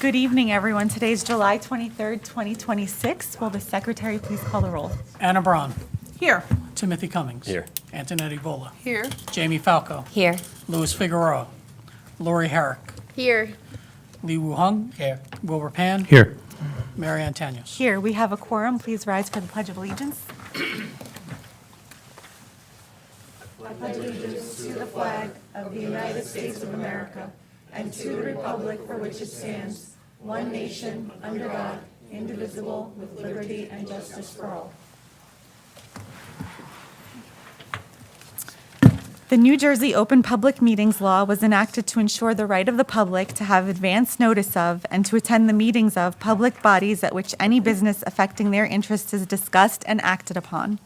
Good evening, everyone. Today is July 23rd, 2026. Will the secretary please call the roll? Anna Braun. Here. Timothy Cummings. Here. Antonetti Vola. Here. Jamie Falco. Here. Louis Figueroa. Lori Herrick. Here. Lee Woo Hung. Here. Wilbur Pan. Here. Mary Ann Tanios. Here. We have a quorum. Please rise for the Pledge of Allegiance. The New Jersey Open Public Meetings Law was enacted to ensure the right of the public to have advance notice of and to attend the meetings of public bodies at which any business affecting their interests is discussed and acted upon.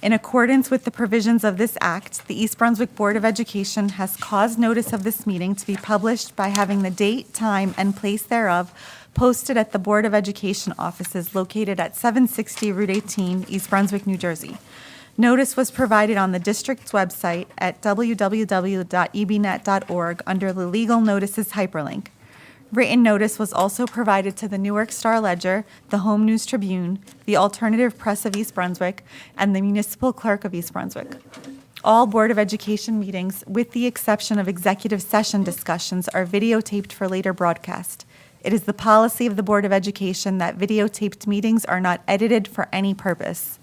In accordance with the provisions of this act, the East Brunswick Board of Education has caused notice of this meeting to be published by having the date, time, and place thereof posted at the Board of Education offices located at 760 Route 18, East Brunswick, New Jersey. Notice was provided on the district's website at www.ebnet.org under the Legal Notices hyperlink. Written notice was also provided to the Newark Star Ledger, the Home News Tribune, the Alternative Press of East Brunswick, and the Municipal Clerk of East Brunswick. All Board of Education meetings, with the exception of executive session discussions, are videotaped for later broadcast. It is the policy of the Board of Education that videotaped meetings are not edited for any purpose.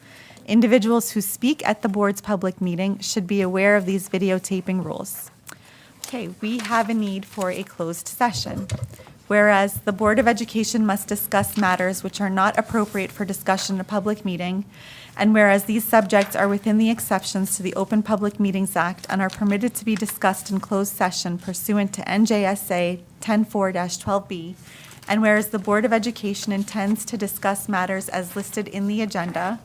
Individuals who speak at the board's public meeting should be aware of these videotaping rules. Okay, we have a need for a closed session. Whereas the Board of Education must discuss matters which are not appropriate for discussion in a public meeting, and whereas these subjects are within the exceptions to the Open Public Meetings Act and are permitted to be discussed in closed session pursuant to NJSA 10-4-12B, and whereas the Board of Education intends to discuss matters as listed in the agenda,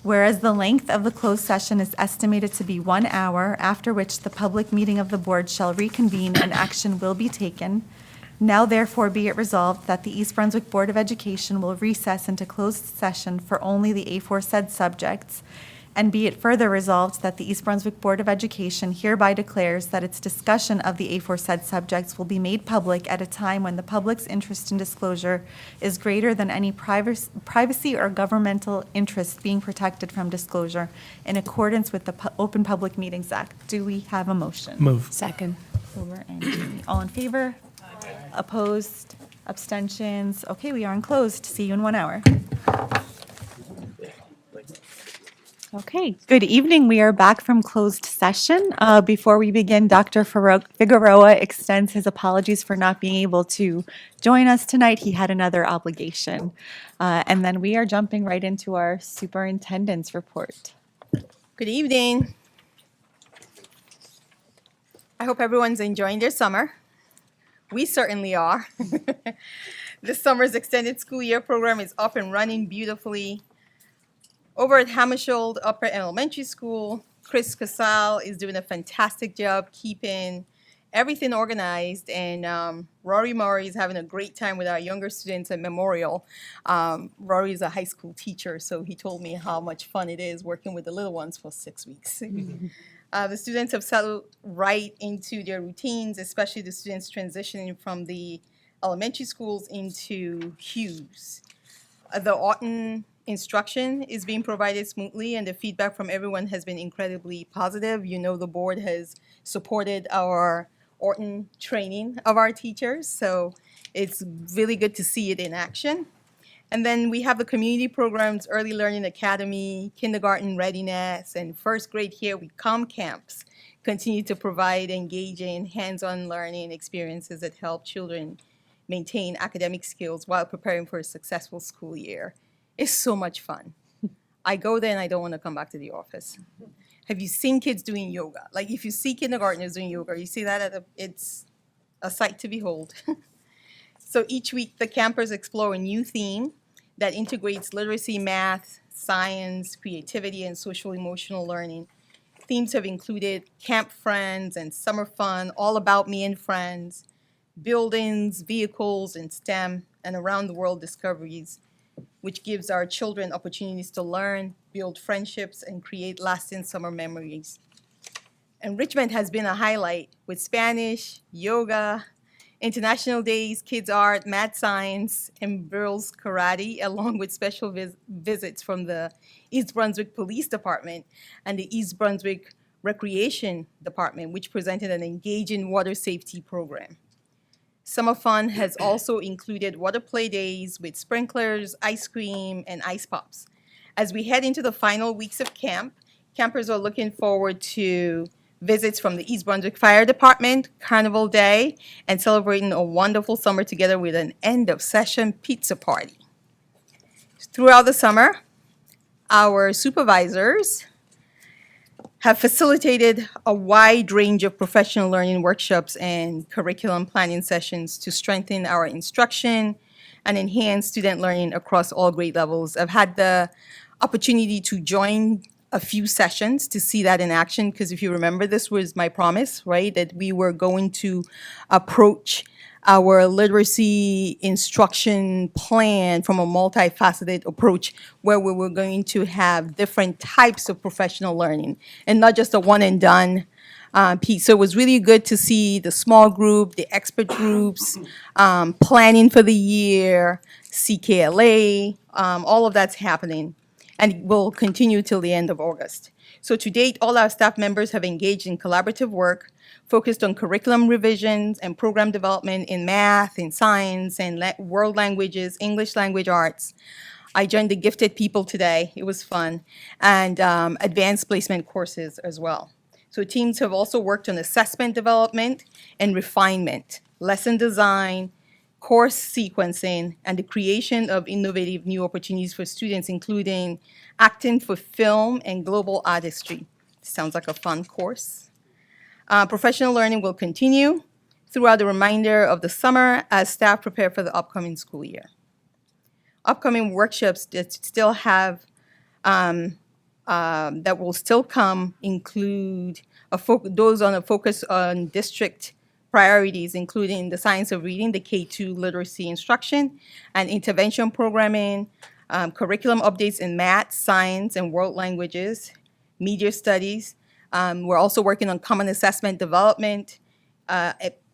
whereas the length of the closed session is estimated to be 1 hour, after which the public meeting of the board shall reconvene and action will be taken. Now therefore be it resolved that the East Brunswick Board of Education will recess into closed session for only the aforesaid subjects, and be it further resolved that the East Brunswick Board of Education hereby declares that its discussion of the aforesaid subjects will be made public at a time when the public's interest in disclosure is greater than any privacy or governmental interest being protected from disclosure in accordance with the Open Public Meetings Act. Do we have a motion? Move. Second. Wilbur and Jamie. All in favor? Opposed? Abstentions? Okay, we are in closed. See you in 1 hour. Okay, good evening. We are back from closed session. Before we begin, Dr. Figueroa extends his apologies for not being able to join us tonight. He had another obligation. And then we are jumping right into our superintendent's report. Good evening. I hope everyone's enjoying their summer. We certainly are. This summer's extended school year program is up and running beautifully. Over at Hammersholt Upper Elementary School, Chris Casal is doing a fantastic job keeping everything organized, and Rory Murray is having a great time with our younger students at Memorial. Rory is a high school teacher, so he told me how much fun it is working with the little ones for 6 weeks. The students have settled right into their routines, especially the students transitioning from the elementary schools into Hughes. The autumn instruction is being provided smoothly, and the feedback from everyone has been incredibly positive. You know, the board has supported our Orton training of our teachers, so it's really good to see it in action. And then we have the community programs, Early Learning Academy, Kindergarten Readiness, and first grade here with camps continue to provide engaging, hands-on learning experiences that help children maintain academic skills while preparing for a successful school year. It's so much fun. I go there and I don't want to come back to the office. Have you seen kids doing yoga? Like, if you see kindergartners doing yoga, you see that it's a sight to behold. So each week, the campers explore a new theme that integrates literacy, math, science, creativity, and social-emotional learning. Themes have included camp friends and summer fun, all about me and friends, buildings, vehicles, and STEM, and around-the-world discoveries, which gives our children opportunities to learn, build friendships, and create lasting summer memories. Enrichment has been a highlight with Spanish, yoga, International Days, Kids Art, Math Science, and Girls Karate, along with special visits from the East Brunswick Police Department and the East Brunswick Recreation Department, which presented an engaging water safety program. Summer fun has also included water play days with sprinklers, ice cream, and ice pops. As we head into the final weeks of camp, campers are looking forward to visits from the East Brunswick Fire Department, Carnival Day, and celebrating a wonderful summer together with an end-of-session pizza party. Throughout the summer, our supervisors have facilitated a wide range of professional learning workshops and curriculum planning sessions to strengthen our instruction and enhance student learning across all grade levels. I've had the opportunity to join a few sessions to see that in action, because if you remember, this was my promise, right? That we were going to approach our literacy instruction plan from a multifaceted approach where we were going to have different types of professional learning and not just a one and done piece. So it was really good to see the small group, the expert groups, planning for the year, CKLA, all of that's happening and will continue till the end of August. So to date, all our staff members have engaged in collaborative work focused on curriculum revisions and program development in math, in science, and world languages, English language arts. I joined the Gifted People today. It was fun. And advanced placement courses as well. So teams have also worked on assessment development and refinement, lesson design, course sequencing, and the creation of innovative new opportunities for students, including acting for film and global artistry. Sounds like a fun course. Professional learning will continue throughout the remainder of the summer as staff prepare for the upcoming school year. Upcoming workshops that still have, that will still come include those on a focus on district priorities, including the science of reading, the K-2 literacy instruction, and intervention programming, curriculum updates in math, science, and world languages, media studies. We're also working on common assessment development,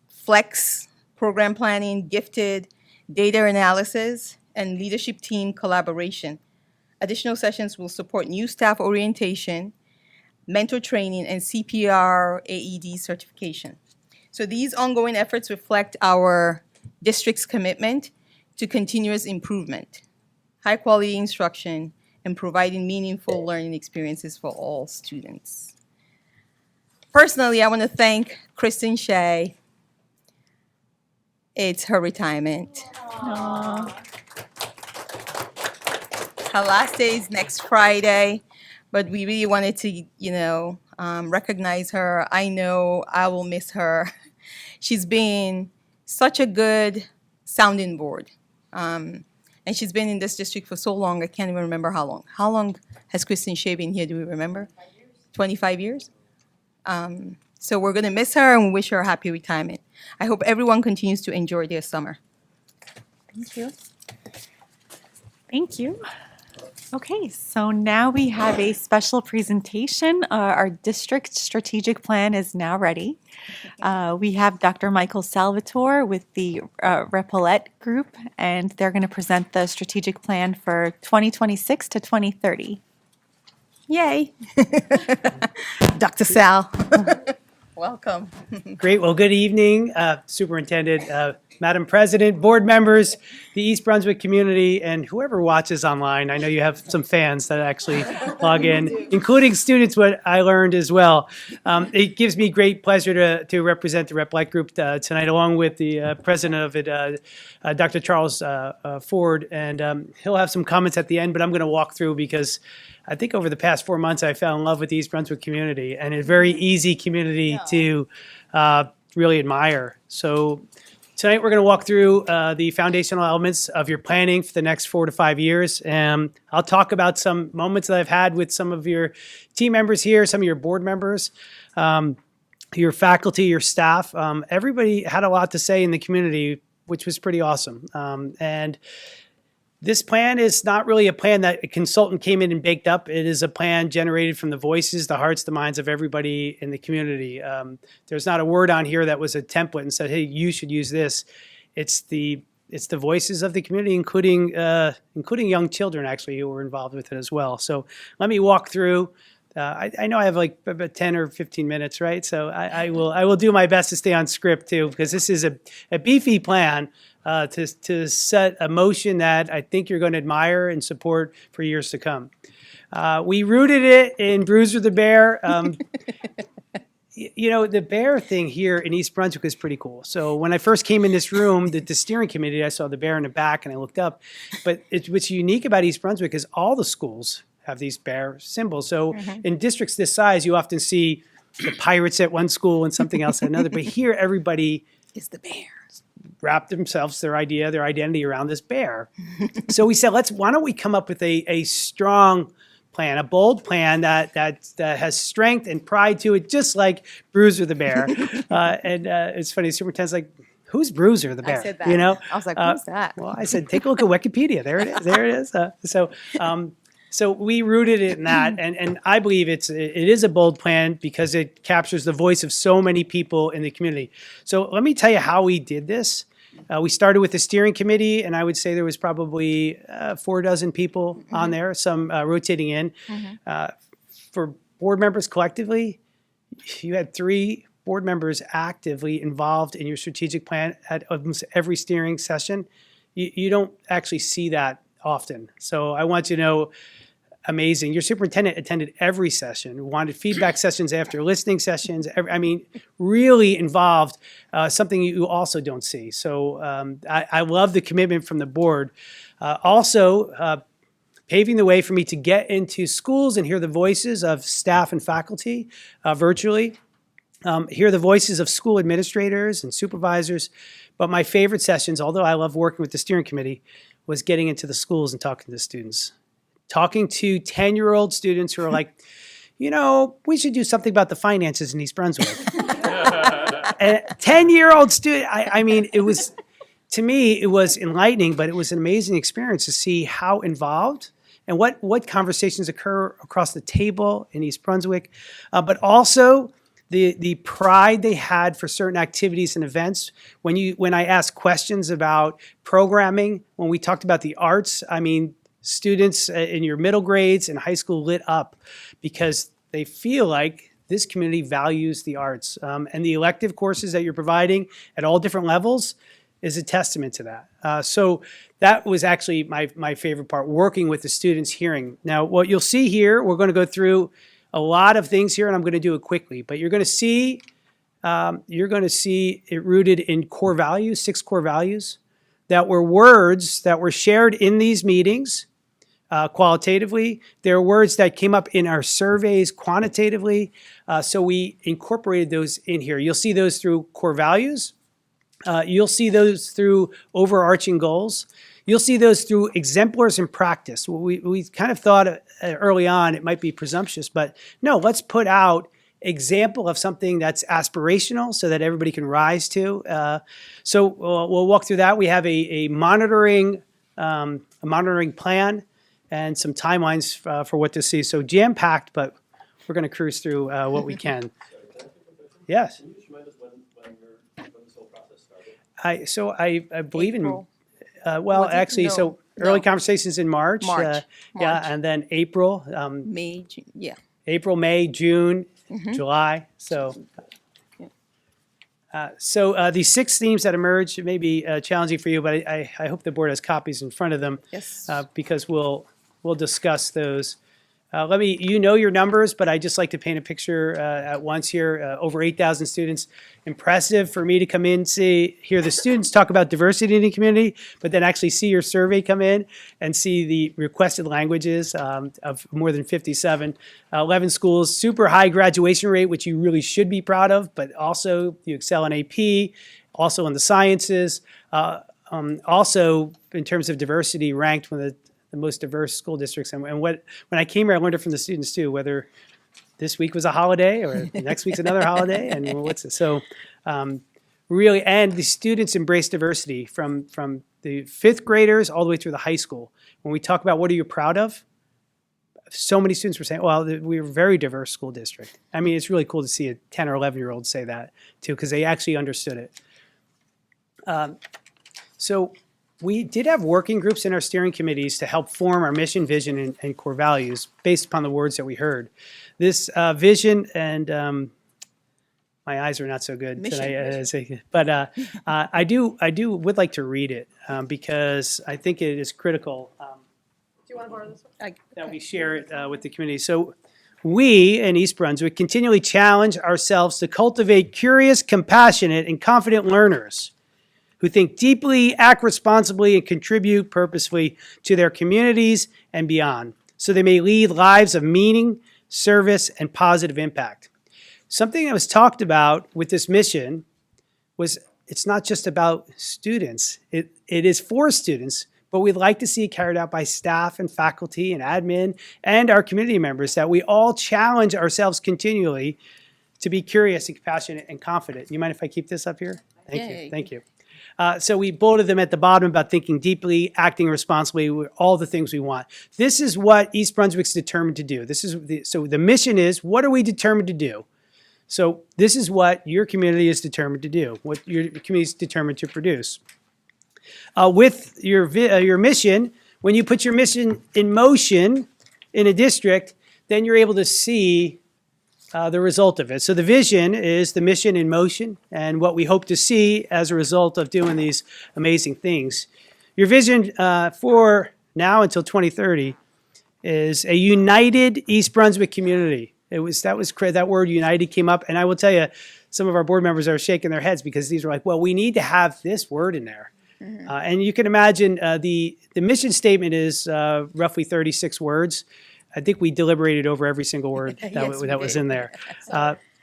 flex program planning, gifted data analysis, and leadership team collaboration. Additional sessions will support new staff orientation, mentor training, and CPR AED certification. So these ongoing efforts reflect our district's commitment to continuous improvement, high-quality instruction, and providing meaningful learning experiences for all students. Personally, I want to thank Kristen Shea. It's her retirement. Her last day is next Friday, but we really wanted to, recognize her. I know I will miss her. She's been such a good sounding board. And she's been in this district for so long, I can't even remember how long. How long has Kristen Shea been here, do we remember? 25 years? So we're going to miss her and wish her a happy retirement. I hope everyone continues to enjoy their summer. Thank you. Thank you. Okay, so now we have a special presentation. Our district strategic plan is now ready. We have Dr. Michael Salvatore with the Repollet Group, and they're going to present the strategic plan for 2026 to 2030. Yay. Dr. Sal. Welcome. Great. Well, good evening, Superintendent, Madam President, board members, the East Brunswick community, and whoever watches online. I know you have some fans that actually log in, including students, what I learned as well. It gives me great pleasure to represent the Repollet Group tonight, along with the president of it, Dr. Charles Ford, and he'll have some comments at the end, but I'm going to walk through because I think over the past 4 months, I fell in love with the East Brunswick community, and a very easy community to really admire. So tonight we're going to walk through the foundational elements of your planning for the next 4 to 5 years. I'll talk about some moments that I've had with some of your team members here, some of your board members, your faculty, your staff. Everybody had a lot to say in the community, which was pretty awesome. And This plan is not really a plan that a consultant came in and baked up. It is a plan generated from the voices, the hearts, the minds of everybody in the community. There's not a word on here that was a template and said, hey, you should use this. It's the voices of the community, including young children, actually, who were involved with it as well. So let me walk through. I know I have like about 10 or 15 minutes, right? So I will do my best to stay on script too, because this is a beefy plan to set a motion that I think you're going to admire and support for years to come. We rooted it in Bruiser the Bear. The bear thing here in East Brunswick is pretty cool. So when I first came in this room, the steering committee, I saw the bear in the back and I looked up. But what's unique about East Brunswick is all the schools have these bear symbols. So in districts this size, you often see the pirates at one school and something else at another. But here, everybody It's the bear. wrapped themselves, their identity around this bear. So we said, why don't we come up with a strong plan, a bold plan that has strength and pride to it, just like Bruiser the Bear. It's funny, the superintendent's like, who's Bruiser the Bear? I said that. You know? I was like, who's that? Well, I said, take a look at Wikipedia. There it is. There it is. So we rooted it in that, and I believe it is a bold plan because it captures the voice of so many people in the community. So let me tell you how we did this. We started with the steering committee, and I would say there was probably 4 people on there, some rotating in. For board members collectively, you had 3 board members actively involved in your strategic plan at almost every steering session. You don't actually see that often. So I want you to know, amazing. Your superintendent attended every session, wanted feedback sessions after, listening sessions. Really involved, something you also don't see. So I love the commitment from the board. Also, paving the way for me to get into schools and hear the voices of staff and faculty virtually, hear the voices of school administrators and supervisors. But my favorite sessions, although I love working with the steering committee, was getting into the schools and talking to the students. Talking to 10-year-old students who are like, we should do something about the finances in East Brunswick. And 10-year-old student, to me, it was enlightening, but it was an amazing experience to see how involved and what conversations occur across the table in East Brunswick, but also the pride they had for certain activities and events. When I asked questions about programming, when we talked about the arts, students in your middle grades and high school lit up because they feel like this community values the arts. And the elective courses that you're providing at all different levels is a testament to that. So that was actually my favorite part, working with the students, hearing. Now, what you'll see here, we're going to go through a lot of things here, and I'm going to do it quickly. But you're going to see it rooted in core values, 6 core values, that were words that were shared in these meetings qualitatively. There are words that came up in our surveys quantitatively. So we incorporated those in here. You'll see those through core values. You'll see those through overarching goals. You'll see those through exemplars in practice. We kind of thought early on it might be presumptuous, but no, let's put out example of something that's aspirational so that everybody can rise to. So we'll walk through that. We have a monitoring plan and some timelines for what to see. So jam-packed, but we're going to cruise through what we can. Yes. Can you just remind us when this whole process started? I believe April. So early conversations in March. March. Yeah, and then April. May, June, yeah. April, May, June, July. So these 6 themes that emerge may be challenging for you, but I hope the board has copies in front of them. Yes. Because we'll discuss those. You know your numbers, but I just like to paint a picture at once here. Over 8,000 students. Impressive for me to come in, hear the students talk about diversity in the community, but then actually see your survey come in and see the requested languages of more than 57. 11 schools, super high graduation rate, which you really should be proud of, but also you excel in AP, also in the sciences. Also, in terms of diversity, ranked one of the most diverse school districts. And when I came here, I learned it from the students too, whether this week was a holiday or next week's another holiday. And what's it? So really, and the students embrace diversity from the fifth graders all the way through the high school. When we talk about what are you proud of, so many students were saying, well, we're a very diverse school district. I mean, it's really cool to see a 10 or 11-year-old say that too, because they actually understood it. So we did have working groups in our steering committees to help form our mission, vision, and core values based upon the words that we heard. This vision and my eyes are not so good tonight, but I would like to read it because I think it is critical. Do you want to borrow this one? That we share it with the community. So we in East Brunswick continually challenge ourselves to cultivate curious, compassionate, and confident learners who think deeply, act responsibly, and contribute purposefully to their communities and beyond, so they may lead lives of meaning, service, and positive impact. Something that was talked about with this mission was it's not just about students. It is for students, but we'd like to see it carried out by staff and faculty and admin and our community members, that we all challenge ourselves continually to be curious and compassionate and confident. You mind if I keep this up here? Thank you. Thank you. So we bulleted them at the bottom about thinking deeply, acting responsibly, all the things we want. This is what East Brunswick's determined to do. So the mission is, what are we determined to do? So this is what your community is determined to do, what your community is determined to produce. With your mission, when you put your mission in motion in a district, then you're able to see the result of it. So the vision is the mission in motion and what we hope to see as a result of doing these amazing things. Your vision for now until 2030 is a united East Brunswick community. That word united came up, and I will tell you, some of our board members are shaking their heads because these are like, well, we need to have this word in there. And you can imagine the mission statement is roughly 36 words. I think we deliberated over every single word that was in there.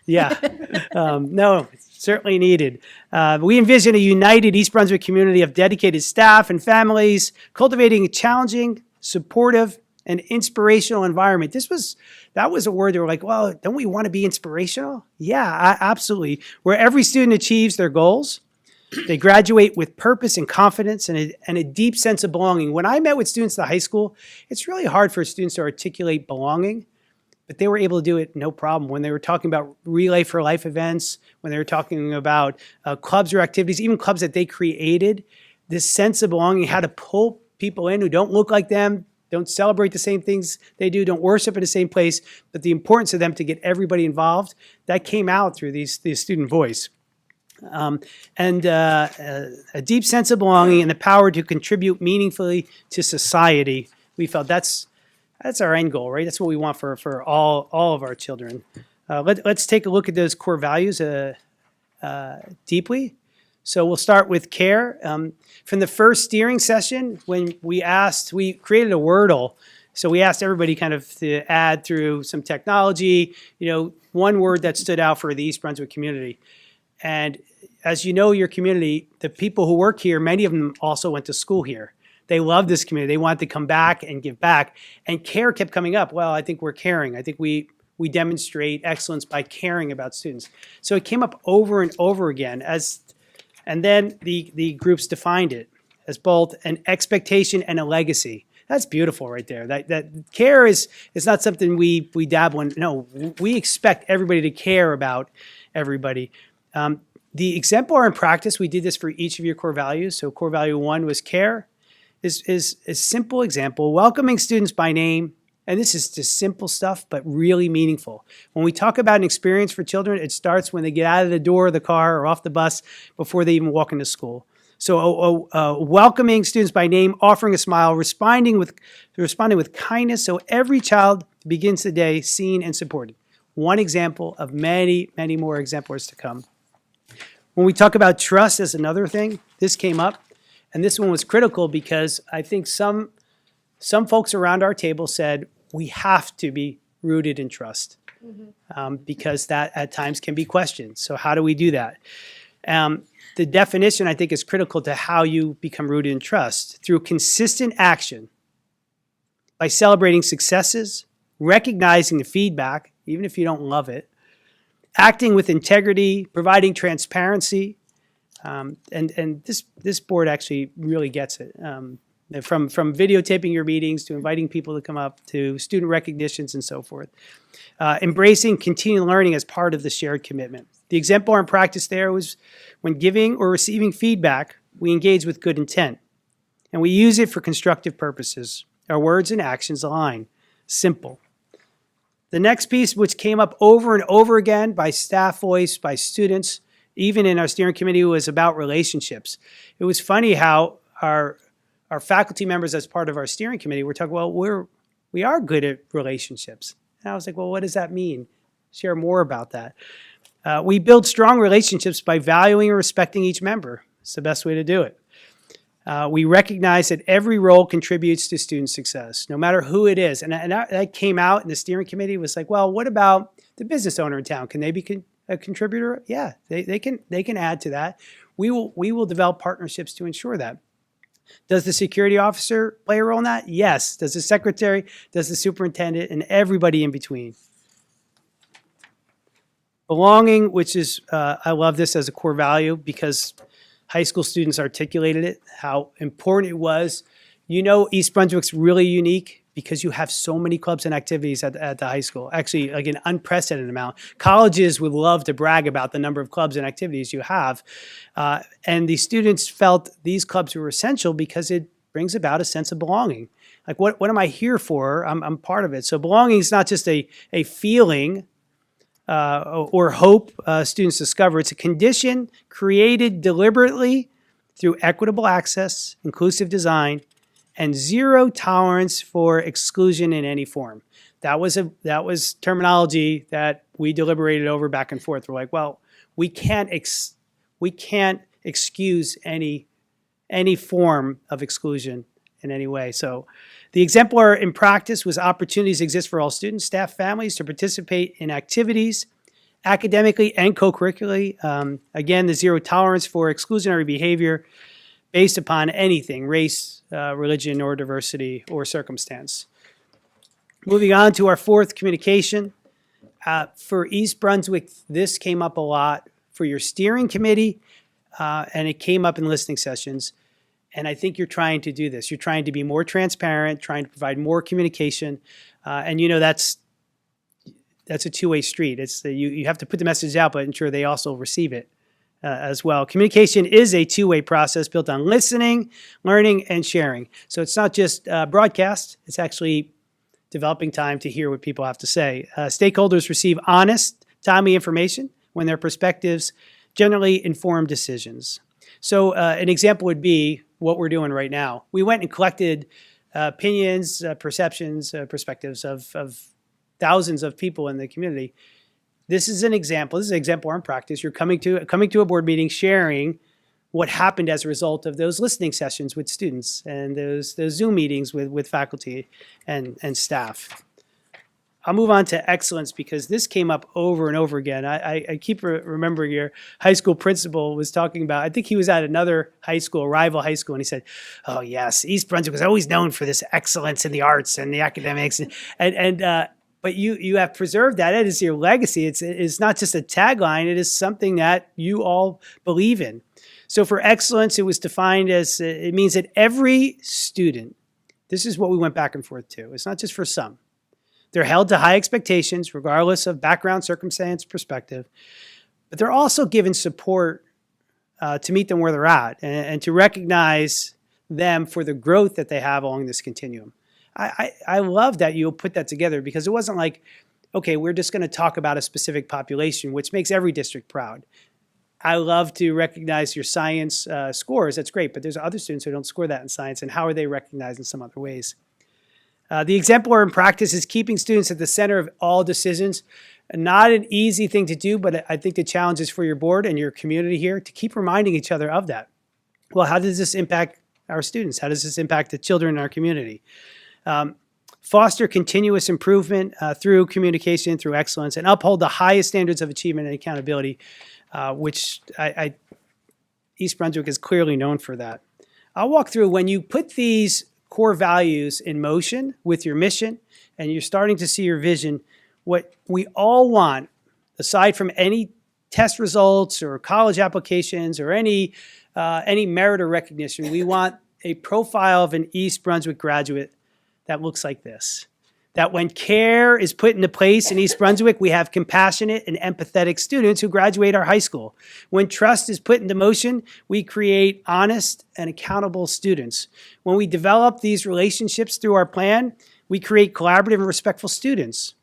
No, it's certainly needed. We envision a united East Brunswick community of dedicated staff and families, cultivating a challenging, supportive, and inspirational environment. That was a word they were like, well, don't we want to be inspirational? Yeah, absolutely. Where every student achieves their goals. They graduate with purpose and confidence and a deep sense of belonging. When I met with students at the high school, it's really hard for students to articulate belonging, but they were able to do it no problem. When they were talking about Relay for Life events, when they were talking about clubs or activities, even clubs that they created, this sense of belonging, how to pull people in who don't look like them, don't celebrate the same things they do, don't worship in the same place, but the importance of them to get everybody involved, that came out through these student voice. And a deep sense of belonging and the power to contribute meaningfully to society. We felt that's our end goal, right? That's what we want for all of our children. Let's take a look at those core values deeply. So we'll start with care. From the first steering session, when we created a Wordle. So we asked everybody kind of to add through some technology, one word that stood out for the East Brunswick community. And as you know, your community, the people who work here, many of them also went to school here. They love this community. They want to come back and give back. And care kept coming up. Well, I think we're caring. I think we demonstrate excellence by caring about students. So it came up over and over again. And then the groups defined it as both an expectation and a legacy. That's beautiful right there. That care is not something we dabble in. No, we expect everybody to care about everybody. The exemplar in practice, we did this for each of your core values. So core value 1 was care, is a simple example, welcoming students by name. And this is just simple stuff, but really meaningful. When we talk about an experience for children, it starts when they get out of the door of the car or off the bus before they even walk into school. So welcoming students by name, offering a smile, responding with kindness, so every child begins the day seen and supported. One example of many, many more exemplars to come. When we talk about trust as another thing, this came up, and this one was critical because I think some folks around our table said we have to be rooted in trust because that at times can be questioned. So how do we do that? The definition, I think, is critical to how you become rooted in trust through consistent action by celebrating successes, recognizing the feedback, even if you don't love it, acting with integrity, providing transparency, And this board actually really gets it. From videotaping your meetings to inviting people to come up to student recognitions and so forth. Embracing continuing learning as part of the shared commitment. The exemplar in practice there was when giving or receiving feedback, we engage with good intent. And we use it for constructive purposes. Our words and actions align. Simple. The next piece, which came up over and over again by staff voice, by students, even in our steering committee, was about relationships. It was funny how our faculty members, as part of our steering committee, were talking, well, we are good at relationships. And I was like, well, what does that mean? Share more about that. We build strong relationships by valuing and respecting each member. It's the best way to do it. We recognize that every role contributes to student success, no matter who it is. And that came out in the steering committee. Was like, well, what about the business owner in town? Can they be a contributor? Yeah, they can add to that. We will develop partnerships to ensure that. Does the security officer play a role in that? Yes. Does the secretary? Does the superintendent? And everybody in between. Belonging, which is, I love this as a core value because high school students articulated it, how important it was. You know, East Brunswick's really unique because you have so many clubs and activities at the high school. Actually, like an unprecedented amount. Colleges would love to brag about the number of clubs and activities you have. And the students felt these clubs were essential because it brings about a sense of belonging. Like, what am I here for? I'm part of it. So belonging is not just a feeling or hope students discover. It's a condition created deliberately through equitable access, inclusive design, and zero tolerance for exclusion in any form. That was terminology that we deliberated over back and forth. We're like, well, we can't excuse any form of exclusion in any way. So the exemplar in practice was opportunities exist for all students, staff, families to participate in activities academically and co-curricularly. Again, the zero tolerance for exclusionary behavior based upon anything, race, religion, or diversity, or circumstance. Moving on to our fourth, communication. For East Brunswick, this came up a lot for your steering committee, and it came up in listening sessions. And I think you're trying to do this. You're trying to be more transparent, trying to provide more communication. And you know, that's a two-way street. It's you have to put the message out, but ensure they also receive it as well. Communication is a two-way process built on listening, learning, and sharing. So it's not just broadcast. It's actually developing time to hear what people have to say. Stakeholders receive honest, timely information when their perspectives generally inform decisions. So an example would be what we're doing right now. We went and collected opinions, perceptions, perspectives of thousands of people in the community. This is an example. This is an exemplar in practice. You're coming to a board meeting, sharing what happened as a result of those listening sessions with students and those Zoom meetings with faculty and staff. I'll move on to excellence because this came up over and over again. I keep remembering your high school principal was talking about, I think he was at another high school, a rival high school, and he said, oh yes, East Brunswick was always known for this excellence in the arts and the academics. But you have preserved that. It is your legacy. It's not just a tagline. It is something that you all believe in. So for excellence, it was defined as, it means that every student, this is what we went back and forth to. It's not just for some. They're held to high expectations, regardless of background, circumstance, perspective. But they're also given support to meet them where they're at and to recognize them for the growth that they have along this continuum. I love that you put that together because it wasn't like, okay, we're just going to talk about a specific population, which makes every district proud. I love to recognize your science scores. That's great, but there's other students who don't score that in science, and how are they recognized in some other ways? The exemplar in practice is keeping students at the center of all decisions. Not an easy thing to do, but I think the challenge is for your board and your community here to keep reminding each other of that. Well, how does this impact our students? How does this impact the children in our community? Foster continuous improvement through communication, through excellence, and uphold the highest standards of achievement and accountability, which East Brunswick is clearly known for that. I'll walk through when you put these core values in motion with your mission and you're starting to see your vision, what we all want, aside from any test results or college applications or any merit or recognition. We want a profile of an East Brunswick graduate that looks like this. That when care is put into place in East Brunswick, we have compassionate and empathetic students who graduate our high school. When trust is put into motion, we create honest and accountable students. When we develop these relationships through our plan, we create collaborative and respectful students.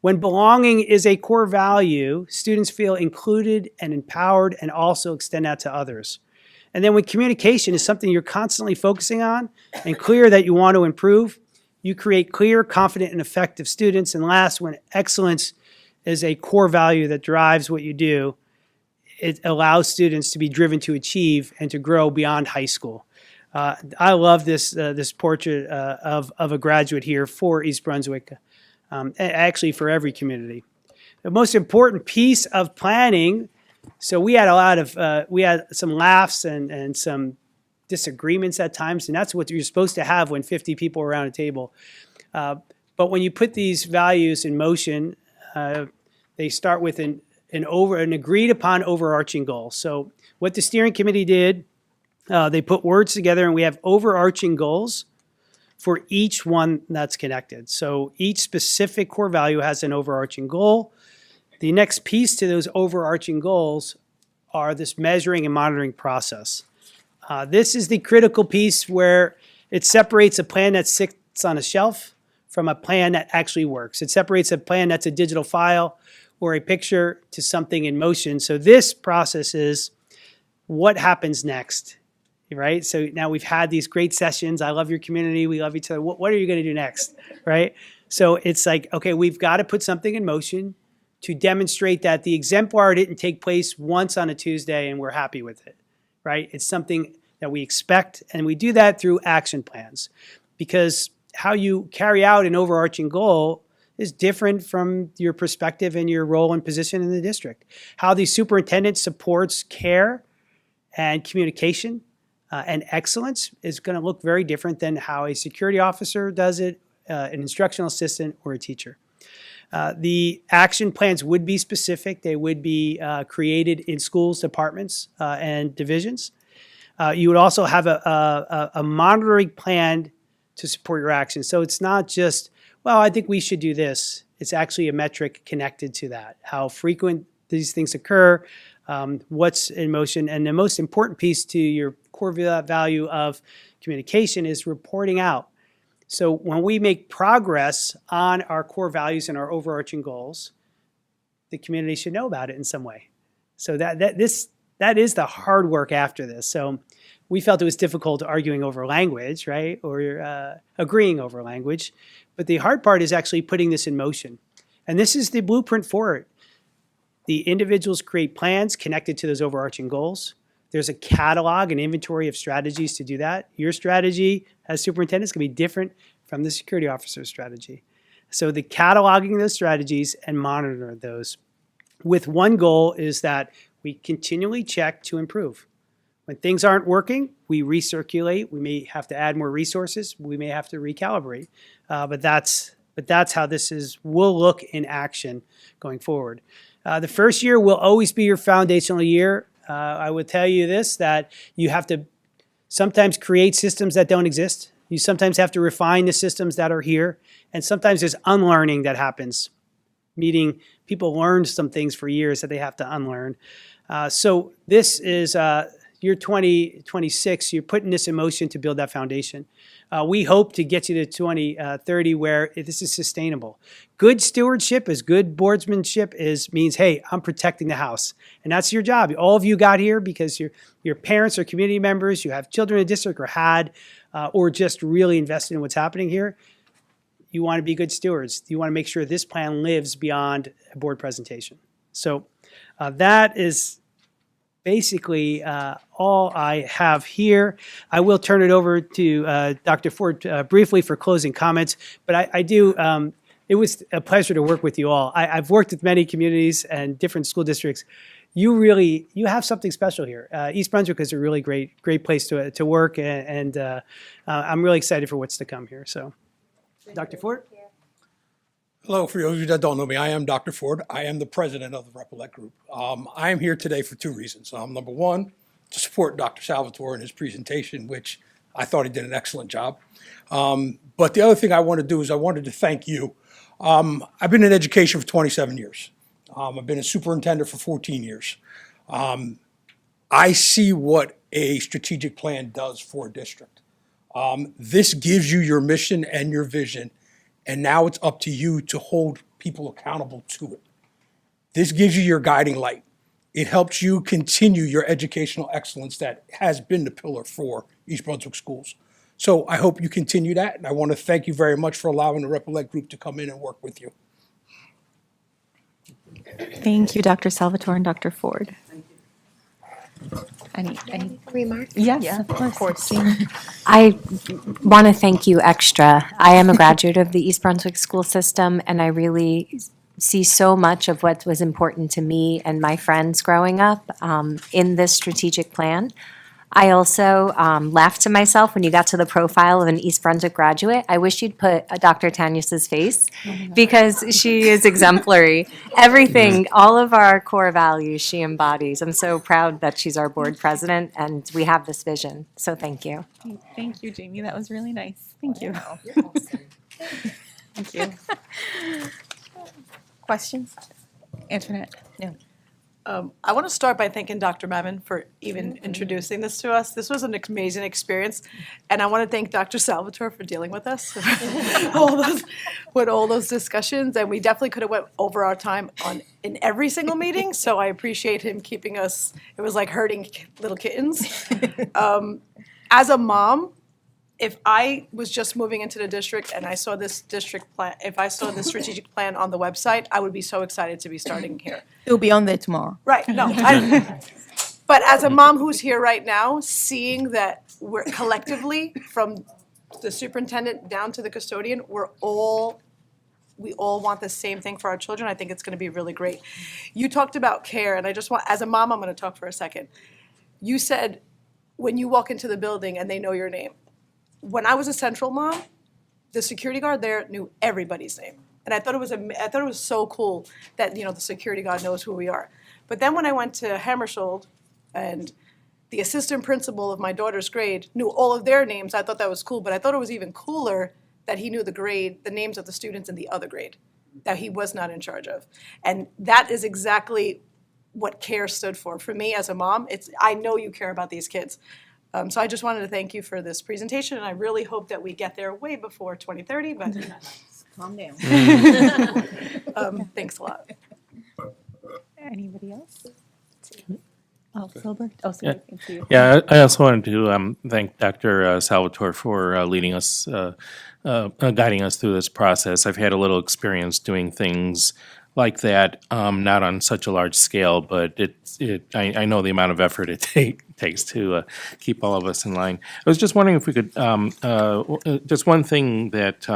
When belonging is a core value, students feel included and empowered and also extend that to others. And then when communication is something you're constantly focusing on and clear that you want to improve, you create clear, confident, and effective students. And last, when excellence is a core value that drives what you do, it allows students to be driven to achieve and to grow beyond high school. I love this portrait of a graduate here for East Brunswick, actually for every community. The most important piece of planning, so we had some laughs and some disagreements at times, and that's what you're supposed to have when 50 people are around a table. But when you put these values in motion, they start with an agreed upon overarching goal. So what the steering committee did, they put words together, and we have overarching goals for each one that's connected. So each specific core value has an overarching goal. The next piece to those overarching goals are this measuring and monitoring process. This is the critical piece where it separates a plan that sits on a shelf from a plan that actually works. It separates a plan that's a digital file or a picture to something in motion. So this process is what happens next, right? So now we've had these great sessions. I love your community. We love each other. What are you going to do next, right? So it's like, okay, we've got to put something in motion to demonstrate that the exemplar didn't take place once on a Tuesday and we're happy with it. Right? It's something that we expect, and we do that through action plans, because how you carry out an overarching goal is different from your perspective and your role and position in the district. How the superintendent supports care and communication and excellence is going to look very different than how a security officer does it, an instructional assistant, or a teacher. The action plans would be specific. They would be created in schools, departments, and divisions. You would also have a monitoring plan to support your actions. So it's not just, well, I think we should do this. It's actually a metric connected to that. How frequent these things occur, what's in motion, and the most important piece to your core value of communication is reporting out. So when we make progress on our core values and our overarching goals, the community should know about it in some way. So that is the hard work after this. So we felt it was difficult arguing over language, right, or agreeing over language. But the hard part is actually putting this in motion. And this is the blueprint for it. The individuals create plans connected to those overarching goals. There's a catalog and inventory of strategies to do that. Your strategy as superintendent is going to be different from the security officer's strategy. So the cataloging those strategies and monitor those with one goal is that we continually check to improve. When things aren't working, we recirculate. We may have to add more resources. We may have to recalibrate. But that's how this will look in action going forward. The first year will always be your foundational year. I would tell you this, that you have to sometimes create systems that don't exist. You sometimes have to refine the systems that are here. And sometimes there's unlearning that happens, meaning people learned some things for years that they have to unlearn. So this is year 2026. You're putting this in motion to build that foundation. We hope to get you to 2030 where this is sustainable. Good stewardship is good boardsmanship means, hey, I'm protecting the house. And that's your job. All of you got here because your parents are community members, you have children in the district or had, or just really invested in what's happening here. You want to be good stewards. You want to make sure this plan lives beyond a board presentation. So that is basically all I have here. I will turn it over to Dr. Ford briefly for closing comments, but I do, it was a pleasure to work with you all. I've worked with many communities and different school districts. You have something special here. East Brunswick is a really great place to work, and I'm really excited for what's to come here. So, Dr. Ford? Hello, for those of you that don't know me, I am Dr. Ford. I am the president of the Repellent Group. I am here today for two reasons. Number one, to support Dr. Salvatore in his presentation, which I thought he did an excellent job. But the other thing I want to do is I wanted to thank you. I've been in education for 27 years. I've been a superintendent for 14 years. I see what a strategic plan does for a district. This gives you your mission and your vision, and now it's up to you to hold people accountable to it. This gives you your guiding light. It helps you continue your educational excellence that has been the pillar for East Brunswick schools. So I hope you continue that, and I want to thank you very much for allowing the Repellent Group to come in and work with you. Thank you, Dr. Salvatore and Dr. Ford. Any Remark? yes, of course. I want to thank you extra. I am a graduate of the East Brunswick school system, and I really see so much of what was important to me and my friends growing up in this strategic plan. I also laughed to myself when you got to the profile of an East Brunswick graduate. I wish you'd put Dr. Tanyus's face because she is exemplary. Everything, all of our core values she embodies. I'm so proud that she's our board president and we have this vision. So thank you. Thank you, Jamie. That was really nice. Thank you. Thank you. Questions? Antoinette? No. I want to start by thanking Dr. Mammon for even introducing this to us. This was an amazing experience, and I want to thank Dr. Salvatore for dealing with us with all those discussions. And we definitely could have went over our time in every single meeting. So I appreciate him keeping us. It was like herding little kittens. As a mom, if I was just moving into the district and I saw this district plan, if I saw this strategic plan on the website, I would be so excited to be starting here. It'll be on there tomorrow. Right, no. But as a mom who's here right now, seeing that we're collectively, from the superintendent down to the custodian, we all want the same thing for our children. I think it's gonna be really great. You talked about care, and I just want, as a mom, I'm gonna talk for a second. You said, when you walk into the building and they know your name. When I was a Central mom, the security guard there knew everybody's name. And I thought it was so cool that, the security guard knows who we are. But then when I went to Hammersholt and the assistant principal of my daughter's grade knew all of their names, I thought that was cool. But I thought it was even cooler that he knew the names of the students in the other grade that he was not in charge of. And that is exactly what CARE stood for. For me as a mom, I know you care about these kids. So I just wanted to thank you for this presentation, and I really hope that we get there way before 2030, but Calm down. thanks a lot. Anybody else? Oh, Silbert? Oh, sorry. It's you. Yeah, I also wanted to thank Dr. Salvatore for leading us, guiding us through this process. I've had a little experience doing things like that, not on such a large scale, but I know the amount of effort it takes to keep all of us in line. I was just wondering if we could, just one thing that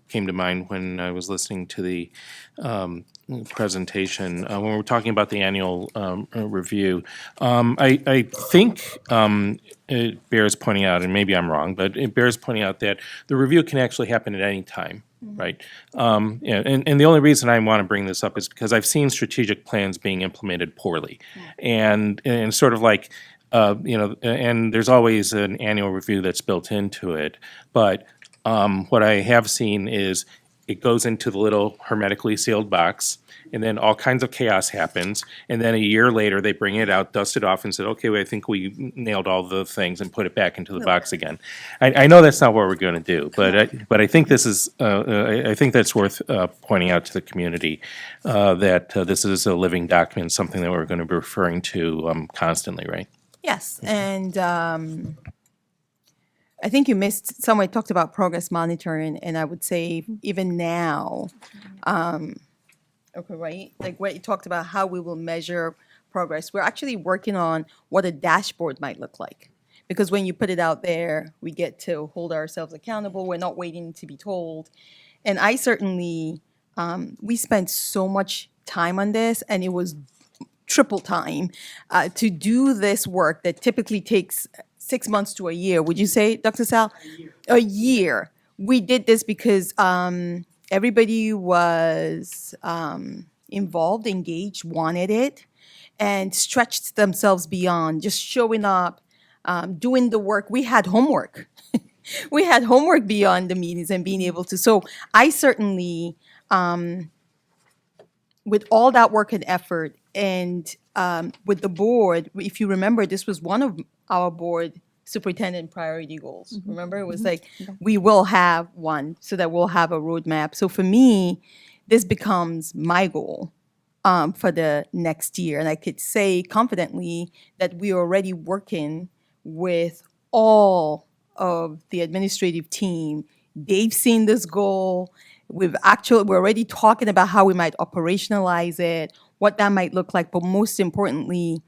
came to mind when I was listening to the presentation, when we were talking about the annual review. I think it bears pointing out, and maybe I'm wrong, but it bears pointing out that the review can actually happen at any time. Right. Yeah, and the only reason I want to bring this up is because I've seen strategic plans being implemented poorly. And sort of like, and there's always an annual review that's built into it. But what I have seen is it goes into the little hermetically sealed box, and then all kinds of chaos happens. And then a year later, they bring it out, dust it off, and said, okay, well, I think we nailed all the things, and put it back into the box again. I know that's not what we're going to do, but I think this is, I think that's worth pointing out to the community, that this is a living document, something that we're going to be referring to constantly, right? Yes, and I think you missed, someone talked about progress monitoring, and I would say even now, okay, right? Like what you talked about, how we will measure progress. We're actually working on what a dashboard might look like. Because when you put it out there, we get to hold ourselves accountable. We're not waiting to be told. And I certainly, we spent so much time on this, and it was triple time to do this work that typically takes 6 months to a year. Would you say, Dr. Sal? A year. We did this because everybody was involved, engaged, wanted it, and stretched themselves beyond just showing up, doing the work. We had homework. We had homework beyond the meetings and being able to. So I certainly, with all that work and effort, and with the board, if you remember, this was one of our board superintendent priority goals. Remember, it was like, we will have one so that we'll have a roadmap. So for me, this becomes my goal for the next year. And I could say confidently that we are already working with all of the administrative team. They've seen this goal. We're already talking about how we might operationalize it, what that might look like, but most importantly,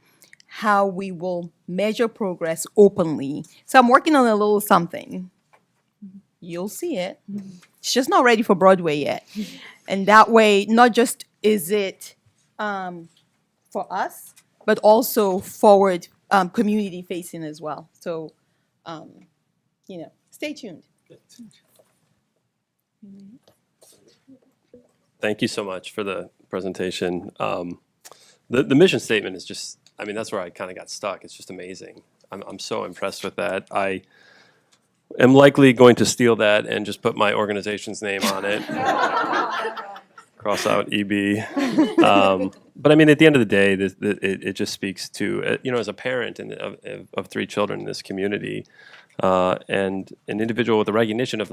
how we will measure progress openly. So I'm working on a little something. You'll see it. It's just not ready for Broadway yet. And that way, not just is it for us, but also forward community facing as well. So, stay tuned. Thank you so much for the presentation. The mission statement is just, I mean, that's where I kind of got stuck. It's just amazing. I'm so impressed with that. I am likely going to steal that and just put my organization's name on it. Cross out EB. But I mean, at the end of the day, it just speaks to, as a parent of 3 children in this community, and an individual with a recognition of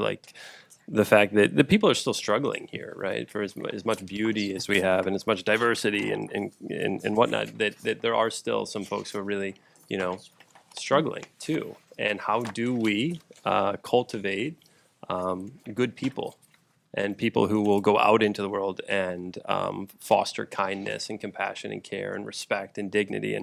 the fact that the people are still struggling here, right? For as much beauty as we have and as much diversity and whatnot, that there are still some folks who are really, struggling too. And how do we cultivate good people and people who will go out into the world and foster kindness and compassion and care and respect and dignity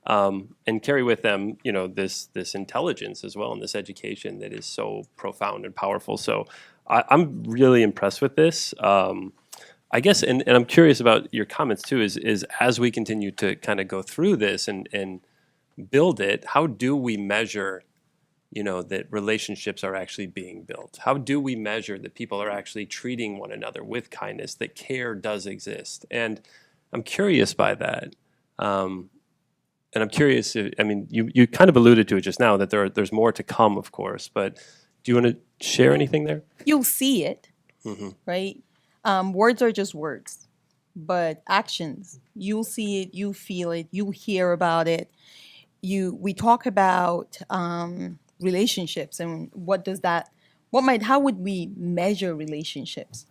and carry with them, this intelligence as well and this education that is so profound and powerful. So I'm really impressed with this. I guess, and I'm curious about your comments too, is as we continue to kind of go through this and build it, how do we measure, that relationships are actually being built? How do we measure that people are actually treating one another with kindness, that care does exist? And I'm curious by that. And I'm curious, you kind of alluded to it just now, that there's more to come, of course, but do you want to share anything there? You'll see it, right? Words are just words, but actions, you'll see it, you feel it, you hear about it. We talk about relationships and how would we measure relationships?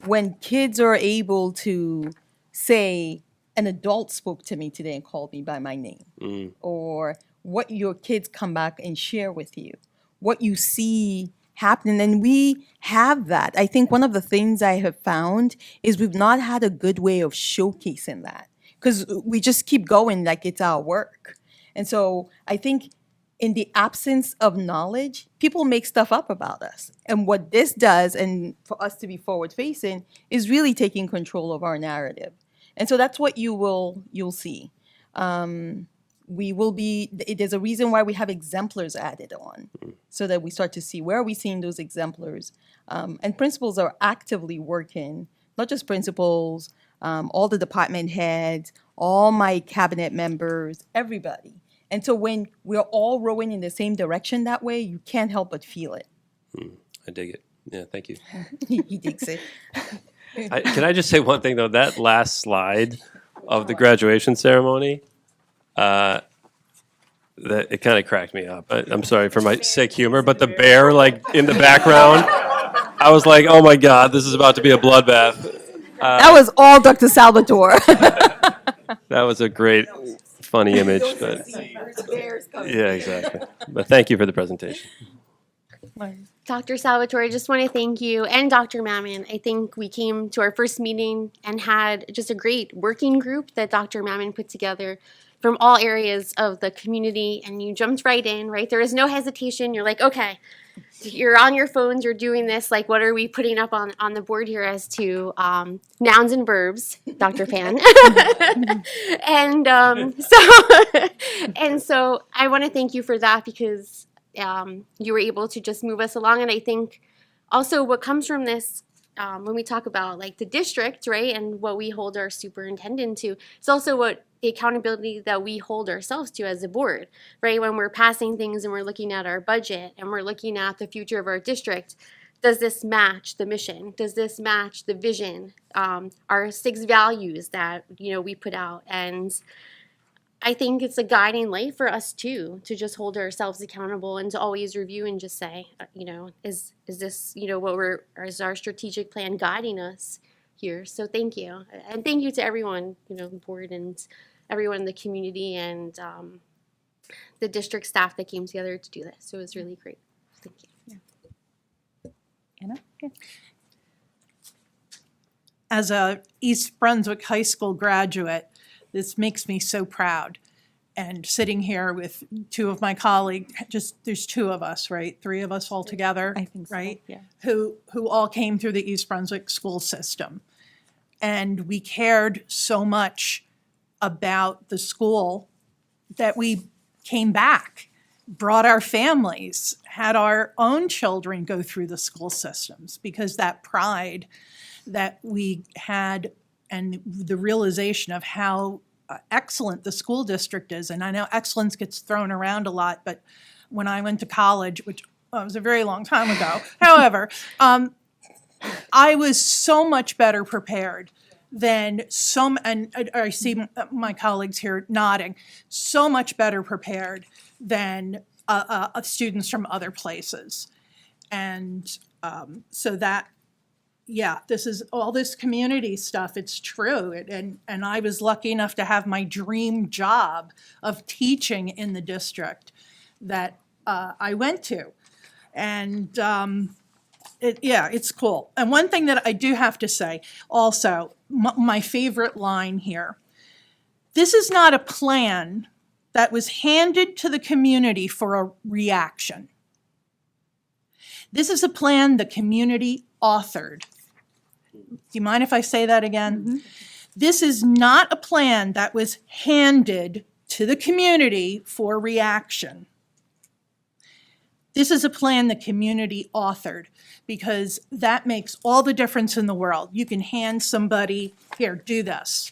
When kids are able to say, an adult spoke to me today and called me by my name, or what your kids come back and share with you, what you see happening, and we have that. I think one of the things I have found is we've not had a good way of showcasing that because we just keep going like it's our work. And so I think in the absence of knowledge, people make stuff up about us. And what this does, and for us to be forward facing, is really taking control of our narrative. And so that's what you'll see. We will be, there's a reason why we have exemplars added on, so that we start to see where are we seeing those exemplars. And principals are actively working, not just principals, all the department heads, all my cabinet members, everybody. And so when we're all rowing in the same direction that way, you can't help but feel it. I dig it. Yeah, thank you. He digs it. Can I just say one thing, though? That last slide of the graduation ceremony, that it kind of cracked me up. I'm sorry for my sick humor, but the bear, in the background, I was like, oh my God, this is about to be a bloodbath. That was all Dr. Salvatore. That was a great, funny image. But yeah, exactly. But thank you for the presentation. Dr. Salvatore, I just want to thank you and Dr. Mammon. I think we came to our first meeting and had just a great working group that Dr. Mammon put together from all areas of the community, and you jumped right in, right? There was no hesitation. You're like, okay, you're on your phones, you're doing this, what are we putting up on the board here as to nouns and verbs, Dr. Pan? And so I want to thank you for that, because you were able to just move us along. And I think also what comes from this when we talk about like the district, right, and what we hold our superintendent to, it's also what the accountability that we hold ourselves to as a board, right? When we're passing things and we're looking at our budget and we're looking at the future of our district, does this match the mission? Does this match the vision? Our 6 values that, you know, we put out. And I think it's a guiding light for us too, to just hold ourselves accountable and to always review and just say, you know, is this, you know, is our strategic plan guiding us here? So thank you. And thank you to everyone, you know, the board and everyone in the community and the district staff that came together to do this. So it was really great. Thank you. Anna? Yeah. As a East Brunswick High School graduate, this makes me so proud. And sitting here with 2 of my colleagues, there's 2 of us, right? 3 of us all together, I think so, right? yeah. Who all came through the East Brunswick school system. And we cared so much about the school that we came back, brought our families, had our own children go through the school systems, because that pride that we had and the realization of how excellent the school district is. And I know excellence gets thrown around a lot, but when I went to college, which was a very long time ago, however, I was so much better prepared than and I see my colleagues here nodding, so much better prepared than students from other places. And so that, yeah, this is all this community stuff. It's true. And I was lucky enough to have my dream job of teaching in the district that I went to. And it's cool. And one thing that I do have to say also, my favorite line here, this is not a plan that was handed to the community for a reaction. This is a plan the community authored. Do you mind if I say that again? Mm-hmm. This is not a plan that was handed to the community for reaction. This is a plan the community authored, because that makes all the difference in the world. You can hand somebody, here, do this.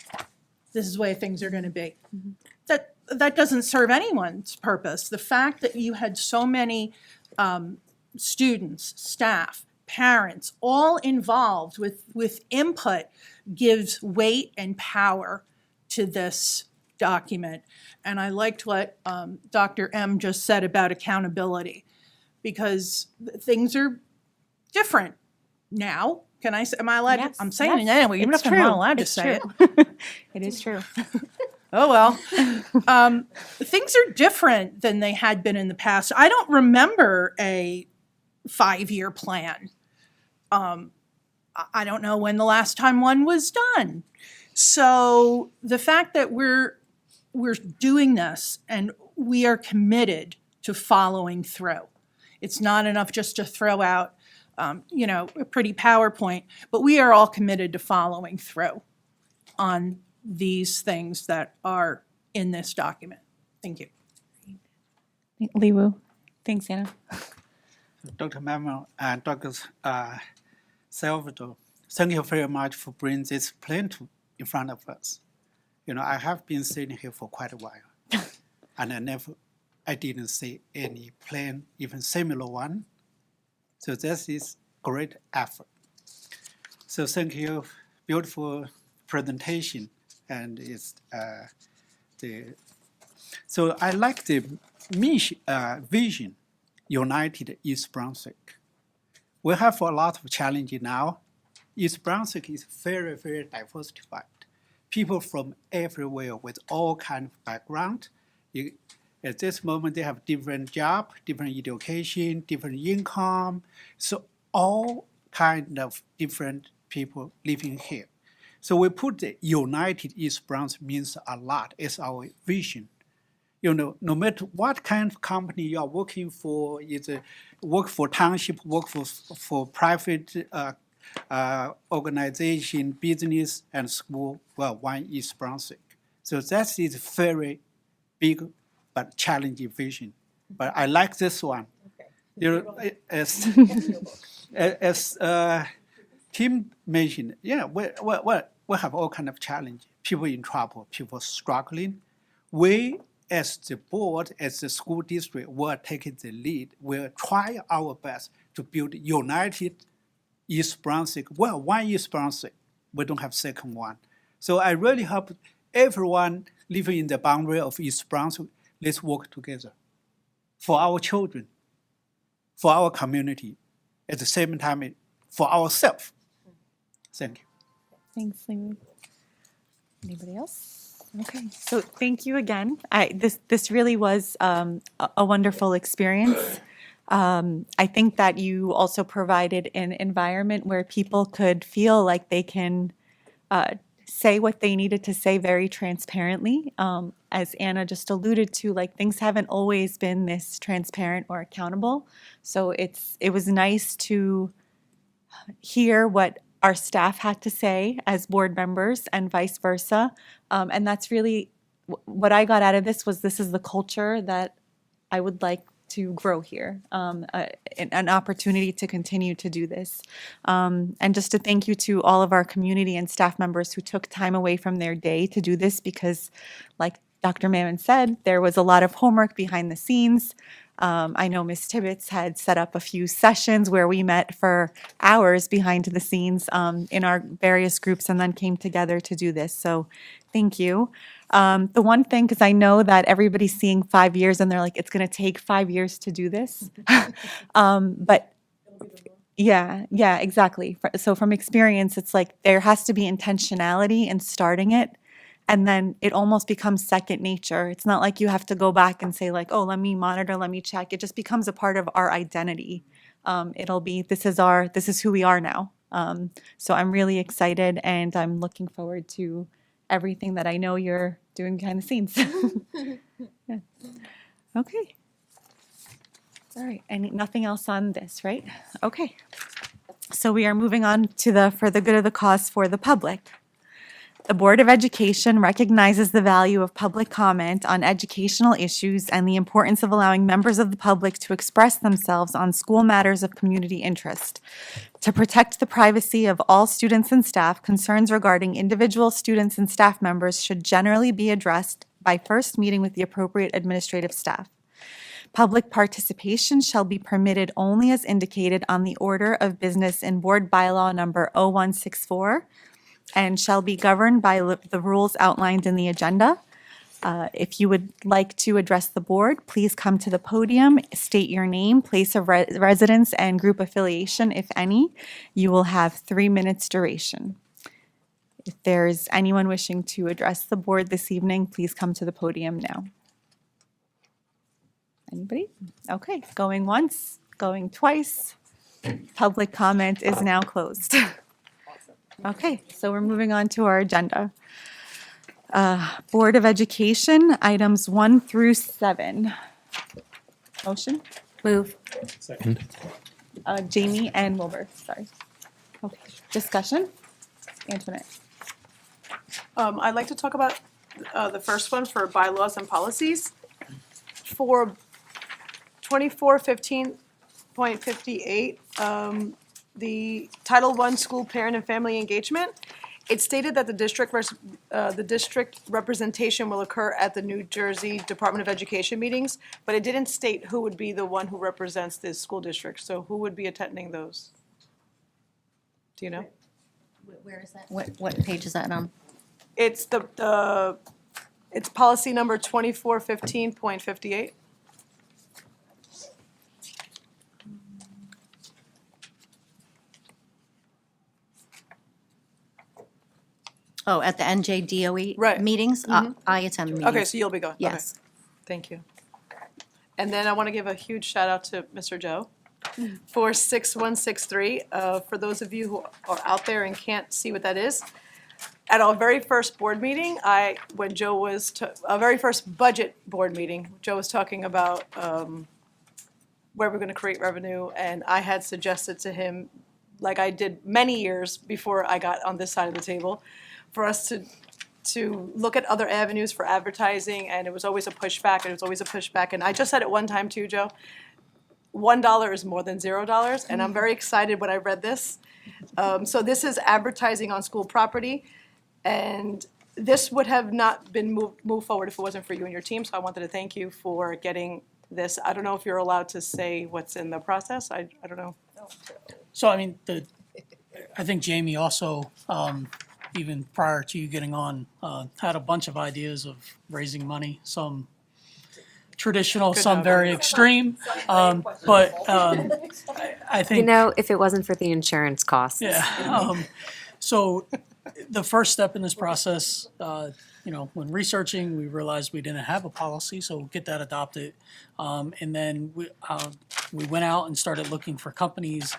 This is the way things are going to be. Mm-hmm. That doesn't serve anyone's purpose. The fact that you had so many students, staff, parents, all involved with input gives weight and power to this document. And I liked what Dr. M just said about accountability, because things are different now. Can I say, am I allowed to? I'm saying it anyway, even if I'm not allowed to say it. It is true. Oh, well. Things are different than they had been in the past. I don't remember a 5-year plan. I don't know when the last time one was done. So the fact that we're doing this and we are committed to following through. It's not enough just to throw out, a pretty PowerPoint, but we are all committed to following through on these things that are in this document. Thank you. Lee Wu. Thanks, Anna. Dr. Manuel and Dr. Salvador, thank you very much for bringing this plan in front of us. I have been sitting here for quite a while, and I didn't see any plan, even similar one. So this is great effort. So thank you, beautiful presentation, and it's So I like the mission, vision, United East Brunswick. We have a lot of challenges now. East Brunswick is very, very diversified. People from everywhere with all kinds of background. At this moment, they have different job, different education, different income. So all kind of different people living here. So we put the United East Brunswick means a lot. It's our vision. No matter what kind of company you are working for, either work for township, work for private organization, business, and school, well, one East Brunswick. So that is very big but challenging vision. But I like this one. Okay. As Tim mentioned, yeah, we have all kind of challenge. People in trouble, people struggling. We, as the board, as the school district, will take the lead. We'll try our best to build united East Brunswick. Well, one East Brunswick. We don't have second one. So I really hope everyone living in the boundary of East Brunswick, let's work together for our children, for our community, at the same time for ourselves. Thank you. Thanks, Liu. Anybody else? Okay, so thank you again. This really was a wonderful experience. I think that you also provided an environment where people could feel like they can say what they needed to say very transparently. As Anna just alluded to, like things haven't always been this transparent or accountable. So it was nice to hear what our staff had to say as board members and vice versa. And that's really what I got out of this is the culture that I would like to grow here, an opportunity to continue to do this. And just to thank you to all of our community and staff members who took time away from their day to do this because, like Dr. Mammon said, there was a lot of homework behind the scenes. I know Ms. Tibbetts had set up a few sessions where we met for hours behind the scenes in our various groups and then came together to do this. So thank you. The one thing, because I know that everybody's seeing 5 years and they're like, it's going to take 5 years to do this. But yeah, exactly. So from experience, it's like there has to be intentionality in starting it. And then it almost becomes second nature. It's not like you have to go back and say like, oh, let me monitor, let me check. It just becomes a part of our identity. It'll be, this is who we are now. So I'm really excited and I'm looking forward to everything that I know you're doing behind the scenes. Yeah. Okay. All right, and nothing else on this, right? Okay. So we are moving on to for the good of the cause for the public. The Board of Education recognizes the value of public comment on educational issues and the importance of allowing members of the public to express themselves on school matters of community interest. To protect the privacy of all students and staff, concerns regarding individual students and staff members should generally be addressed by first meeting with the appropriate administrative staff. Public participation shall be permitted only as indicated on the order of business in Board Bylaw number 0164, and shall be governed by the rules outlined in the agenda. If you would like to address the board, please come to the podium, state your name, place of residence, and group affiliation, if any. You will have 3 minutes duration. If there's anyone wishing to address the board this evening, please come to the podium now. Anybody? Okay, going once, going twice. Public comment is now closed. Okay, so we're moving on to our agenda. Board of Education, items 1 through 7. Motion? Move. Second. Jamie and Wilbur, sorry. Okay, discussion? Antoinette? I'd like to talk about the first one for bylaws and policies. For 2415.58, the Title I School Parent and Family Engagement, it stated that the district representation will occur at the New Jersey Department of Education meetings, but it didn't state who would be the one who represents the school district. So who would be attending those? Do you know? Where is that? What page is that on? It's it's policy number 2415.58. Oh, at the NJDOE Right. meetings? Mhm. I attend the meetings. Okay, so you'll be going? Okay. Yes. Thank you. And then I want to give a huge shout out to Mr. Joe for 6163. For those of you who are out there and can't see what that is, at our very first board meeting, when Joe was, our very first budget board meeting, Joe was talking about where we're going to create revenue, and I had suggested to him, like I did many years before I got on this side of the table, for us to look at other avenues for advertising, and it was always a pushback, and I just said it one time too, Joe, $1 is more than $0, and I'm very excited when I read this, So this is advertising on school property, and this would have not been moved forward if it wasn't for you and your team, so I wanted to thank you for getting this. I don't know if you're allowed to say what's in the process, I don't know. So, I mean, I think Jamie also, even prior to you getting on, had a bunch of ideas of raising money, some traditional, some very extreme. But I think. You know, if it wasn't for the insurance costs. Yeah. So the first step in this process, when researching, we realized we didn't have a policy, so we'll get that adopted. And then we went out and started looking for companies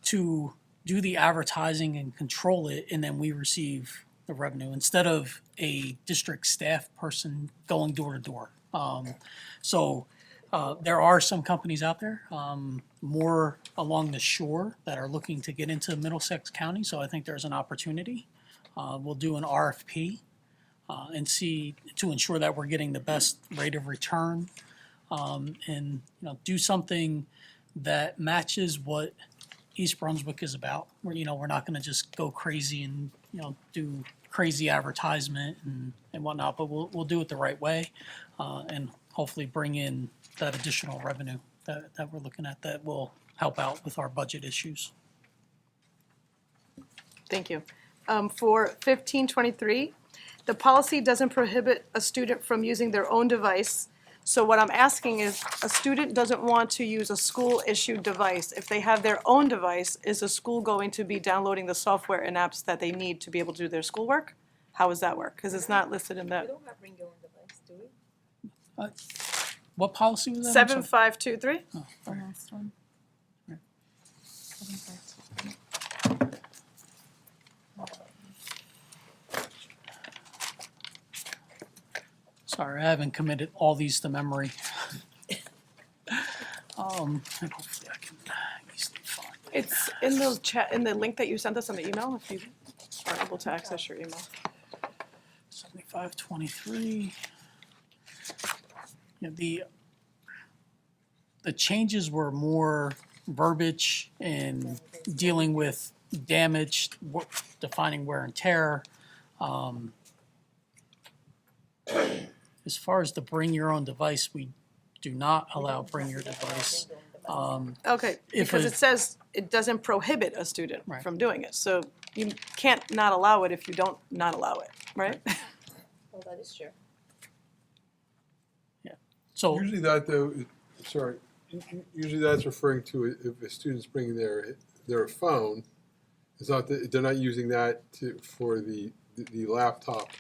to do the advertising and control it, and then we receive the revenue instead of a district staff person going door to door. So there are some companies out there, more along the shore, that are looking to get into Middlesex County. So I think there's an opportunity. We'll do an RFP and see to ensure that we're getting the best rate of return, and do something that matches what East Brunswick is about. We're not going to just go crazy and do crazy advertisement and whatnot, but we'll do it the right way, and hopefully bring in that additional revenue that we're looking at that will help out with our budget issues. Thank you. For 1523, the policy doesn't prohibit a student from using their own device. So what I'm asking is, a student doesn't want to use a school-issued device. If they have their own device, is the school going to be downloading the software and apps that they need to be able to do their schoolwork? How does that work? Because it's not listed in that. bring your own device, do we? What policy was that? I'm sorry. 7523? Oh, sorry. Last one. Sorry, I haven't committed all these to memory. And hopefully I can easily find it. It's in the chat, in the link that you sent us on the email, if you are able to access your email. 7523. The changes were more verbiage and dealing with damage, defining wear and tear. As far as the bring your own device, we do not allow bring your device. Okay, If because a- it says it doesn't prohibit a student Right. from doing it. So you can't not allow it if you don't not allow it, right? Well, that is true. So Usually that though, usually that's referring to if a student's bringing their phone, it's not that, they're not using that for the laptop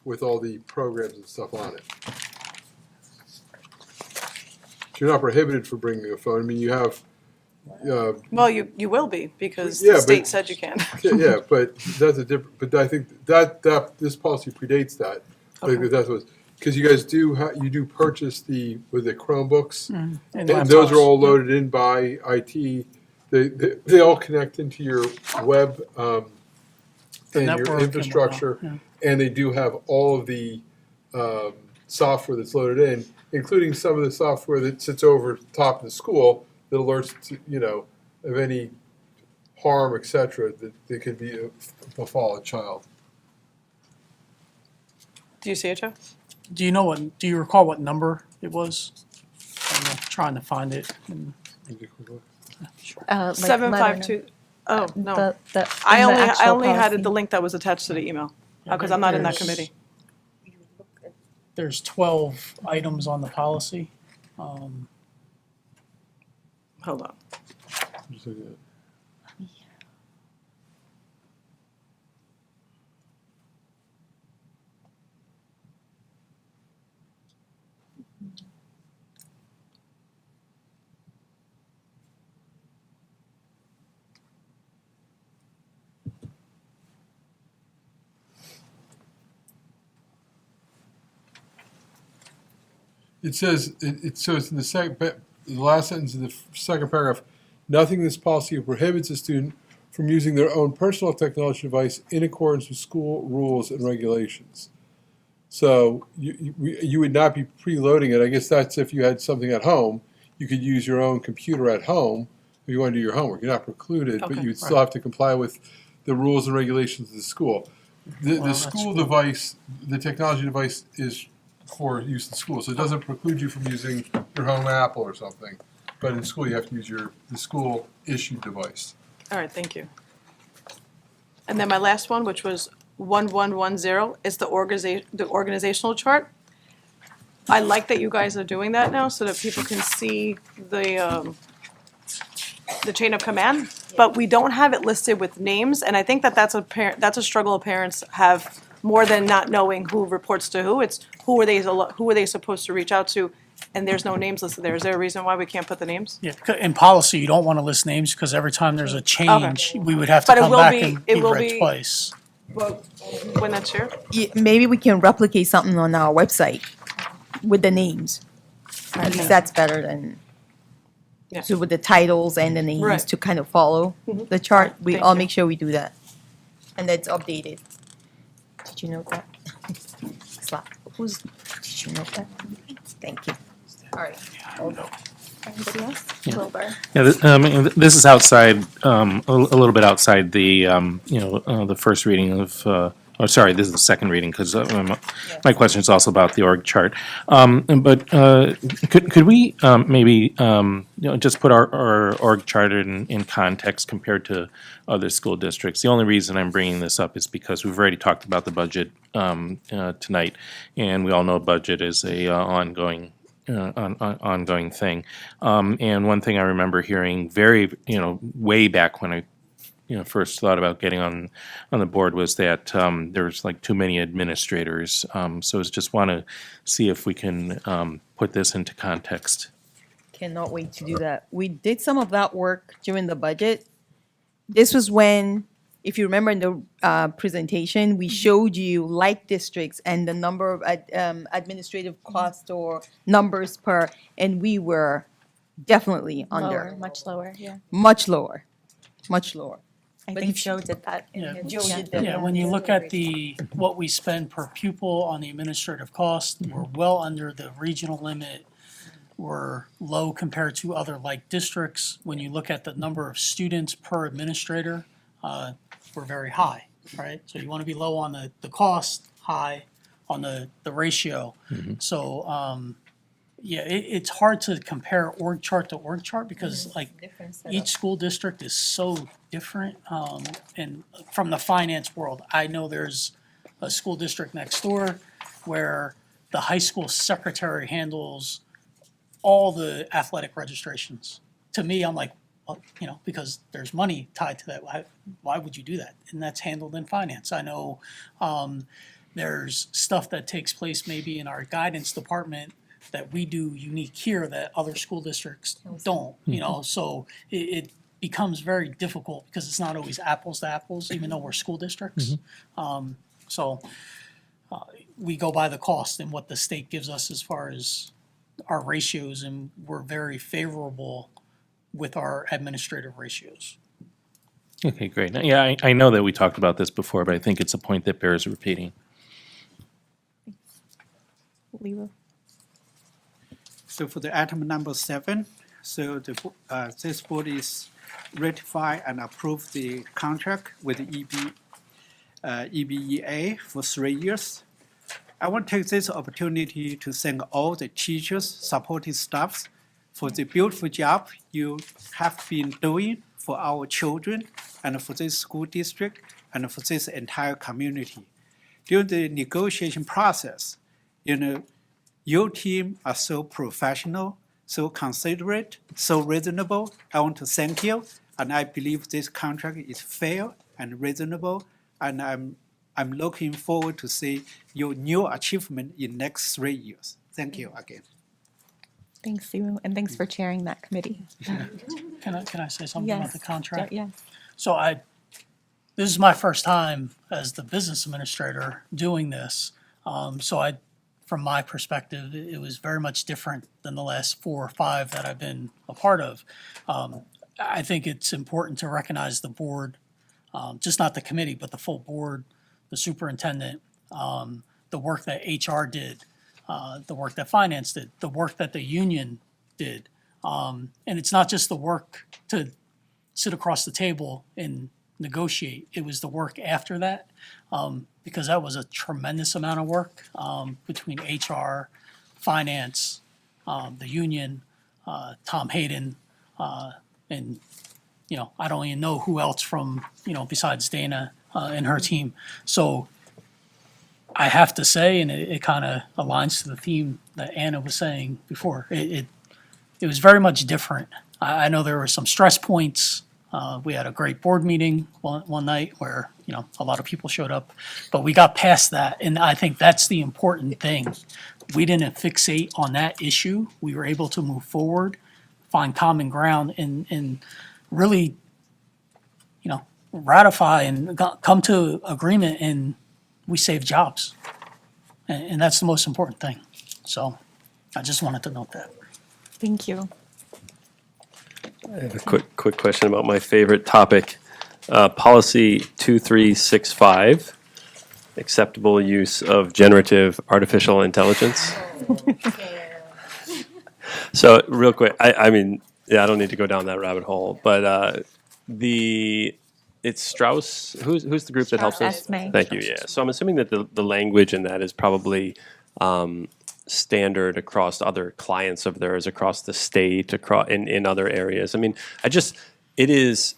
with all the programs and stuff on it. So you're not prohibited for bringing a phone. I mean, you have. Well, you will be, because Yeah, the state but- said you can. Yeah, but that's a different. But I think that this policy predates that. Okay. Because that's what. Because you guys do purchase the Chromebooks, and and those are laptops. all loaded in by IT. They all connect into your web and network your and infrastructure, whatnot, and they do have all of the software that's loaded in, including some of the software that sits over top of the school that alerts to, of any harm, etc. that could befall a child. Do you see it, Joe? do you recall what number it was? I'm trying to find it. Like 752. Oh, no. I I only had the link that was attached to the email, Yeah, because I'm not in that there's- committee. There's 12 items on the policy. Hold on. Just look at it. It says, so it's in the last sentence of the second paragraph, nothing in this policy prohibits a student from using their own personal technology device in accordance with school rules and regulations. So you would not be preloading it. I guess that's if you had something at home. You could use your own computer at home if you want to do your homework. You're not precluded, but Okay, you'd still right. have to comply with the rules and regulations of the school. The that's school cool. device, the technology device is for use in school, so it doesn't preclude you from using your home Apple or something. But in school, you have to use the school issued device. All right, thank you. And then my last one, which was 1110, is the organizational chart. I like that you guys are doing that now so that people can see the chain of command, but we don't have it listed with names, and I think that that's a struggle parents have more than not knowing who reports to who. It's who are they supposed to reach out to, and there's no names listed there. Is there a reason why we can't put the names? Yeah, in policy, you don't want to list names because every time there's a change, we would have to But it come will back be- and it be will read be- twice. Well, when that's here? Maybe we can replicate something on our website with the names. At least that's better than, Yeah. so with the titles and the names Right. to kind of follow the chart. Thank I'll you. make sure we do that. And that's updated. Did you note that? Slack. Did you note that? Thank you. All right. Anybody else? Yeah. Wilbur. Yeah, this is outside, a little bit outside the, the first reading of, sorry, this is the second reading, because my question is also about the org chart. But could we maybe, just put our org chart in context compared to other school districts? The only reason I'm bringing this up is because we've already talked about the budget tonight, and we all know budget is a ongoing thing. And one thing I remember hearing way back when I first thought about getting on the board was that there's like too many administrators. So I just want to see if we can put this into context. Cannot wait to do that. We did some of that work during the budget. This was when, if you remember in the presentation, we showed you like districts and the number of administrative costs or numbers per, and we were definitely Lower, under, much lower, yeah. much lower, much lower. I But think if- Joe did that in Yeah. his. Joe did that. Yeah, when you look at what we spend per pupil on the administrative cost, we're well under the regional limit. We're low compared to other like districts. When you look at the number of students per administrator, we're very high, right? So you want to be low on the cost, high on the ratio. So, yeah, it's hard to compare org chart to org chart because like each school district is so different. And from the finance world, I know there's a school district next door where the high school secretary handles all the athletic registrations. To me, I'm like, well, because there's money tied to that. Why would you do that? And that's handled in finance. I know there's stuff that takes place maybe in our guidance department that we do unique here that other school districts don't, so it becomes very difficult because it's not always apples to apples, even though we're school districts. So we go by the cost and what the state gives us as far as our ratios, and we're very favorable with our administrative ratios. Okay, great. Now, yeah, I know that we talked about this before, but I think it's a point that bears repeating. Leo. So for the item number 7, so this board is ratify and approve the contract with EBEA for 3 years. I want to take this opportunity to thank all the teachers, supporting staffs for the beautiful job you have been doing for our children and for this school district and for this entire community. During the negotiation process, your team are so professional, so considerate, so reasonable. I want to thank you, and I believe this contract is fair and reasonable, and I'm looking forward to see your new achievement in next 3 years. Thank you again. Thanks, Sue, and thanks for chairing that committee. Can I say something about the contract? Yes. So this is my first time as the business administrator doing this. From my perspective, it was very much different than the last 4 or 5 that I've been a part of. I think it's important to recognize the board, just not the committee, but the full board, the superintendent, the work that HR did, the work that finance did, the work that the union did. And it's not just the work to sit across the table and negotiate. It was the work after that, because that was a tremendous amount of work between HR, finance, the union, Tom Hayden, and I don't even know who else from besides Dana and her team. So I have to say, and it kind of aligns to the theme that Anna was saying before. It was very much different. I know there were some stress points. We had a great board meeting one night where a lot of people showed up, but we got past that, and I think that's the important thing. We didn't fixate on that issue. We were able to move forward, find common ground, and really, ratify and come to agreement, and we saved jobs. And that's the most important thing. So I just wanted to note that. Thank you. I have a quick question about my favorite topic. Policy 2365, acceptable use of generative artificial intelligence. So real quick, I mean, I don't need to go down that rabbit hole, but it's Strauss. Who's the group that helps us? Esme. Thank you. Yeah. So I'm assuming that the language in that is probably standard across other clients of theirs, across the state, in other areas. I mean, it is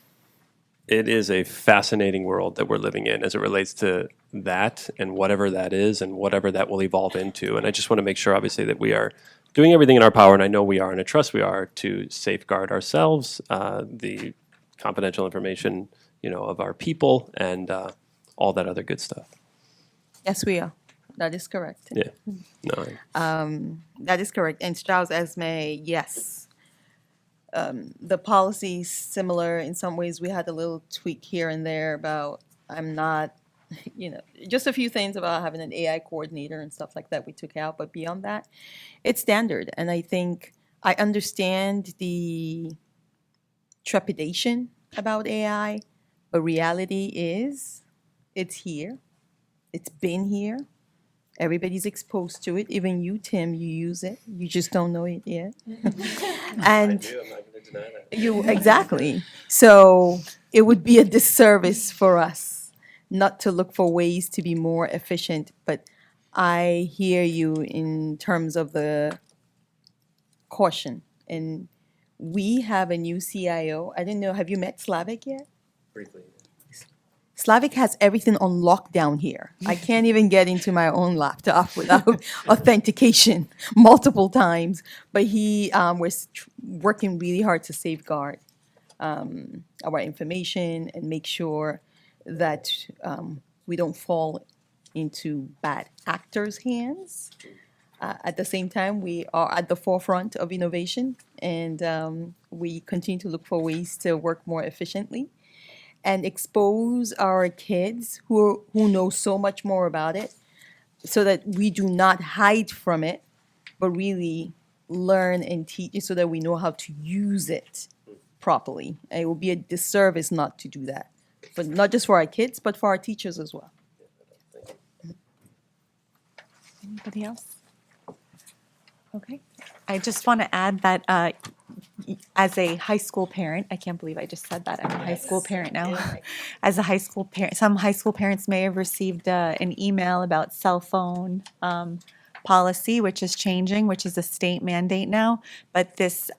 a fascinating world that we're living in as it relates to that and whatever that is and whatever that will evolve into. And I just want to make sure, obviously, that we are doing everything in our power, and I know we are, and I trust we are, to safeguard ourselves, the confidential information, of our people, and all that other good stuff. Yes, we are. That is correct. Yeah. No. That is correct. And Strauss Esme, yes. The policy is similar in some ways. We had a little tweak here and there about I'm not, just a few things about having an AI coordinator and stuff like that we took out. But beyond that, it's standard. And I think I understand the trepidation about AI, but reality is it's here. It's been here. Everybody's exposed to it. Even you, Tim, you use it. You just don't know it yet. And I'm not going to deny that. exactly. So it would be a disservice for us not to look for ways to be more efficient. But I hear you in terms of the caution. And we have a new CIO. I didn't know, have you met Slavic yet? Briefly. Slavic has everything on lockdown here. I can't even get into my own laptop without authentication multiple times. But he was working really hard to safeguard our information and make sure that we don't fall into bad actors' hands. At the same time, we are at the forefront of innovation, and we continue to look for ways to work more efficiently and expose our kids who know so much more about it so that we do not hide from it, but really learn and teach it so that we know how to use it properly. And it will be a disservice not to do that, but not just for our kids, but for our teachers as well. Anybody else? Okay. I just want to add that as a high school parent, I can't believe I just said that. I'm a high school parent now. As a high school parent, some high school parents may have received an email about cell phone policy, which is changing, which is a state mandate now. But this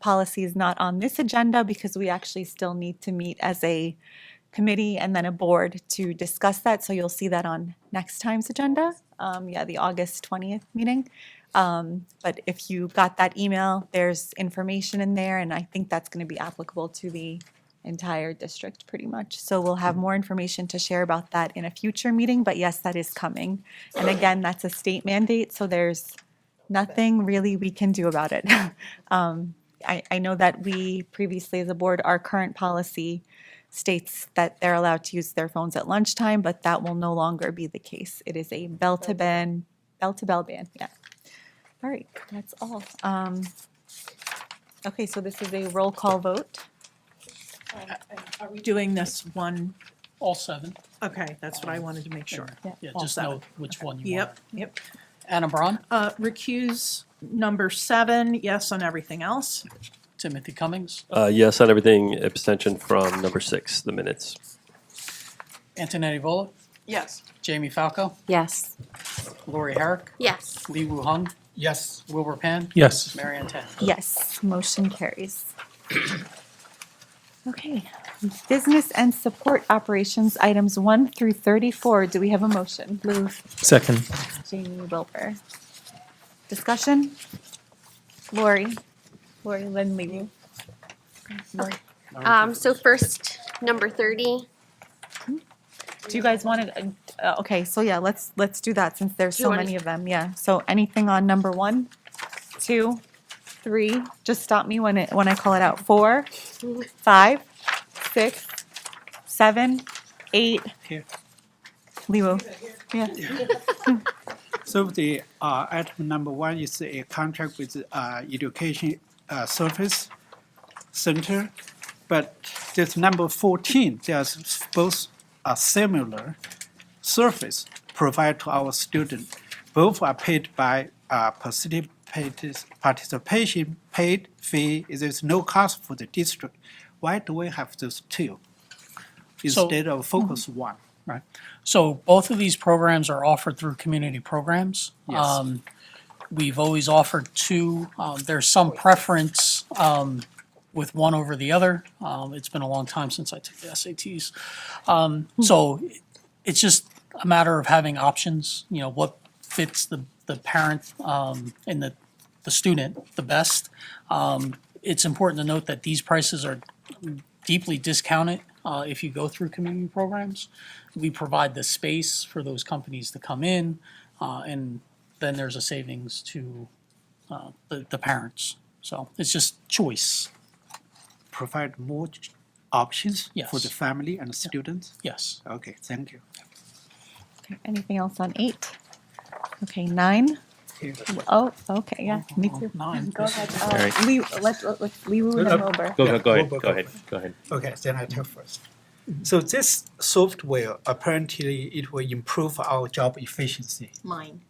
policy is not on this agenda because we actually still need to meet as a committee and then a board to discuss that. So you'll see that on next time's agenda. The August 20th meeting. But if you got that email, there's information in there, and I think that's going to be applicable to the entire district pretty much. So we'll have more information to share about that in a future meeting, but yes, that is coming. And again, that's a state mandate, so there's nothing really we can do about it. I know that we previously as a board, our current policy states that they're allowed to use their phones at lunchtime, but that will no longer be the case. It is a bell-to-bell ban, yeah. All right, that's all. Okay, so this is a roll call vote. Are we doing this one? All seven. Okay, that's what I wanted to make sure. Yeah, All just seven. know which one you want. Yep. Anna Braun? Recuse number 7, yes on everything else. Timothy Cummings, Yes on everything, abstention from number 6, the minutes. Antonetti Vola, Yes. Jamie Falco, Yes. Lori Herrick, Yes. Lee Woo Hung, Yes. Wilbur Pan, Yes. Mary Ann Tan. Yes, motion carries. Okay, business and support operations, items 1 through 34. Do we have a motion? Move. Second. Jamie Wilbur. Discussion? Lori Lindley. Lori. So first, number 30. Do you guys want to, okay, so yeah, let's do that since there's Do you so wanna- many of them, yeah. So anything on number 1, 2, 3, just stop me when I call it out. 4, 5, 6, 7, 8. Here. Liwu. Yeah. So the item number 1 is a contract with Education Service Center, but there's number 14. There's both a similar service provided to our student. Both are paid by participation paid fee. There's no cost for the district. Why do we have those two instead of focus one? Right. So both of these programs are offered through community programs. Yes. We've always offered two. There's some preference with one over the other. It's been a long time since I took the SATs. So it's just a matter of having options, you know, what fits the parent and the student the best. It's important to note that these prices are deeply discounted if you go through community programs. We provide the space for those companies to come in, and then there's a savings to the parents. So it's just choice. Provide more options for Yes. the family and students? Yes. Okay, thank you. Okay, anything else on 8? Okay, 9? Here. Oh, okay, yeah, me too. 9. Go ahead. All right. Let's Liwu and then Wilbur. Go Yeah, ahead. go Go first. ahead. Okay, then I tell first. So this software, apparently it will improve our job efficiency. Mine.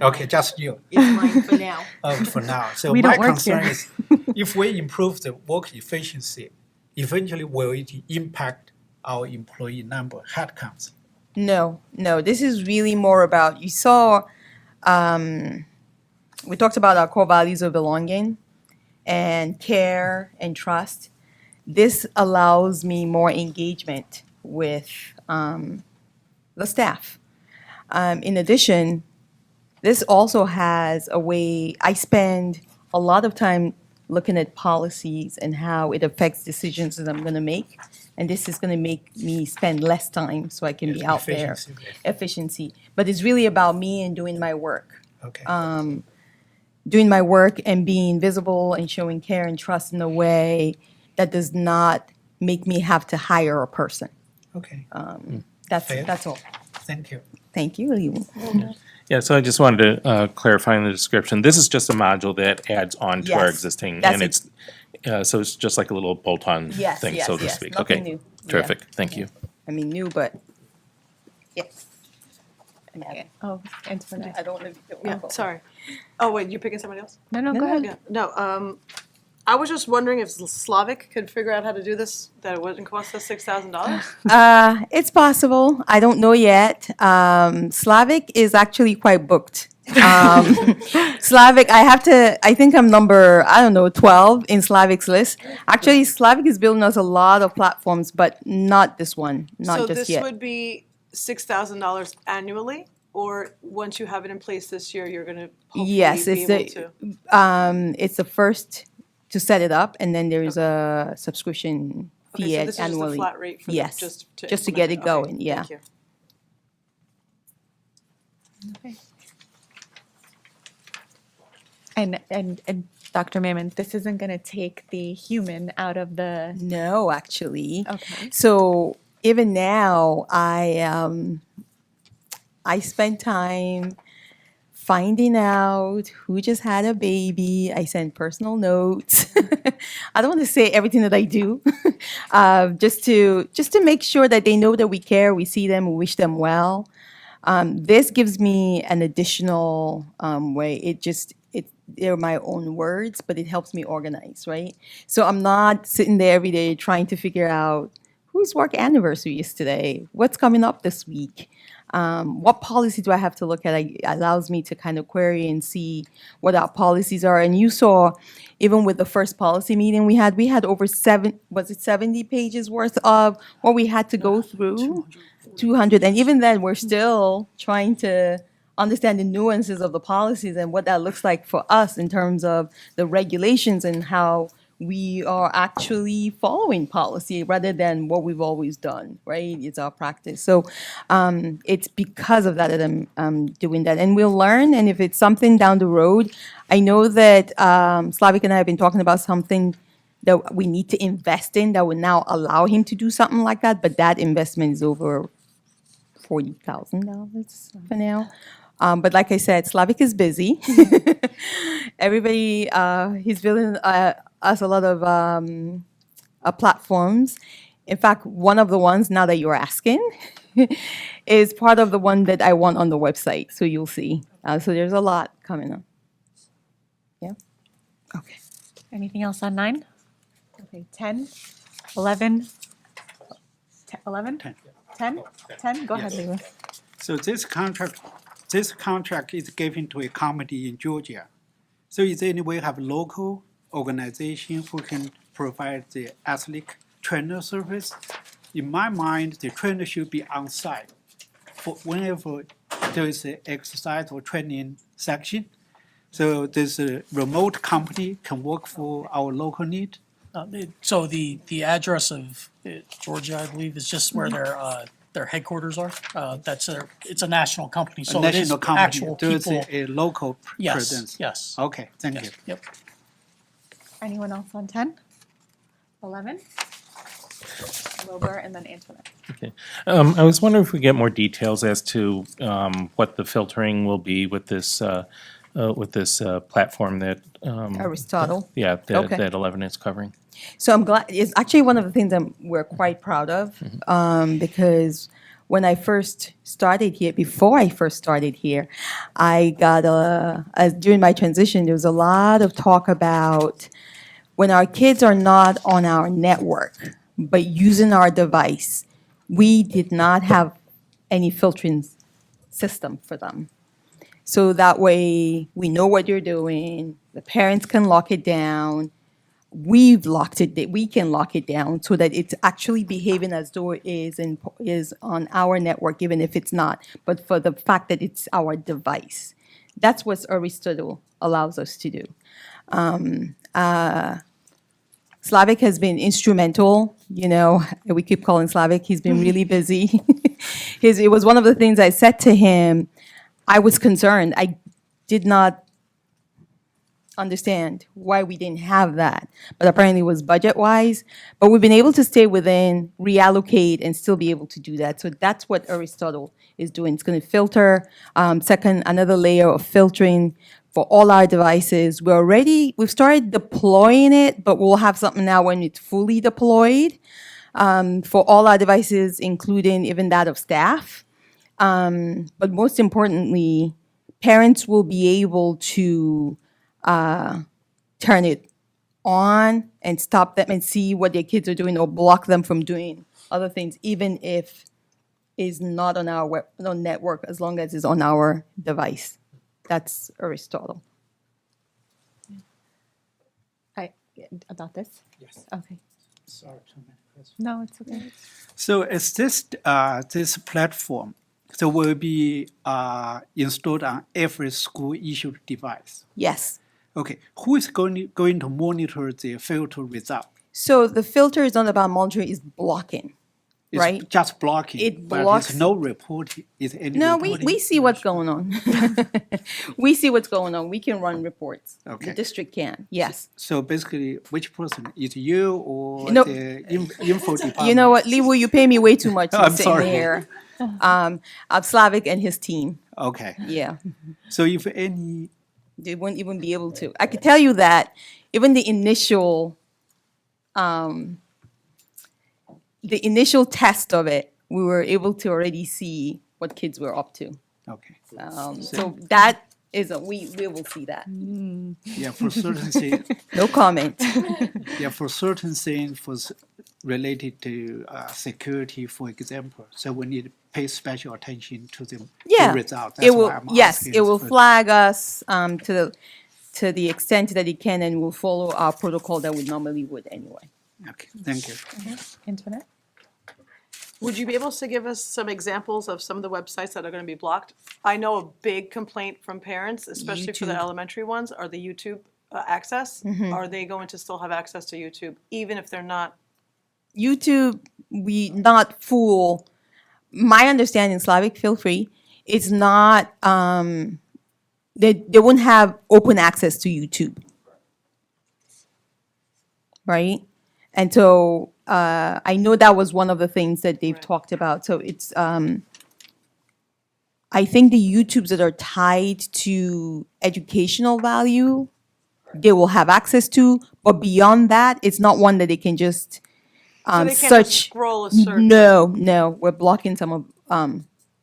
Okay, just you. It's mine for now. For now. So We my don't work concern here. is, if we improve the work efficiency, eventually will it impact our employee number, headcounts? No, this is really more about, you saw, we talked about our core values of belonging and care and trust. This allows me more engagement with the staff. In addition, this also has a way, I spend a lot of time looking at policies and how it affects decisions that I'm gonna make. And this is gonna make me spend less time so I can be out there. Efficiency, Efficiency. But it's really about me and doing my work. Okay. Doing my work and being visible and showing care and trust in a way that does not make me have to hire a person. Okay, That's Fair. all. thank you. Thank you, Liwu. Yeah, so I just wanted to clarify in the description, this is just a module that adds on to our Yes, existing, that's and it's, so it's just like a little bolt-on Yes, thing, yes, so to yes, speak. nothing Okay, new. Yeah. terrific, thank you. I mean, new, but yes. Oh, Antoinette. I don't live. Yeah, sorry. Oh, wait, you're picking somebody else? No, go No, ahead. Yeah, no, I was just wondering if Slavic could figure out how to do this, that it wouldn't cost us $6,000? It's possible. I don't know yet. Slavic is actually quite booked. Slavic, I think I'm number, 12 in Slavic's list. Actually, Slavic is building us a lot of platforms, but not this one, not So just this yet. would be $6,000 annually, or once you have it in place this year, you're gonna hopefully Yes, be it's able to? it's the first to set it up, and then there's a subscription Okay, fee so this is just a annually. flat rate for the, Yes, just to just to implement get it Okay, going, yeah. Thank you. And Dr. Mammon, this isn't gonna take the human out of the, No, actually. okay. So even now, I spend time finding out who just had a baby. I send personal notes. I don't want to say everything that I do, just to make sure that they know that we care, we see them, we wish them well. This gives me an additional way. they're my own words, but it helps me organize, right? So I'm not sitting there every day trying to figure out whose work anniversary is today, what's coming up this week, what policy do I have to look at? It allows me to kind of query and see what our policies are. And you saw, even with the first policy meeting we had over 70 pages worth of what we had to go through? 200. And even then, we're still trying to understand the nuances of the policies and what that looks like for us in terms of the regulations and how we are actually following policy rather than what we've always done, right? It's our practice. So it's because of that that I'm doing that. And we'll learn, and if it's something down the road, I know that Slavik and I have been talking about something that we need to invest in that would now allow him to do something like that, but that investment is over $40,000 for now. But like I said, Slavik is busy. Everybody, he's building us a lot of platforms. In fact, one of the ones, now that you're asking, is part of the one that I want on the website. So you'll see. So there's a lot coming up. Yeah? Okay. Anything else on 9? Okay, 10, 11, 11? 10? 10? Go ahead, Lewa. So this contract is given to a company in Georgia. So is there any way have local organization who can provide the athletic trainer service? In my mind, the trainer should be on site for whenever there is an exercise or training section. So this remote company can work for our local need. So the address of Georgia, I believe, is just where their headquarters are. It's a national company, so A it is national company, actual there is people. a local Yes, presence. yes. Okay, thank Yes, you. Yep. Anyone else on 10? 11? Wilbur and then Antoinette. Okay. I was wondering if we get more details as to what the filtering will be with this platform that. Aristotle. Yeah, Okay. that 11 is covering. So I'm glad, it's actually one of the things that we're quite proud of, because when I first started here, before I first started here, I got during my transition, there was a lot of talk about when our kids are not on our network, but using our device, we did not have any filtering system for them. So that way, we know what you're doing, the parents can lock it down, we've locked it, we can lock it down so that it's actually behaving as though it is on our network, even if it's not, but for the fact that it's our device. That's what Aristotle allows us to do. Slavik has been instrumental, we keep calling Slavik, he's been really busy. It was one of the things I said to him, I was concerned, I did not understand why we didn't have that, but apparently it was budget-wise. But we've been able to stay within, reallocate, and still be able to do that. So that's what Aristotle is doing. It's going to filter. Second, another layer of filtering for all our devices. We've started deploying it, but we'll have something now when it's fully deployed for all our devices, including even that of staff. But most importantly, parents will be able to turn it on and stop them and see what their kids are doing or block them from doing other things, even if it's not on our network, as long as it's on our device. That's Aristotle. About this? Yes. Okay. Sorry, too many questions. No, it's okay. So is this platform, so will be installed on every school issued device? Yes. Okay, who is going to monitor the filter result? So the filter is not about monitoring, it's blocking, It's right? just blocking. It but blocks- it's no reporting. Is any No, reporting? we see what's going on. We see what's going on. We can run reports. Okay. The district can, yes. So basically, which person? Is you or No. the info department? You know what, Liwu, you pay me way too much to I'm sit sorry. here. Slavik and his team, Okay. yeah. So if any, They wouldn't even be able to. I could tell you that even the initial test of it, we were able to already see what kids were up to. okay. So that we will see that. Yeah, for certain things, No comment. yeah, for certain things related to security, for example, so we need to pay special attention to the result. That's It will, why I'm yes, asking it will for- flag us to the extent that it can, and we'll follow our protocol that we normally would anyway. Okay, thank you. Internet? Would you be able to give us some examples of some of the websites that are going to be blocked? I know a big complaint from parents, especially for the YouTube. elementary ones, are the YouTube access. Are they going to still have access to YouTube, even if they're not? YouTube, we not full. My understanding, Slavic, feel free. It's not. They wouldn't have open access to YouTube, right? And so I know that was one of the things that they've talked about. So it's I think the YouTubes that are tied to educational value, they will have access to. But beyond that, it's not one that they can just So they can't just search. scroll a search. No, we're blocking some of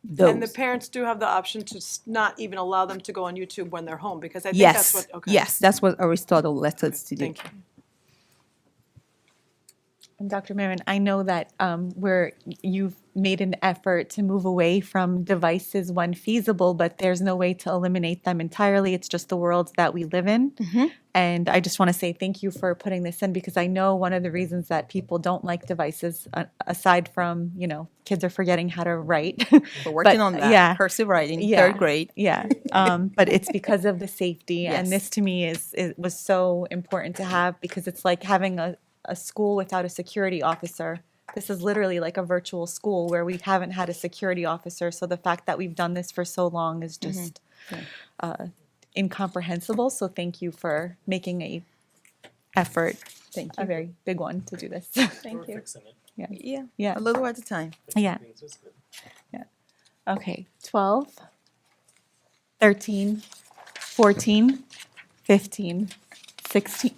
those. And the parents do have the option to not even allow them to go on YouTube when they're home, because I think that's what, okay. Yes, that's what Aristotle lets us to do. Thank you. And Dr. Marin, I know that you've made an effort to move away from devices when feasible, but there's no way to eliminate them entirely. It's just the world that we live in. And I just want to say thank you for putting this in, because I know one of the reasons that people don't like devices, aside from, kids are forgetting how to write. We're working on that. Yeah. Cursive writing, Yeah. third grade. Yeah, but it's because of the safety, and Yes. this to me was so important to have, because it's like having a school without a security officer. This is literally like a virtual school where we haven't had a security officer. So the fact that we've done this for so long is just incomprehensible. So thank you for making a effort, Thank a you. very big one, to do this. Thank you. Yeah, Yeah. a little at a time. Yeah. Yeah. Okay, 12, 13, 14, 15, 16,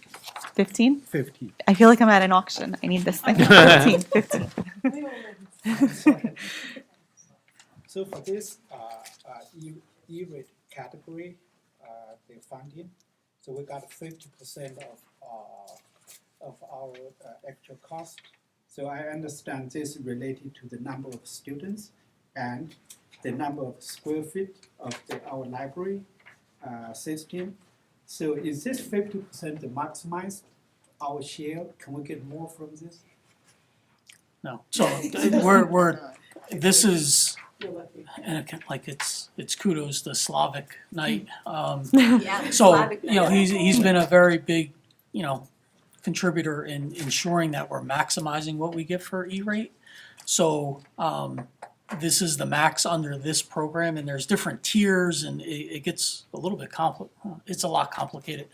15? 15. I feel like I'm at an auction. I need this thing. 15, 15. So for this E-rate category, the funding, so we got 50% of our actual cost. So I understand this is related to the number of students and the number of square feet of our library system. So is this 50% to maximize our share? Can we get more from this? No, so this is, and it's kudos to Slavic Night. So, he's been a very big, contributor in ensuring that we're maximizing what we get for E-rate. So, this is the max under this program, and there's different tiers, and it gets a little bit it's a lot complicated.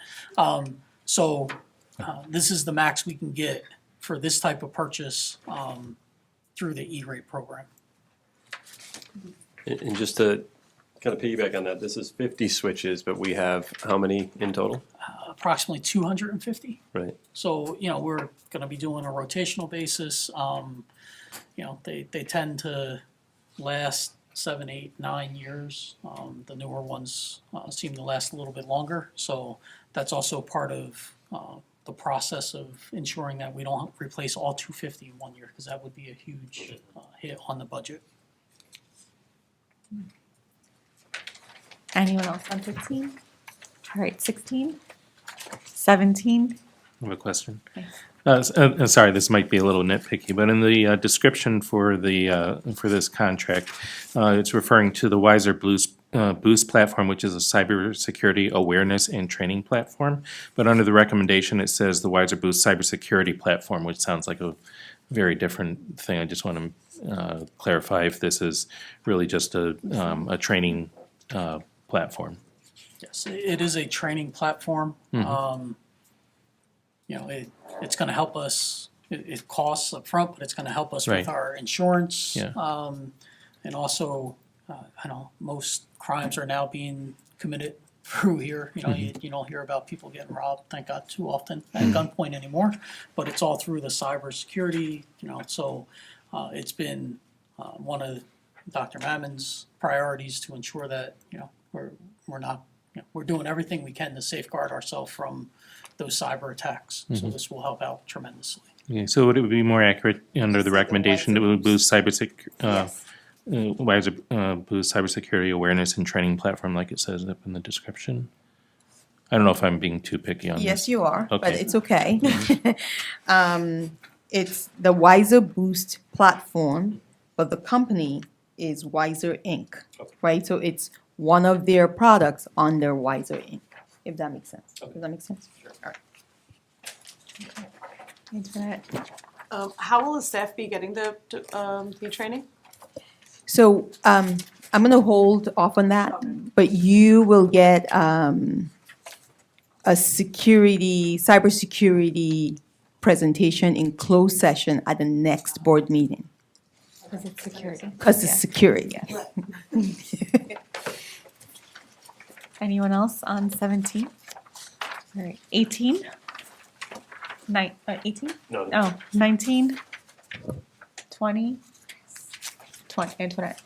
This is the max we can get for this type of purchase through the E-rate program. And just to kind of piggyback on that, this is 50 switches, but we have how many in total? Approximately 250. Right. So, we're gonna be doing a rotational basis. They tend to last 7, 8, 9 years. The newer ones seem to last a little bit longer. So that's also part of the process of ensuring that we don't replace all 250 in 1 year, because that would be a huge hit on the budget. Anyone else on 15? All right, 16, 17. I have a question. Sorry, this might be a little nitpicky, but in the description for this contract, it's referring to the Wiser Boost platform, which is a cybersecurity awareness and training platform. But under the recommendation, it says the Wiser Boost cybersecurity platform, which sounds like a very different thing. I just want to clarify if this is really just a training platform. Yes, it is a training platform. It's gonna help us, it costs upfront, but it's gonna help us with Right. our insurance. Yeah. And also, I know most crimes are now being committed through here. You don't hear about people getting robbed, thank God, too often at gunpoint anymore, but it's all through the cybersecurity, so it's been one of Dr. Mammon's priorities to ensure that, we're we're doing everything we can to safeguard ourselves from those cyber attacks. So this will help out tremendously. Okay, so would it be more accurate under the recommendation that would boost boost cybersecurity awareness and training platform like it says up in the description? I don't know if I'm being too picky on this. Yes, you are, but Okay. it's okay. It's the Wiser Boost platform, but the company is Wiser Inc., right? So it's one of their products under Wiser Inc., if that makes sense. Does that make sense? Sure. All right. Antoinette? How will the staff be getting the training? So I'm gonna hold off on that, but you will get a cybersecurity presentation in closed session at the next board meeting. Because it's security. Because it's security. Anyone else on 17? All right, 18? 18? No. Oh, 19? 20? Antoinette.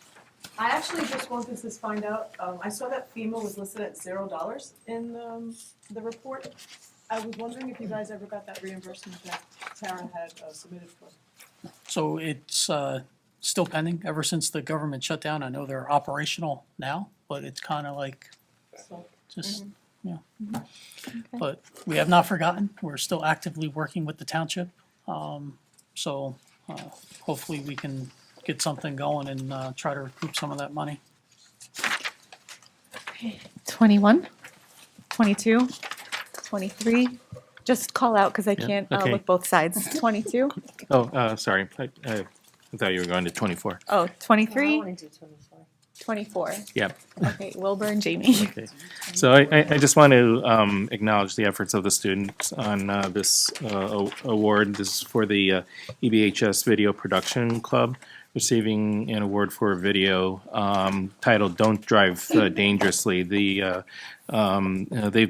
I actually just wanted to find out, I saw that FEMA was listed at $0 in the report. I was wondering if you guys ever got that reimbursement that Tara had submitted for. So it's still pending ever since the government shut down. I know they're operational now, but it's kind of like just, But we have not forgotten. We're still actively working with the township. So hopefully we can get something going and try to recoup some of that money. 21? 22? 23? Just call out because I can't okay. look both sides. 22? Oh, sorry. I thought you were going to 24. Oh, 23? 24. Yeah. Okay, Wilbur and Jamie. Okay. So I just want to acknowledge the efforts of the students on this award. This is for the EBHS Video Production Club, receiving an award for a video titled "Don't Drive Dangerously." They've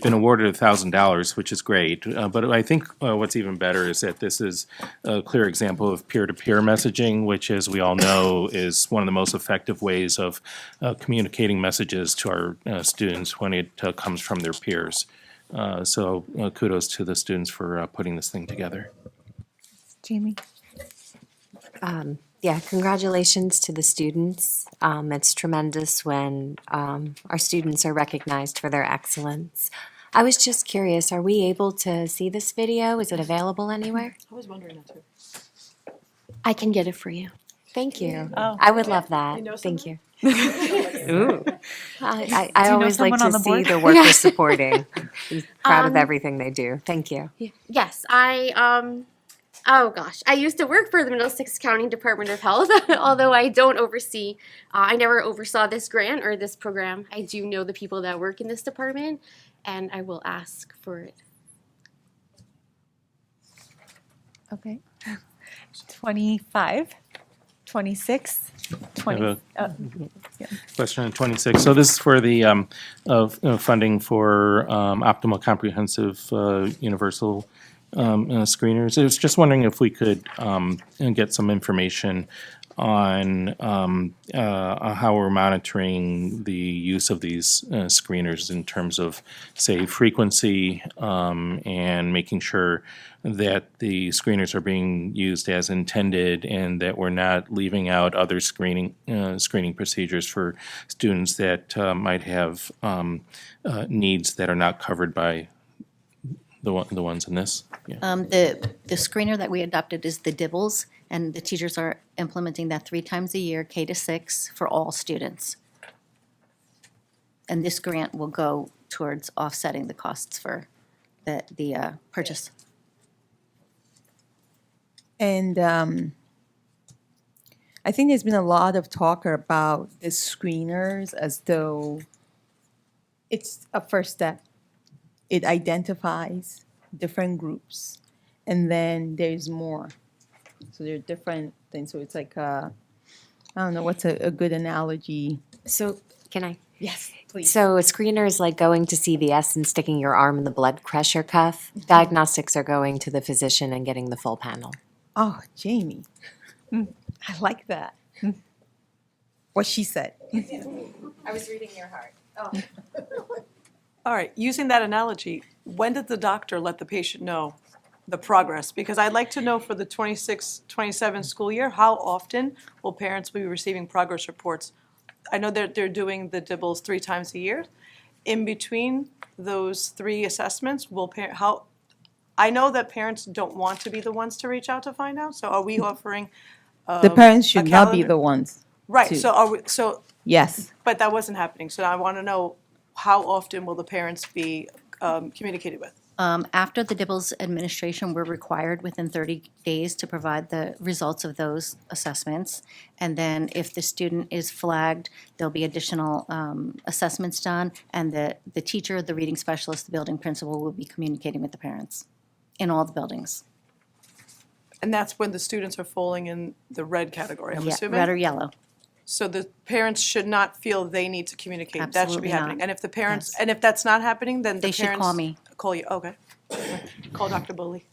been awarded $1,000, which is great. But I think what's even better is that this is a clear example of peer-to-peer messaging, which, as we all know, is one of the most effective ways of communicating messages to our students when it comes from their peers. So kudos to the students for putting this thing together. Jamie. Yeah, congratulations to the students. It's tremendous when our students are recognized for their excellence. I was just curious, are we able to see this video? Is it available anywhere? I was wondering that too. I can get it for you. Thank you. Oh. I would love that. You know Thank you. Ooh. I know always like someone to on the see board? the work we're supporting. I'm proud of everything they do. Thank you. Yes, oh gosh, I used to work for the Middlesex County Department of Health, although I don't oversee, I never oversaw this grant or this program. I do know the people that work in this department, and I will ask for it. Okay. 25, 26, 20. Question on 26. So this is for the funding for optimal comprehensive universal screeners. I was just wondering if we could get some information on how we're monitoring the use of these screeners in terms of, say, frequency and making sure that the screeners are being used as intended and that we're not leaving out other screening procedures for students that might have needs that are not covered by the ones in this. Yeah. The screener that we adopted is the DIBBLES, and the teachers are implementing that 3 times a year, K to 6, for all students. And this grant will go towards offsetting the costs for the purchase. And I think there's been a lot of talk about the screeners as though it's a first step. It identifies different groups, and then there's more. So there are different things. So it's like I don't know what's a good analogy. So can I? Yes, please. So a screener is like going to CVS and sticking your arm in the blood pressure cuff. Diagnostics are going to the physician and getting the full panel. Oh, Jamie, I like that. What she said. I was reading your heart. Oh. All right, using that analogy, when did the doctor let the patient know the progress? Because I'd like to know for the 26-27 school year, how often will parents be receiving progress reports? I know that they're doing the dibbles 3 times a year. In between those 3 assessments, I know that parents don't want to be the ones to reach out to find out, so are we offering The parents should a not be calendar? the ones. Right, to- so Yes. but that wasn't happening, so I want to know how often will the parents be communicated with? After the DIBELS administration, we're required within 30 days to provide the results of those assessments. And then if the student is flagged, there'll be additional assessments done, and the teacher, the reading specialist, the building principal will be communicating with the parents in all the buildings. And that's when the students are falling in the red category, I'm Yeah, assuming? red or yellow. So the parents should not feel they need to communicate, that should be Absolutely not. happening. And if the parents, Yes. and if that's not happening, then the They parents. should call me. Call you, okay. Call Dr. Boley.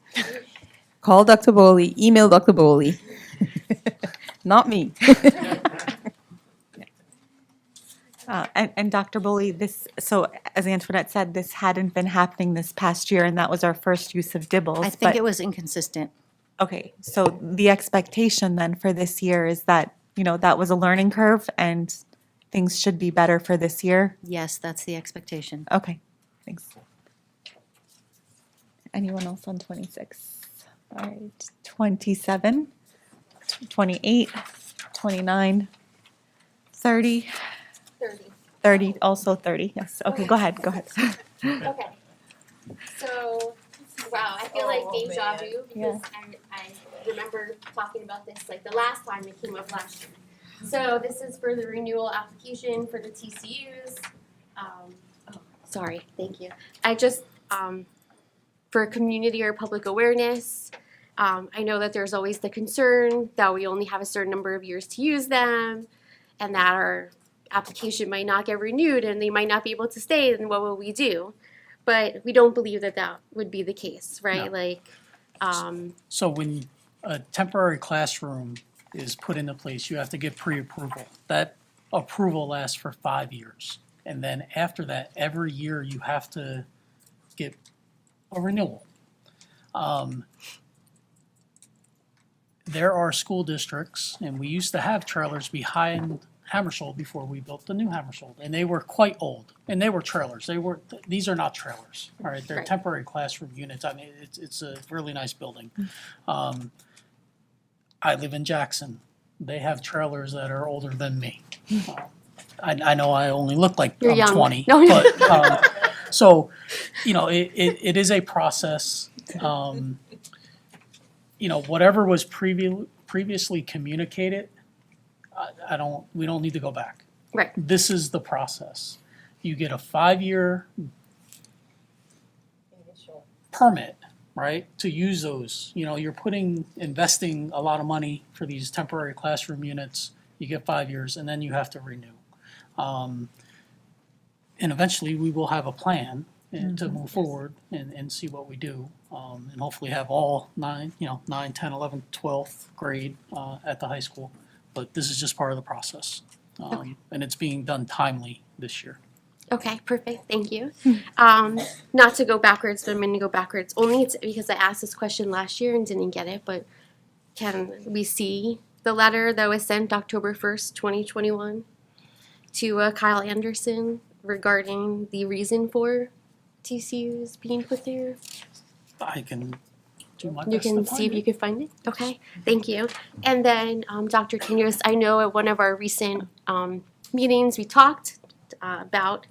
Call Dr. Bowley, email Dr. Bowley. Not me. And Dr. Bowley, so as Antoinette said, this hadn't been happening this past year, and that was our first use of dibbles. I think but- it was inconsistent. Okay, so the expectation then for this year is that, that was a learning curve and things should be better for this year? Yes, that's the expectation. Okay, thanks. Anyone else on 26? All right, 27, 28, 29, 30, 30, also 30, yes. Okay, go ahead. Okay. So, wow, I feel like deja vu because I remember talking about this like the last time it came up last year. So this is for the renewal application for the TCUs. Sorry, thank you. I just, for community or public awareness, I know that there's always the concern that we only have a certain number of years to use them and that our application might not get renewed and they might not be able to stay, then what will we do? But we don't believe that that would be the case, right? No. So when a temporary classroom is put into place, you have to get pre-approval. That approval lasts for 5 years. And then after that, every year you have to get a renewal. There are school districts, and we used to have trailers behind Hammersholt before we built the new Hammersholt, and they were quite old, and they were trailers. These are not trailers, all right? They're Right. temporary classroom units. I mean, it's a really nice building. I live in Jackson. They have trailers that are older than me. I know I only look like You're I'm young. 20, No, no. but so it is a process. Whatever was previously communicated, we don't need to go back. Right. This is the process. You get a 5-year permit, right, to use those. You're investing a lot of money for these temporary classroom units. You get 5 years, and then you have to renew. And eventually, we will have a plan to move forward and see what we do. And hopefully have all 9, 10, 11, 12th grade at the high school. But this is just part of the process. And it's being done timely this year. Okay, perfect. Thank you. Not to go backwards, but I'm going to go backwards. Only because I asked this question last year and didn't get it. But can we see the letter that was sent October 1st, 2021 to Kyle Anderson regarding the reason for TCUs being put there? I can do my You best to can find see if it. you can find it. Okay, thank you. And then, Dr. Tenuous, I know at one of our recent meetings, we talked about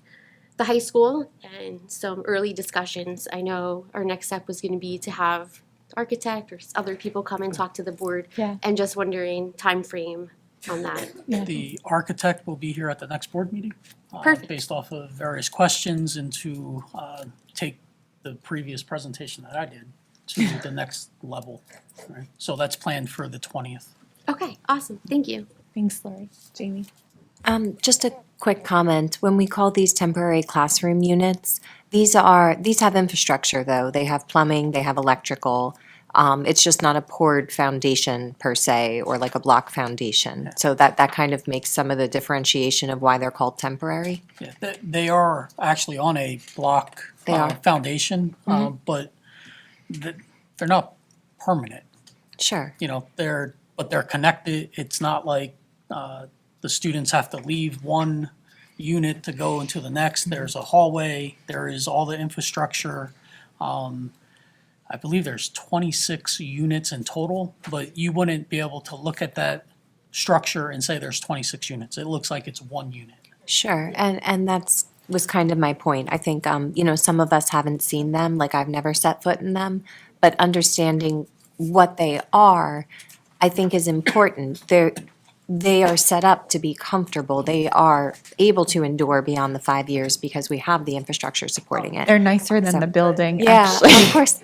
the high school and some early discussions. I know our next step was going to be to have the architect or other people come and talk to the board. Yeah. And just wondering time frame on that. The architect will be here at the next board meeting. Perfect. Based off of various questions and to take the previous presentation that I did to the next level. Right? So that's planned for the 20th. Okay, awesome. Thank you. Thanks, Lori. Jamie? Just a quick comment. When we call these temporary classroom units, these have infrastructure though. They have plumbing, they have electrical. It's just not a poured foundation per se, or like a block foundation. So that kind of makes some of the differentiation of why they're called temporary. Yeah, they are actually on a block They are. foundation, but they're not permanent. Sure. You know, they're connected. It's not like the students have to leave one unit to go into the next. There's a hallway. There is all the infrastructure. I believe there's 26 units in total, but you wouldn't be able to look at that structure and say there's 26 units. It looks like it's one unit. Sure, and that's was kind of my point. I think, some of us haven't seen them, like I've never set foot in them, but understanding what they are, I think is important. They are set up to be comfortable. They are able to endure beyond the 5 years because we have the infrastructure supporting it. They're nicer than So- the building, Yeah, actually. of course.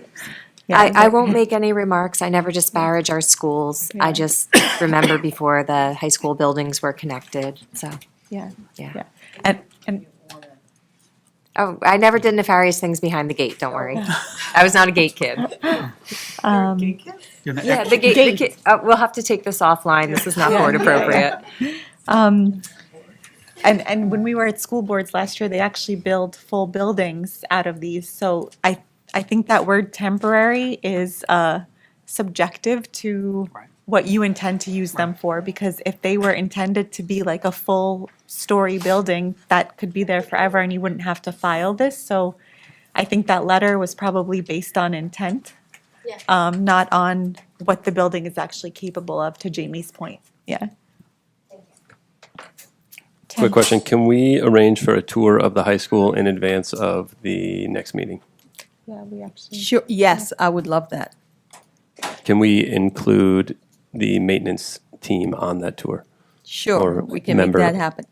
Yeah, I won't make any remarks. I never disparage our schools. I just remember before the high school buildings were connected, so, Yeah, yeah. yeah. And Oh, I never did nefarious things behind the gate, don't worry. I was not a gate kid. You know, Yeah, the gate, we'll have to take this offline. This is not board appropriate. And when we were at school boards last year, they actually build full buildings out of these. So I think that word temporary is subjective to what you intend to use them for. Because if they were intended to be like a full story building, that could be there forever and you wouldn't have to file this. So I think that letter was probably based on intent, not on what the building is actually capable of, to Jamie's point. Yeah. Quick question, can we arrange for a tour of the high school in advance of the next meeting? Yeah, we actually. Sure, yes, I would love that. Can we include the maintenance team on that tour? Sure, Or we can make member. that happen.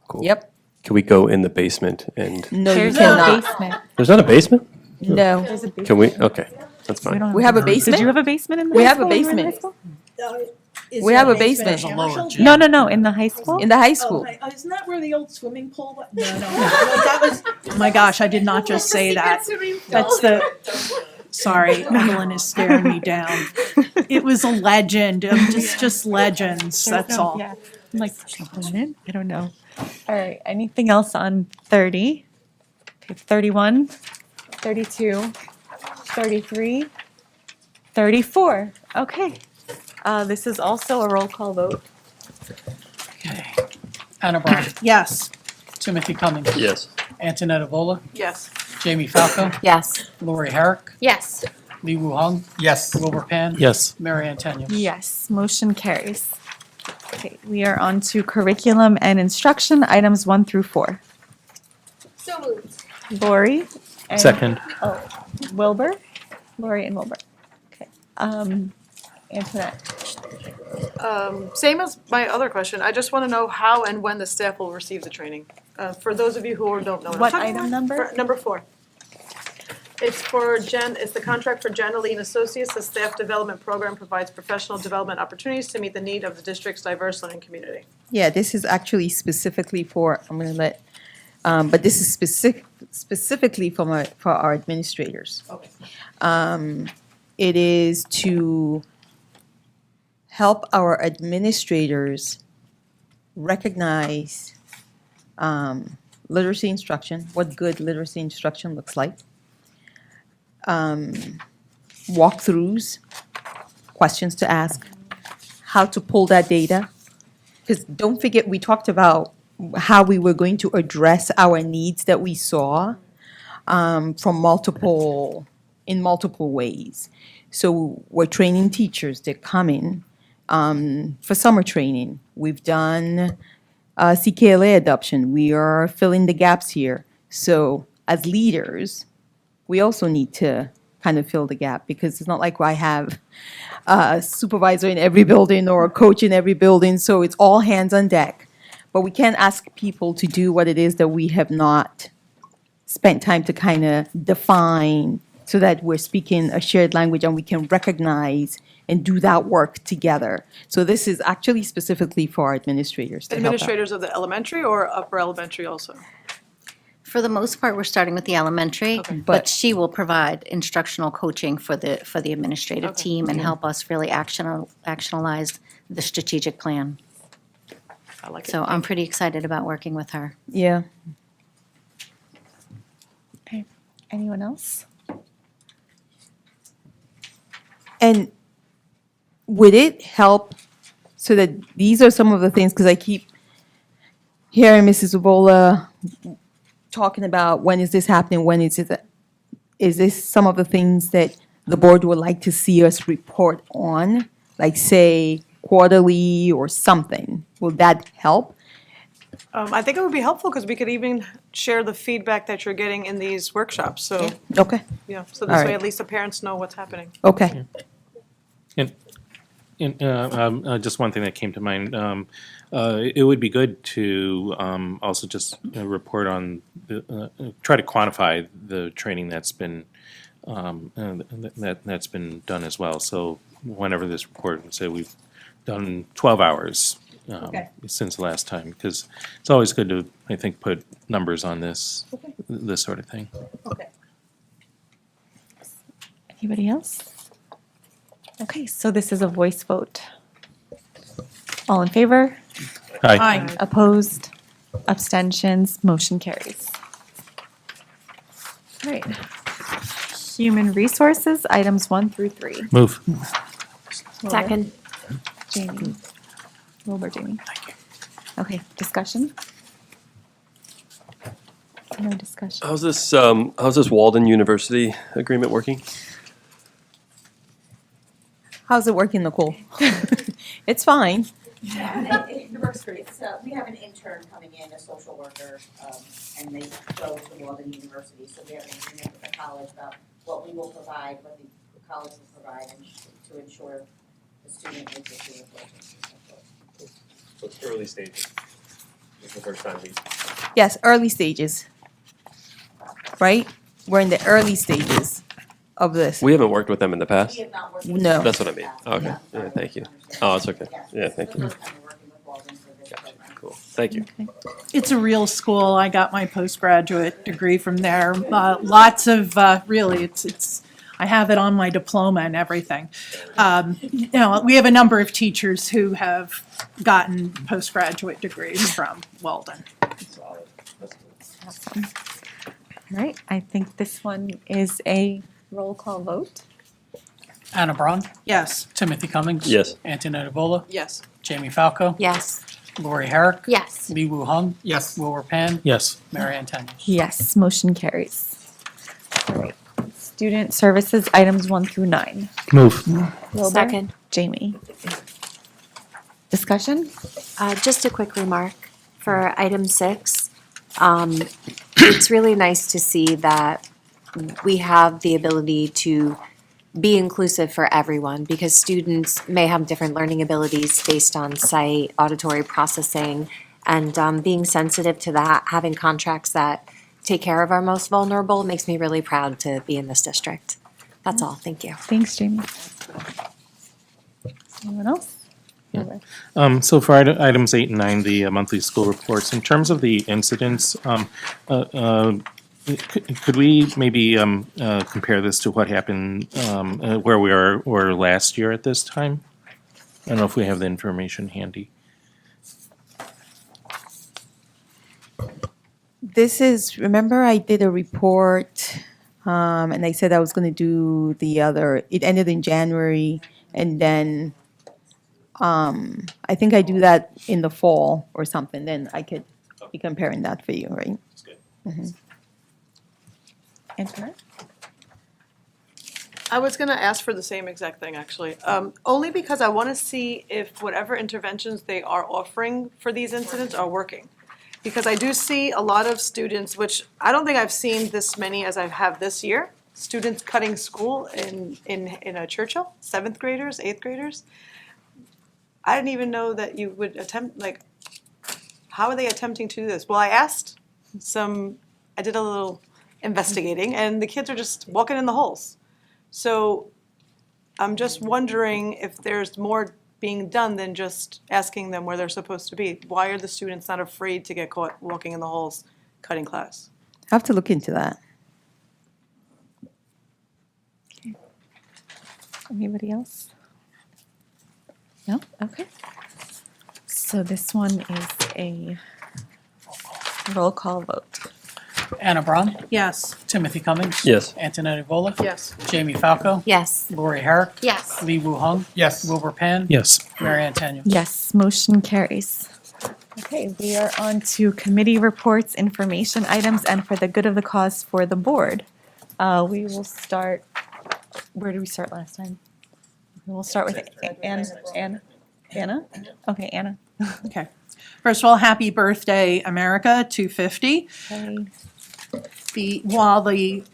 Cool. Yep. Can we go in the basement and, No, you There's cannot. a basement. there's not a basement? No. There's a basement. Can we, okay, that's We fine. don't We have a Did basement? you have a basement in the We high have a school when you were in high basement. school? We have a basement There's a lower gym. No, in the high school? in the high school. Isn't that where the old swimming pool was? No, that was, oh my gosh, I did not just say that. That's sorry, Evelyn is staring me down. It was a legend, just legends, that's all. Yeah. I'm like, there's no planet? I don't know. All right, anything else on 30? Okay, 31, 32, 33, 34. Okay. This is also a roll call vote. Okay. Anna Brown, Yes. Timothy Cummings, Yes. Antonetta Vola, Yes. Jamie Falco, Yes. Lori Herrick, Yes. Lee Woo Hung, Yes. Wilbur Pan. Yes. Mary Ann Tanya. Yes, motion carries. Okay, we are on to curriculum and instruction, items 1 through 4. So moved. Lori? and- Second. Oh, Wilbur? Lori and Wilbur. Okay. Antoinette? Same as my other question, I just want to know how and when the staff will receive the training. For those of you who don't know. What item number? Number 4. It's it's the contract for Jen Aline Associates. The staff development program provides professional development opportunities to meet the need of the district's diverse learning community. Yeah, this is actually specifically for, I'm gonna let, but this is specifically for our administrators. Okay. It is to help our administrators recognize literacy instruction, what good literacy instruction looks like. Walkthroughs, questions to ask, how to pull that data. Because don't forget, we talked about how we were going to address our needs that we saw in multiple ways. So we're training teachers, they're coming for summer training. We've done CKLA adoption. We are filling the gaps here. So as leaders, we also need to kind of fill the gap, because it's not like I have a supervisor in every building or a coach in every building, so it's all hands on deck. But we can't ask people to do what it is that we have not spent time to kind of define, so that we're speaking a shared language and we can recognize and do that work together. So this is actually specifically for our administrators to help out. Administrators of the elementary or upper elementary also? For the most part, we're starting with the elementary, But- but she will provide instructional coaching for the administrative team and help us really actionalize the strategic plan. I like it. So I'm pretty excited about working with her. Yeah. Okay, anyone else? And would it help so that these are some of the things, because I keep hearing Mrs. Ubola talking about when is this happening, when is this some of the things that the board would like to see us report on? Like say quarterly or something? Will that help? I think it would be helpful because we could even share the feedback that you're getting in these workshops, so, Okay, yeah, so All this way right. at least the parents know what's happening. okay. And just one thing that came to mind, it would be good to also just report on, try to quantify the training that's been, that's been done as well. So whenever this report, say we've done 12 hours Okay. since the last time, because it's always good to, I think, put numbers on this, this sort of thing. Okay. Anybody else? Okay, so this is a voice vote. All in favor? Hi. Aye. Opposed? Abstentions? Motion carries. All right. Human Resources, items 1 through 3. Move. Second. Jamie. Wilbur, Jamie. Okay, discussion? No discussion. How's this Walden University agreement working? How's it working, Nicole? It's fine. It works great. So we have an intern coming in, a social worker, and they go to Walden University. So we have an agreement with the college about what we will provide, what the college will provide, and to ensure the student is the student. So it's early stages. This is the first time we. Yes, early stages. Right? We're in the early stages of this. We haven't worked with them in the past. We have not worked with No. them That's what I in the mean. past. Okay. Yeah, thank you. Oh, it's okay. Yeah, thank This is you. the first time we're working with Walden for this program. Cool. Thank you. It's a real school. I got my postgraduate degree from there. Lots of, really, it's, I have it on my diploma and everything. You know, we have a number of teachers who have gotten postgraduate degrees from Walden. Awesome. All right, I think this one is a roll call vote. Anna Braun, Yes. Timothy Cummings. Yes. Antonetta Bola, Yes. Jamie Falco, Yes. Lori Herrick, Yes. Lee Woo Hung, Yes. Wilbur Pan, Yes. Mary Ann Teniers. Yes, motion carries. All right, Student Services, items 1 through 9. Move. Wilbur? Second. Jamie. Discussion? Just a quick remark for item 6. It's really nice to see that we have the ability to be inclusive for everyone because students may have different learning abilities based on sight, auditory processing, and being sensitive to that, having contracts that take care of our most vulnerable makes me really proud to be in this district. That's all. Thank you. Thanks, Jamie. Anyone else? Wilbur? So for items 8 and 9, the monthly school reports, in terms of the incidents, could we maybe compare this to what happened where we were last year at this time? I don't know if we have the information handy. This is, remember I did a report, and I said I was gonna do the other, it ended in January, and then, I think I do that in the fall or something, then I could be comparing that for you, right? That's good. Antoinette? I was gonna ask for the same exact thing, actually, only because I wanna see if whatever interventions they are offering for these incidents are working. Because I do see a lot of students, which I don't think I've seen this many as I have this year, students cutting school in a Churchill, 7th graders, 8th graders. I didn't even know that you would attempt, like, how are they attempting to do this? Well, I asked I did a little investigating, and the kids are just walking in the holes. So I'm just wondering if there's more being done than just asking them where they're supposed to be. Why are the students not afraid to get caught walking in the holes, cutting class? I have to look into that. Anybody else? No? Okay. So this one is a roll call vote. Anna Braun, Yes. Timothy Cummings. Yes. Antonetti Vola. Yes. Jamie Falco. Yes. Lori Herrick. Yes. Lee Woo Hung. Yes. Wilbur Pan. Yes. Mary Ann Tanya. Yes, motion carries. Okay, we are on to committee reports, information items, and for the good of the cause for the board. We will start, where did we start last time? We'll start with Anna? Okay, Anna. Okay. First of all, happy birthday, America, 250. Okay. While the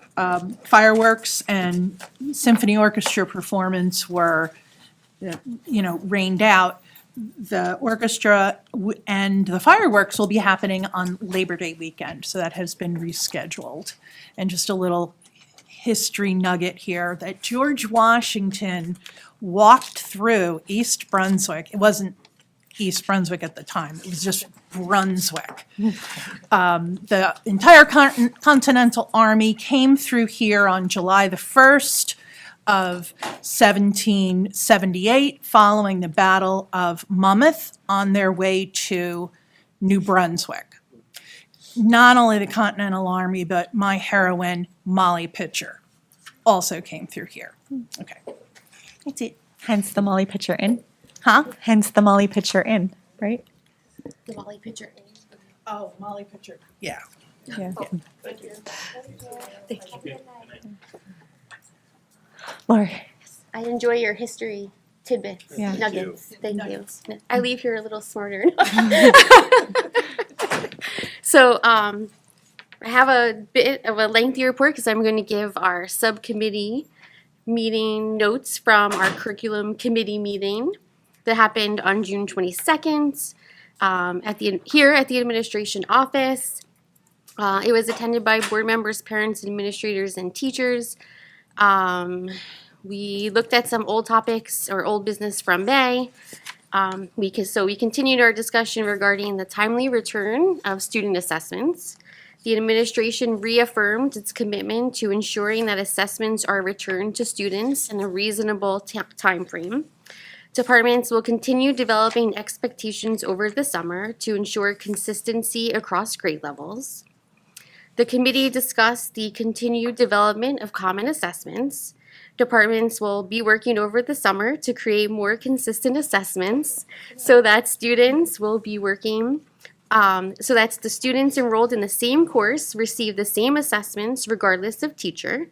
fireworks and symphony orchestra performance were, rained out, the orchestra and the fireworks will be happening on Labor Day weekend, so that has been rescheduled. And just a little history nugget here, that George Washington walked through East Brunswick. It wasn't East Brunswick at the time, it was just Brunswick. The entire Continental Army came through here on July the 1st of 1778, following the Battle of Monmouth, on their way to New Brunswick. Not only the Continental Army, but my heroine, Molly Pitcher, also came through here. Okay, that's it. Hence the Molly Pitcher Inn. Huh? Hence the Molly Pitcher Inn, right? The Molly picture. Oh, Molly Pitcher. Yeah. Yeah. Thank you. Lori. I enjoy your history tidbits, Yeah. nuggets. Thank you. I leave here a little smarter. So I have a bit of a lengthy report because I'm going to give our subcommittee meeting notes from our curriculum committee meeting that happened on June 22nd here at the administration office. It was attended by board members, parents, administrators, and teachers. We looked at some old topics or old business from May. We continued our discussion regarding the timely return of student assessments. The administration reaffirmed its commitment to ensuring that assessments are returned to students in a reasonable time frame. Departments will continue developing expectations over the summer to ensure consistency across grade levels. The committee discussed the continued development of common assessments. Departments will be working over the summer to create more consistent assessments so that students will be working, so that the students enrolled in the same course receive the same assessments regardless of teacher.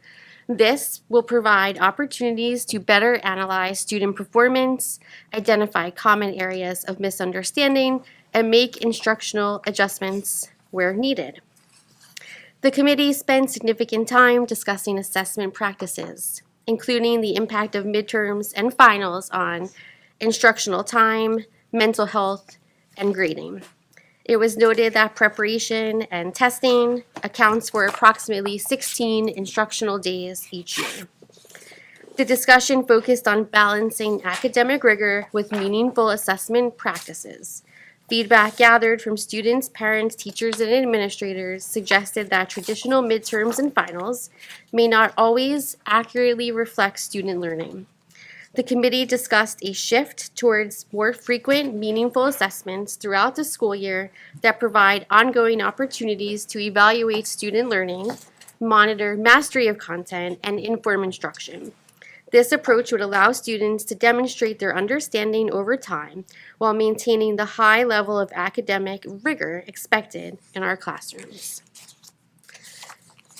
This will provide opportunities to better analyze student performance, identify common areas of misunderstanding, and make instructional adjustments where needed. The committee spent significant time discussing assessment practices, including the impact of midterms and finals on instructional time, mental health, and grading. It was noted that preparation and testing accounts for approximately 16 instructional days each year. The discussion focused on balancing academic rigor with meaningful assessment practices. Feedback gathered from students, parents, teachers, and administrators suggested that traditional midterms and finals may not always accurately reflect student learning. The committee discussed a shift towards more frequent, meaningful assessments throughout the school year that provide ongoing opportunities to evaluate student learning, monitor mastery of content, and inform instruction. This approach would allow students to demonstrate their understanding over time while maintaining the high level of academic rigor expected in our classrooms.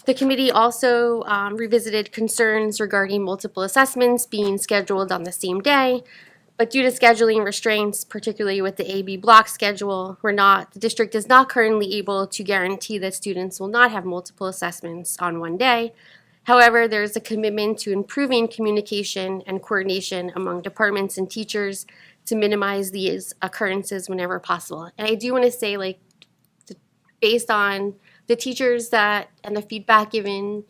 The committee also revisited concerns regarding multiple assessments being scheduled on the same day, but due to scheduling restraints, particularly with the AB block schedule, the district is not currently able to guarantee that students will not have multiple assessments on one day. However, there is a commitment to improving communication and coordination among departments and teachers to minimize these occurrences whenever possible. And I do want to say, based on the teachers and the feedback given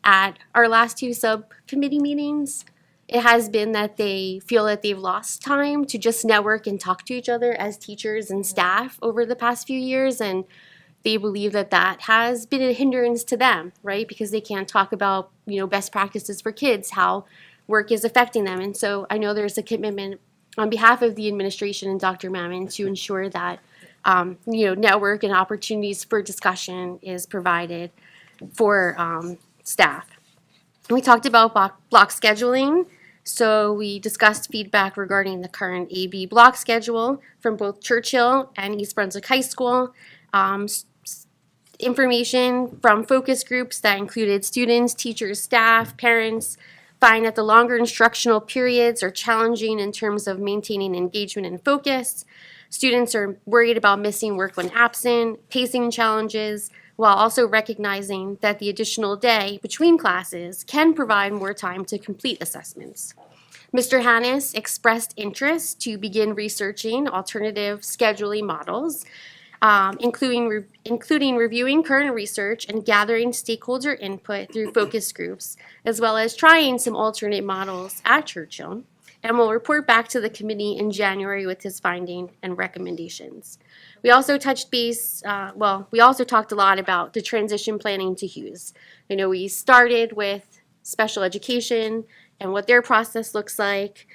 at our last two subcommittee meetings, it has been that they feel that they've lost time to just network and talk to each other as teachers and staff over the past few years. And they believe that that has been a hindrance to them, right? Because they can't talk about, best practices for kids, how work is affecting them. And so I know there's a commitment on behalf of the administration and Dr. Mammon to ensure that, network and opportunities for discussion is provided for staff. We talked about block scheduling. So we discussed feedback regarding the current AB block schedule from both Churchill and East Brunswick High School. Information from focus groups that included students, teachers, staff, parents find that the longer instructional periods are challenging in terms of maintaining engagement and focus. Students are worried about missing work when absent, pacing challenges, while also recognizing that the additional day between classes can provide more time to complete assessments. Mr. Hannes expressed interest to begin researching alternative scheduling models, including reviewing current research and gathering stakeholder input through focus groups, as well as trying some alternate models at Churchill, and will report back to the committee in January with his finding and recommendations. We also touched base, we also talked a lot about the transition planning to Hughes. I know we started with special education and what their process looks like.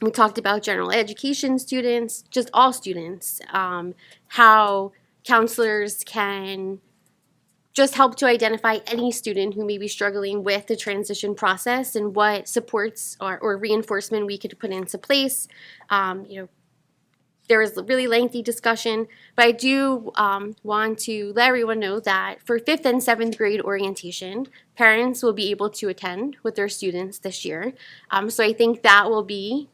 We talked about general education students, just all students, how counselors can just help to identify any student who may be struggling with the transition process and what supports or reinforcement we could put into place. There was a really lengthy discussion, but I do want to let everyone know that for 5th and 7th grade orientation, parents will be able to attend with their students this year. So I think that will be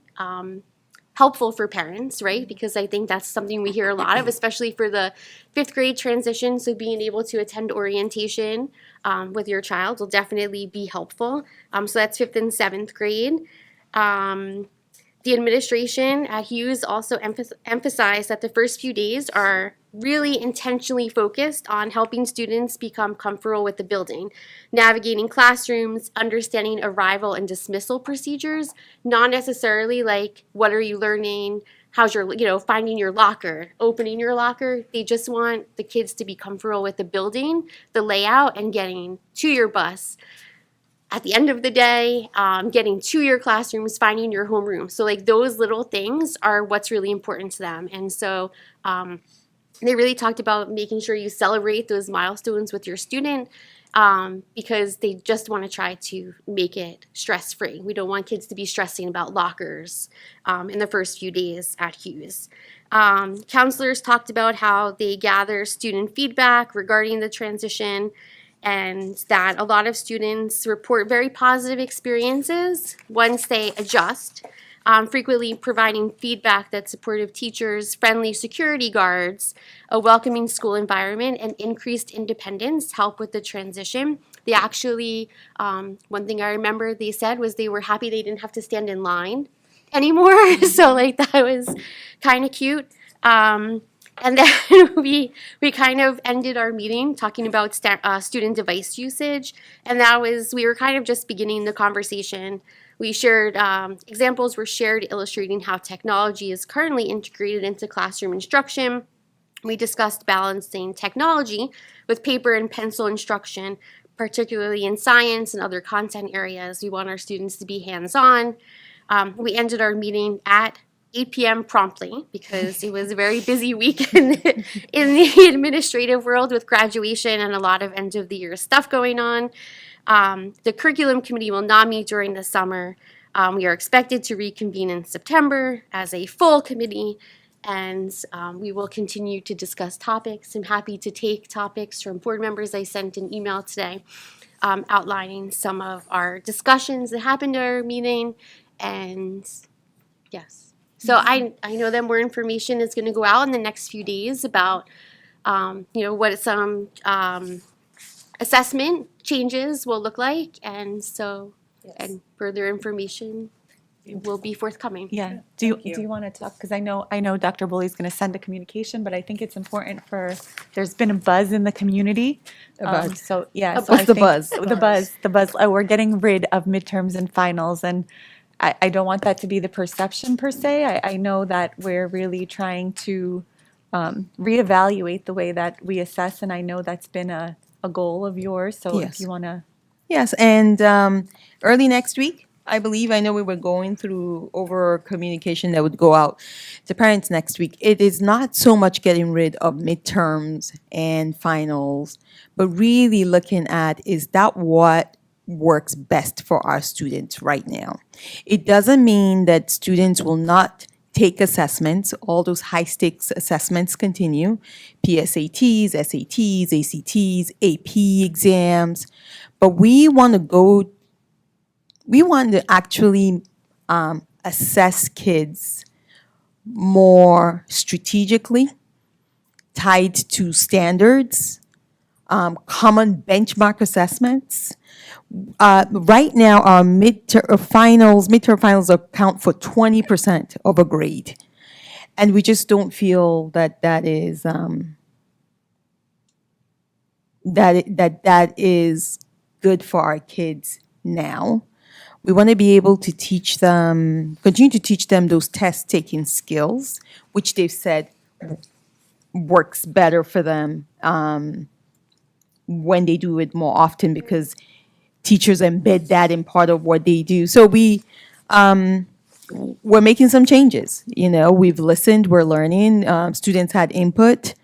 helpful for parents, right? Because I think that's something we hear a lot of, especially for the 5th grade transition. So being able to attend orientation with your child will definitely be helpful. So that's 5th and 7th grade. The administration at Hughes also emphasized that the first few days are really intentionally focused on helping students become comfortable with the building, navigating classrooms, understanding arrival and dismissal procedures, not necessarily like what are you learning, how's your, finding your locker, opening your locker. They just want the kids to be comfortable with the building, the layout, and getting to your bus. At the end of the day, getting to your classrooms, finding your homeroom. So like those little things are what's really important to them. And so they really talked about making sure you celebrate those milestones with your student because they just want to try to make it stress-free. We don't want kids to be stressing about lockers in the first few days at Hughes. Counselors talked about how they gather student feedback regarding the transition, and that a lot of students report very positive experiences once they adjust, frequently providing feedback that supportive teachers, friendly security guards, a welcoming school environment, and increased independence help with the transition. They actually, one thing I remember they said was they were happy they didn't have to stand in line anymore. So like that was kind of cute. And then we kind of ended our meeting talking about student device usage, and we were kind of just beginning the conversation. We shared examples were shared illustrating how technology is currently integrated into classroom instruction. We discussed balancing technology with paper and pencil instruction, particularly in science and other content areas. We want our students to be hands-on. We ended our meeting at 8 p.m. promptly because it was a very busy week in the administrative world with graduation and a lot of end of the year stuff going on. The curriculum committee will not meet during the summer. We are expected to reconvene in September as a full committee, and we will continue to discuss topics. I'm happy to take topics from board members. I sent an email today outlining some of our discussions that happened at our meeting, and yes. So I know that more information is going to go out in the next few days about, what some assessment changes will look like, and so and further information will be forthcoming. Yeah. Do you want to talk? Because I know Dr. Bully's going to send a communication, but I think it's important there's been a buzz in the community. So yeah. So What's I the think buzz? The buzz. We're getting rid of midterms and finals, and I don't want that to be the perception per se. I know that we're really trying to reevaluate the way that we assess, and I know that's been a goal of yours, so if Yes. you want to. Yes, and early next week, I believe, I know we were going through over communication that would go out to parents next week. It is not so much getting rid of midterms and finals, but really looking at, is that what works best for our students right now? It doesn't mean that students will not take assessments. All those high stakes assessments continue: PSATs, SATs, ACTs, AP exams. But we want to actually assess kids more strategically, tied to standards, common benchmark assessments. Right now, our midterm finals account for 20% of a grade. And we just don't feel that that is that is good for our kids now. We want to be able to teach them, continue to teach them those test-taking skills, which they've said works better for them when they do it more often, because teachers embed that in part of what they do. So we're making some changes. We've listened, we're learning. Students had input,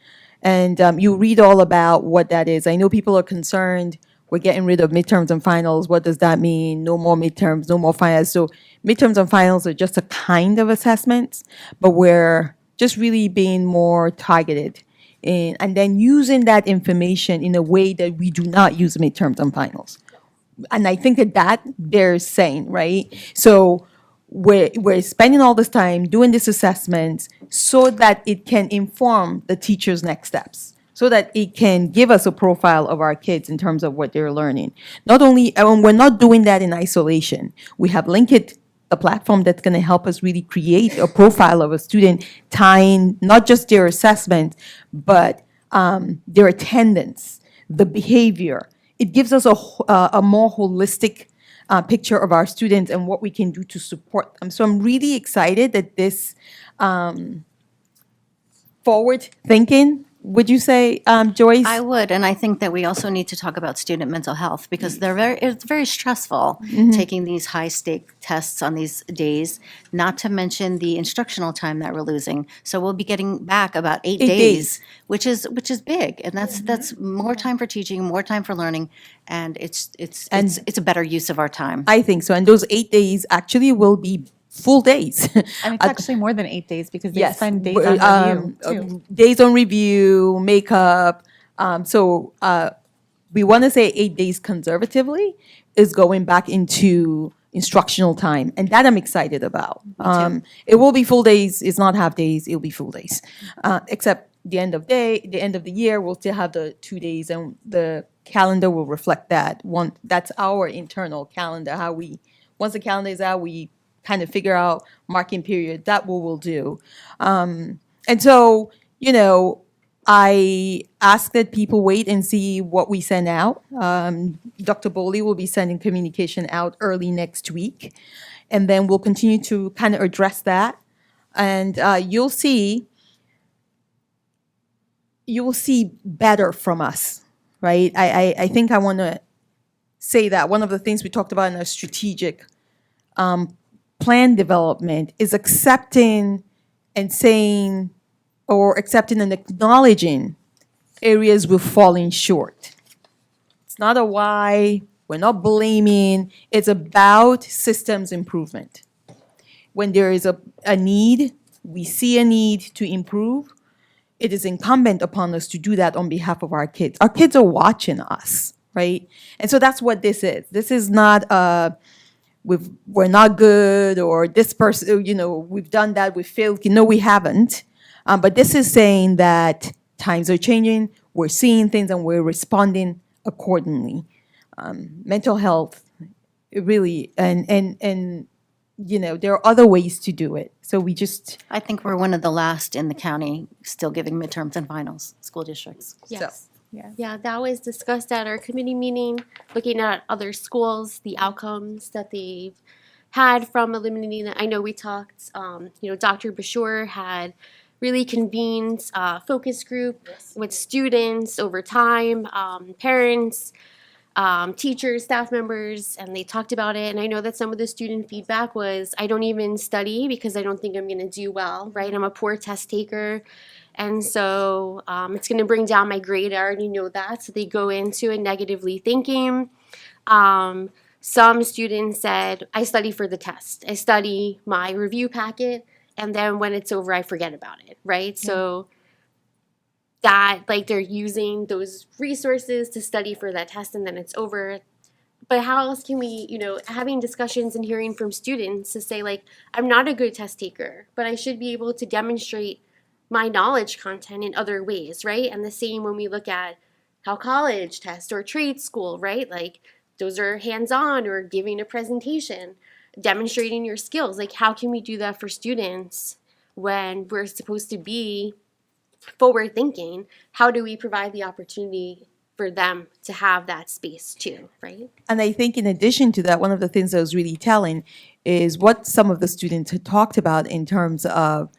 and you read all about what that is. I know people are concerned. We're getting rid of midterms and finals. What does that mean? No more midterms, no more finals. So midterms and finals are just a kind of assessments, but we're just really being more targeted and then using that information in a way that we do not use midterms and finals. And I think that bears saying, right? So we're spending all this time doing this assessment so that it can inform the teacher's next steps, so that it can give us a profile of our kids in terms of what they're learning. Not only, and we're not doing that in isolation. We have Linkit, a platform that's going to help us really create a profile of a student, tying not just their assessment, but their attendance, the behavior. It gives us a more holistic picture of our students and what we can do to support them. So I'm really excited that this forward thinking, would you say, Joyce? I would, and I think that we also need to talk about student mental health, because it's very stressful taking these high-stake tests on these days, not to mention the instructional time that we're losing. So we'll be getting back about 8 days, which is big, and that's more time for teaching, more time for learning, and it's a better use of our time. I think so. And those 8 days actually will be full days. And it's actually more than 8 days, because they Yes. spend days on review, too. Days on review, makeup. We want to say 8 days conservatively is going back into instructional time. And that I'm excited about. It will be full days. It's not half days. It'll be full days. Except the end of the year, we'll still have the 2 days, and the calendar will reflect that. That's our internal calendar. Once the calendar is out, we kind of figure out marking period. That what we'll do. And so, I ask that people wait and see what we send out. Dr. Bowley will be sending communication out early next week. And then we'll continue to kind of address that. And you'll see better from us, right? I think I want to say that one of the things we talked about in our strategic plan development is accepting and saying, or accepting and acknowledging areas we're falling short. It's not a why, we're not blaming, it's about systems improvement. When there is a need, we see a need to improve, it is incumbent upon us to do that on behalf of our kids. Our kids are watching us, right? And so that's what this is. This is not we're not good, or this person, we've done that, we failed. No, we haven't. But this is saying that times are changing, we're seeing things, and we're responding accordingly. Mental health, it really, and there are other ways to do it. So I think we're one of the last in the county still giving midterms and finals, school districts. Yes. Yeah, that was discussed at our committee meeting, looking at other schools, the outcomes that they've had from eliminating it. I know we talked, Dr. Bashir had really convened focus group with students over time, parents, teachers, staff members, and they talked about it. And I know that some of the student feedback was, I don't even study because I don't think I'm going to do well, right? I'm a poor test taker. And so it's going to bring down my grade. I already know that. So they go into it negatively thinking. Some students said, I study for the test. I study my review packet. And then when it's over, I forget about it, right? So that, like, they're using those resources to study for that test and then it's over. But how else can we, having discussions and hearing from students to say, like, I'm not a good test taker, but I should be able to demonstrate my knowledge content in other ways, right? And the same when we look at how college tests or trade school, right? Like, those are hands-on or giving a presentation, demonstrating your skills. Like, how can we do that for students when we're supposed to be forward thinking? How do we provide the opportunity for them to have that space too, right? And I think in addition to that, one of the things that was really telling is what some of the students had talked about in terms of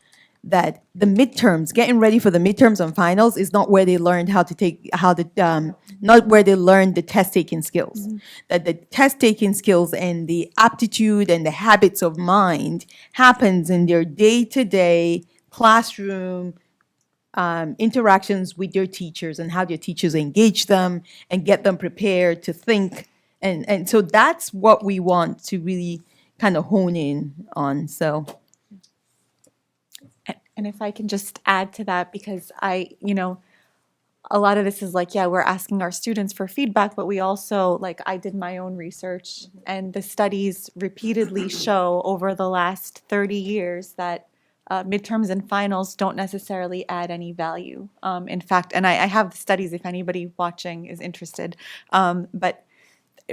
that the midterms, getting ready for the midterms and finals is not where they learned not where they learned the test taking skills. That the test taking skills and the aptitude and the habits of mind happens in their day-to-day classroom interactions with your teachers and how your teachers engage them and get them prepared to think. And so that's what we want to really kind of hone in on. So. And if I can just add to that, because a lot of this is like, yeah, we're asking our students for feedback, but we also, like, I did my own research, and the studies repeatedly show over the last 30 years that midterms and finals don't necessarily add any value. In fact, and I have the studies if anybody watching is interested, but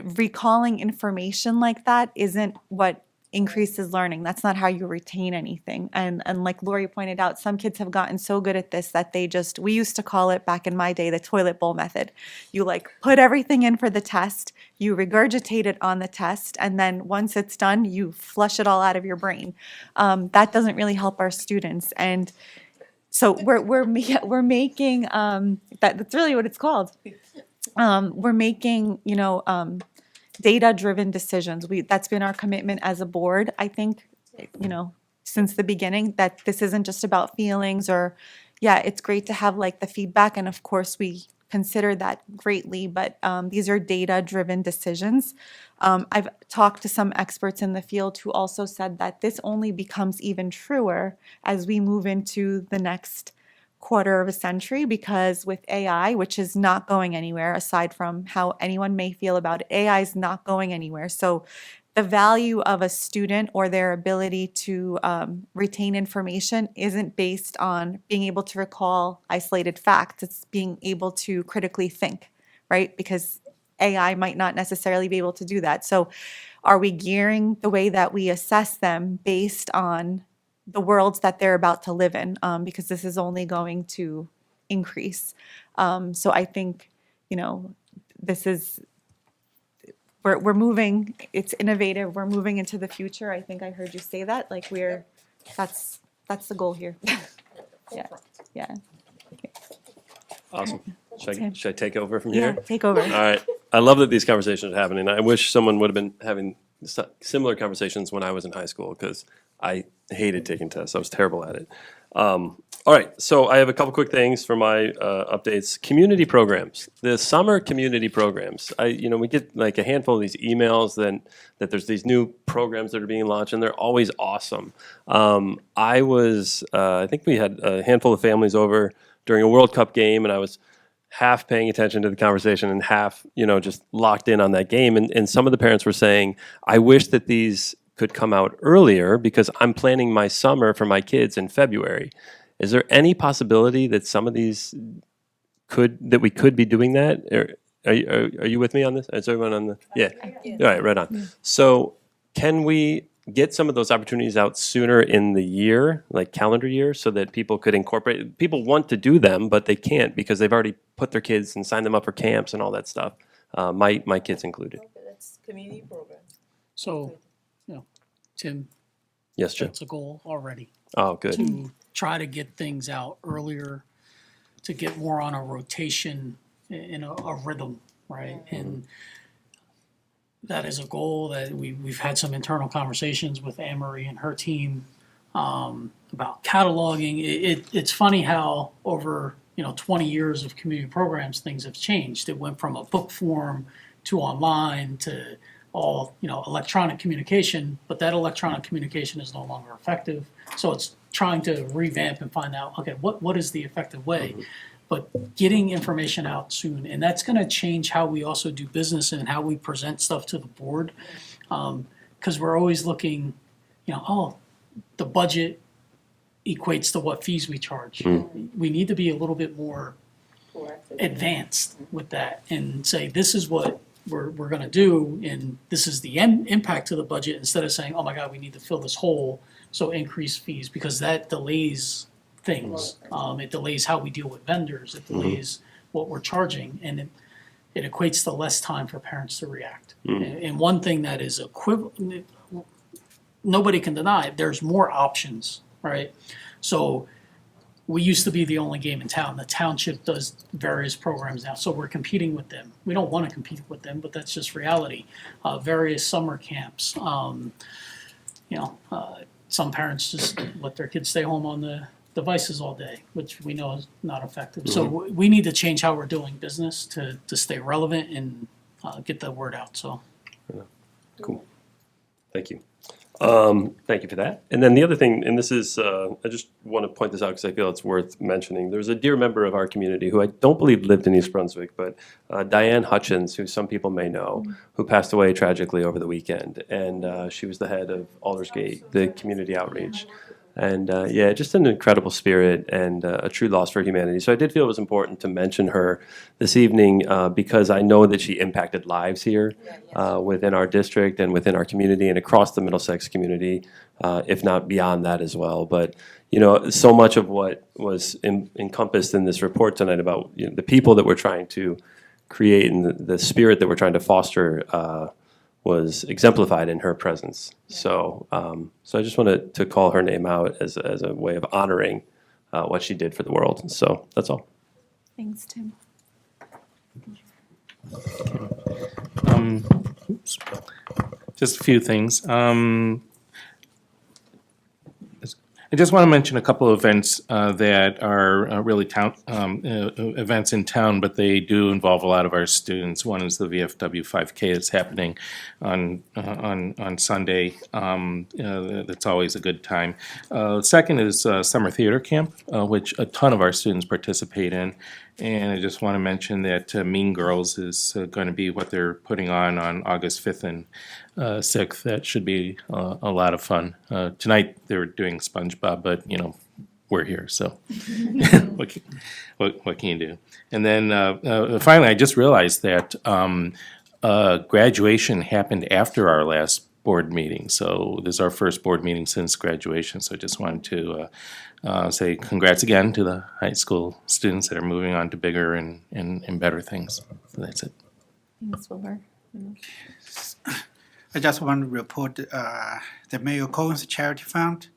recalling information like that isn't what increases learning. That's not how you retain anything. And like Lori pointed out, some kids have gotten so good at this that we used to call it back in my day, the toilet bowl method. You like put everything in for the test, you regurgitate it on the test, and then once it's done, you flush it all out of your brain. That doesn't really help our students. And so we're making, that's really what it's called. We're making, data-driven decisions. That's been our commitment as a board, I think, since the beginning, that this isn't just about feelings or, yeah, it's great to have like the feedback, and of course we consider that greatly, but these are data-driven decisions. I've talked to some experts in the field who also said that this only becomes even truer as we move into the next quarter of a century, because with AI, which is not going anywhere, aside from how anyone may feel about it, AI is not going anywhere. So the value of a student or their ability to retain information isn't based on being able to recall isolated facts. It's being able to critically think, right? Because AI might not necessarily be able to do that. So are we gearing the way that we assess them based on the worlds that they're about to live in, because this is only going to increase. So I think, this is, we're moving, it's innovative, we're moving into the future. I think I heard you say that, like that's the goal here. Yeah. Awesome. Should I take over from Yeah, here? take over. All right. I love that these conversations are happening. I wish someone would have been having similar conversations when I was in high school, because I hated taking tests. I was terrible at it. All right, so I have a couple quick things for my updates. Community programs, the summer community programs. We get like a handful of these emails that there's these new programs that are being launched, and they're always awesome. I think we had a handful of families over during a World Cup game, and I was half paying attention to the conversation and half, just locked in on that game. And some of the parents were saying, I wish that these could come out earlier because I'm planning my summer for my kids in February. Is there any possibility that some of these we could be doing that? Are you with me on this? Is everyone on the? Yeah. All right, right on. So can we get some of those opportunities out sooner in the year, like calendar year, so that people could incorporate? People want to do them, but they can't because they've already put their kids and signed them up for camps and all that stuff. My kids included. That's community program. So, Tim. Yes, Jim. That's a goal already. Oh, good. To try to get things out earlier, to get more on a rotation in a rhythm, right? And that is a goal that we've had some internal conversations with Anne Marie and her team about cataloging. It's funny how over 20 years of community programs, things have changed. It went from a book form to online to all electronic communication, but that electronic communication is no longer effective. So it's trying to revamp and find out, okay, what is the effective way? But getting information out soon, and that's going to change how we also do business and how we present stuff to the board, because we're always looking, the budget equates to what fees we charge. We need to be a little bit more advanced with that and say, this is what we're going to do, and this is the impact to the budget, instead of saying, oh my God, we need to fill this hole, so increase fees, because that delays things. It delays how we deal with vendors. It delays what we're charging, and it equates to less time for parents to react. And one thing that is equivalent, nobody can deny it, there's more options, right? So we used to be the only game in town. The township does various programs now, so we're competing with them. We don't want to compete with them, but that's just reality. Various summer camps. Some parents just let their kids stay home on the devices all day, which we know is not effective. So we need to change how we're doing business to stay relevant and get the word out. So, Cool. Thank you. Thank you for that. And then the other thing, and this is, I just want to point this out because I feel it's worth mentioning. There's a dear member of our community who I don't believe lived in East Brunswick, but Diane Hutchins, who some people may know, who passed away tragically over the weekend. And she was the head of Aldersgate, the community outreach. And yeah, just an incredible spirit and a true loss for humanity. So I did feel it was important to mention her this evening because I know that she impacted lives here within our district and within our community and across the Middlesex community, if not beyond that as well. But so much of what was encompassed in this report tonight about the people that we're trying to create and the spirit that we're trying to foster was exemplified in her presence. So, so I just wanted to call her name out as a way of honoring what she did for the world. So that's all. Thanks, Tim. Oops. Just a few things. I just want to mention a couple of events that are really town events in town, but they do involve a lot of our students. One is the VFW 5K that's happening on Sunday. That's always a good time. Second is summer theater camp, which a ton of our students participate in. And I just want to mention that Mean Girls is going to be what they're putting on August 5th and 6th. That should be a lot of fun. Tonight they were doing SpongeBob, but we're here, so what can you do? And then finally, I just realized that graduation happened after our last board meeting. So this is our first board meeting since graduation. So I just wanted to say congrats again to the high school students that are moving on to bigger and better things. So that's it. Thanks, Wilbur. I just want to report the Mayor Cohen's Charity Fund.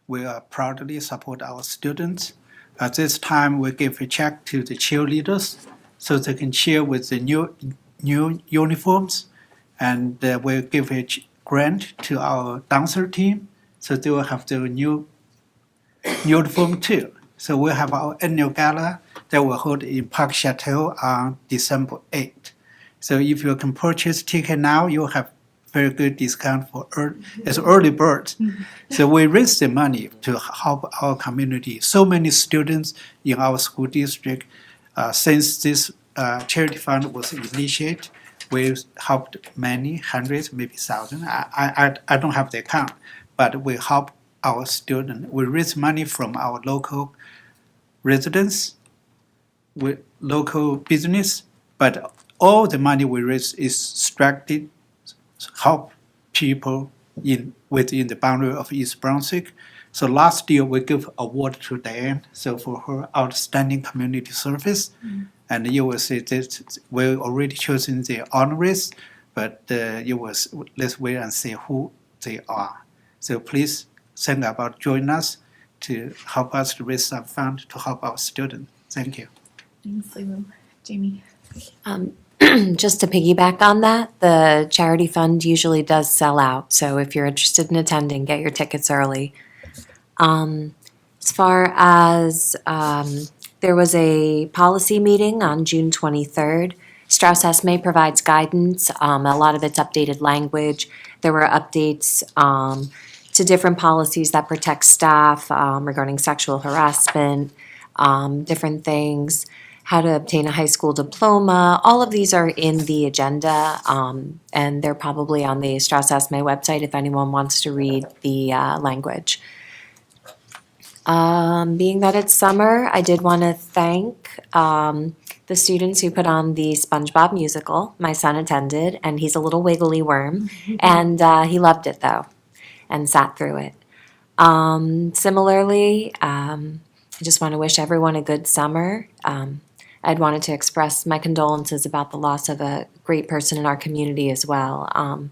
We proudly support our students. At this time, we give a check to the cheerleaders so they can cheer with the new uniforms, and we'll give a grant to our dancer team so they will have their new uniform too. So we'll have our annual gala that will hold in Park Chateau on December 8th. So if you can purchase ticket now, you'll have very good discount for as early bird. So we raise the money to help our community. So many students in our school district, since this charity fund was initiated, we helped many hundreds, maybe thousands. I don't have the account, but we help our students. We raise money from our local residents, with local business, but all the money we raise is structured help people within the boundary of East Brunswick. So last year we gave award to Diane, so for her outstanding community service. And you will see that we already chosen the honorees, but let's wait and see who they are. So please think about join us to help us to raise some fund to help our students. Thank you. Thanks, Lulu. Jamie? Just to piggyback on that, the charity fund usually does sell out. So if you're interested in attending, get your tickets early. As far as there was a policy meeting on June 23rd. Strauss Esme provides guidance. A lot of it's updated language. There were updates to different policies that protect staff regarding sexual harassment, different things, how to obtain a high school diploma. All of these are in the agenda, and they're probably on the Strauss Esme website if anyone wants to read the language. Being that it's summer, I did want to thank the students who put on the SpongeBob musical. My son attended, and he's a little wiggly worm, and he loved it though, and sat through it. Similarly, I just want to wish everyone a good summer. I'd wanted to express my condolences about the loss of a great person in our community as well.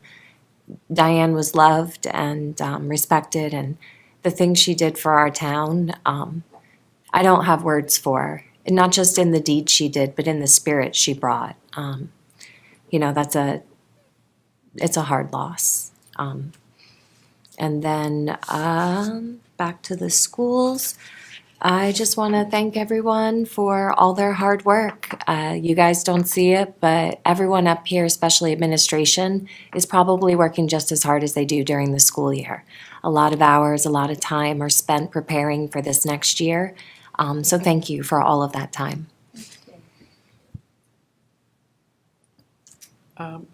Diane was loved and respected, and the things she did for our town, I don't have words for. And not just in the deed she did, but in the spirit she brought. It's a hard loss. And then back to the schools. I just want to thank everyone for all their hard work. You guys don't see it, but everyone up here, especially administration, is probably working just as hard as they do during the school year. A lot of hours, a lot of time are spent preparing for this next year. So thank you for all of that time.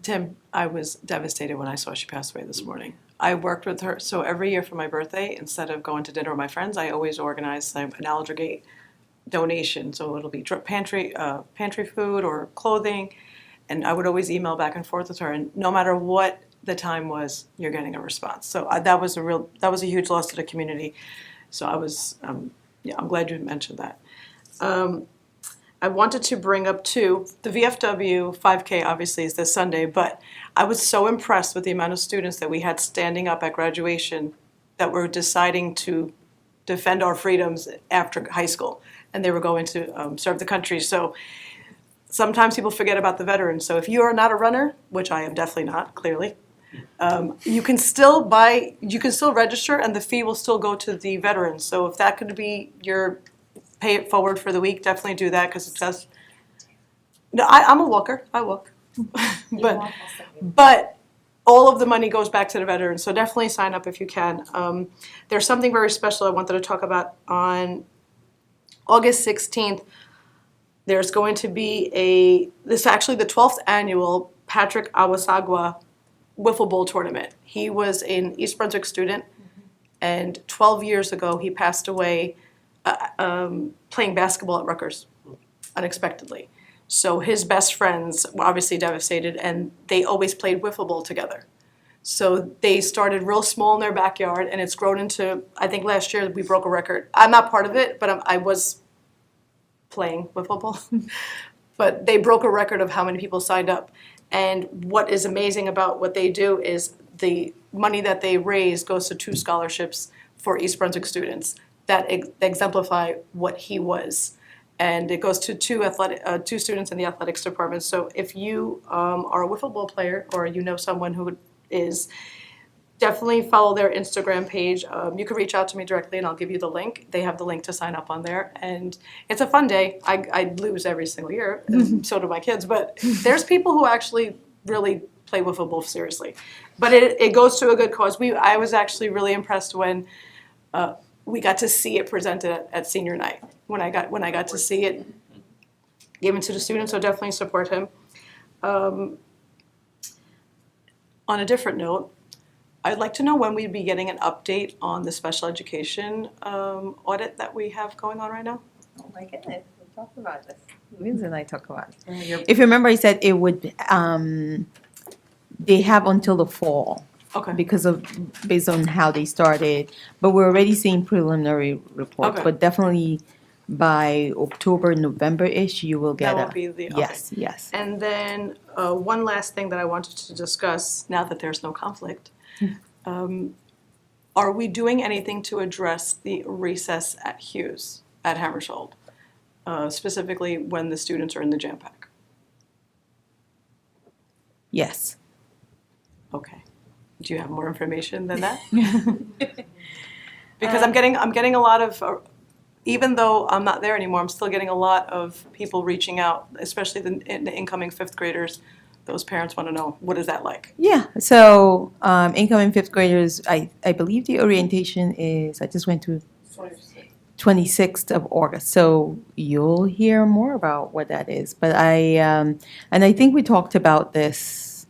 Tim, I was devastated when I saw she passed away this morning. I worked with her, so every year for my birthday, instead of going to dinner with my friends, I always organize an Algergate donation. So it'll be pantry food or clothing, and I would always email back and forth with her. And no matter what the time was, you're getting a response. So that was a huge loss to the community. So I was, I'm glad you mentioned that. I wanted to bring up too, the VFW 5K obviously is this Sunday, but I was so impressed with the amount of students that we had standing up at graduation that were deciding to defend our freedoms after high school, and they were going to serve the country. So sometimes people forget about the veterans. So if you are not a runner, which I am definitely not, clearly, you can still register, and the fee will still go to the veterans. So if that could be your pay it forward for the week, definitely do that, because it says, no, I'm a walker, I walk. but all of the money goes back to the veterans, so definitely sign up if you can. There's something very special I wanted to talk about on August 16th. There's going to be this is actually the 12th annual Patrick Awasagwa Wiffle Bowl tournament. He was an East Brunswick student, and 12 years ago he passed away playing basketball at Rutgers unexpectedly. So his best friends were obviously devastated, and they always played wiffle ball together. So they started real small in their backyard, and it's grown into, I think last year we broke a record. I'm not part of it, but I was playing wiffle ball. But they broke a record of how many people signed up. And what is amazing about what they do is the money that they raise goes to 2 scholarships for East Brunswick students that exemplify what he was. And it goes to two students in the athletics department. So if you are a wiffle ball player, or you know someone who is, definitely follow their Instagram page. You can reach out to me directly and I'll give you the link. They have the link to sign up on there. And it's a fun day. I lose every single year, and so do my kids. But there's people who actually really play wiffle ball seriously. But it goes to a good cause. I was actually really impressed when we got to see it presented at senior night. When I got to see it given to the students, so definitely support him. On a different note, I'd like to know when we'd be getting an update on the special education audit that we have going on right now. Oh my goodness, we talked about this. Lindsay and I talked about it. If you remember, I said it would, they have until the fall. Okay. Based on how they started, but we're already seeing preliminary reports. Okay. But definitely by October, November-ish, you will get That will be the, okay. Yes. And then one last thing that I wanted to discuss, now that there's no conflict. Are we doing anything to address the recess at Hughes, at Hammersholt? Specifically when the students are in the jam pack? Yes. Okay. Do you have more information than that? Because I'm getting a lot of, even though I'm not there anymore, I'm still getting a lot of people reaching out, especially the incoming fifth graders. Those parents want to know, what is that like? Yeah, so incoming fifth graders, I believe the orientation is, I just went to 26th of August, so you'll hear more about what that is. But and I think we talked about this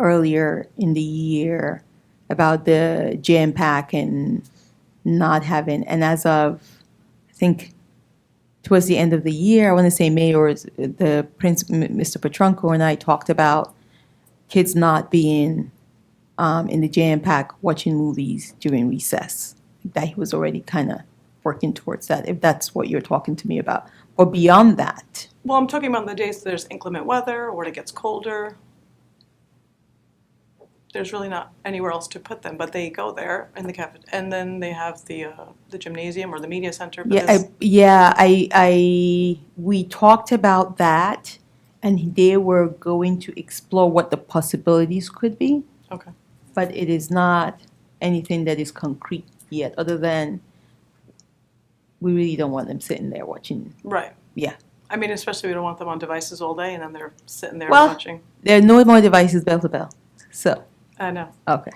earlier in the year about the jam pack and not having, and as of, I think, towards the end of the year, I want to say May, or the Mr. Petrunco and I talked about kids not being in the jam pack watching movies during recess. That he was already kind of working towards that, if that's what you're talking to me about. Or beyond that. Well, I'm talking about the days there's inclement weather or it gets colder. There's really not anywhere else to put them, but they go there in the cafeteria, and then they have the gymnasium or the media center. But We talked about that, and they were going to explore what the possibilities could be. Okay. But it is not anything that is concrete yet, other than we really don't want them sitting there watching. Right. Yeah. I mean, especially we don't want them on devices all day, and then they're sitting there Well, watching. there are no more devices bell to bell, so. I know. Okay.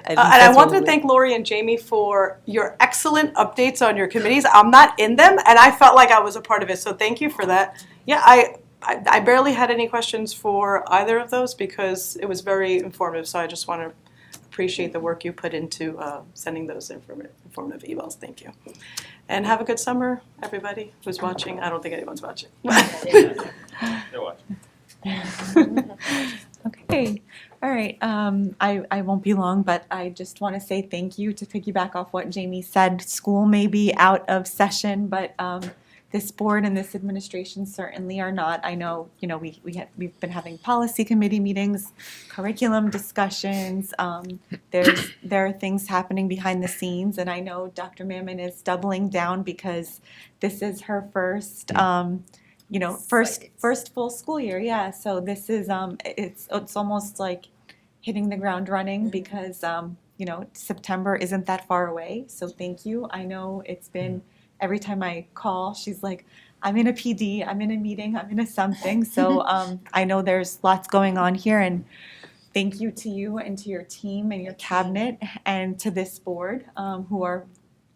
And I wanted to thank Lori and Jamie for your excellent updates on your committees. I'm not in them, and I felt like I was a part of it, so thank you for that. Yeah, I barely had any questions for either of those because it was very informative, so I just want to appreciate the work you put into sending those informative emails. Thank you. And have a good summer, everybody who's watching. I don't think anyone's watching. They're watching. Okay, all right. I won't be long, but I just want to say thank you to piggyback off what Jamie said. School may be out of session, but this board and this administration certainly are not. I know, we've been having policy committee meetings, curriculum discussions. There are things happening behind the scenes, and I know Dr. Mammon is doubling down because this is her first. First full school year, yeah. So this is it's almost like hitting the ground running because September isn't that far away. So thank you. I know it's been every time I call, she's like, I'm in a PD, I'm in a meeting, I'm in a something. So I know there's lots going on here, and thank you to you and to your team and your cabinet and to this board who are,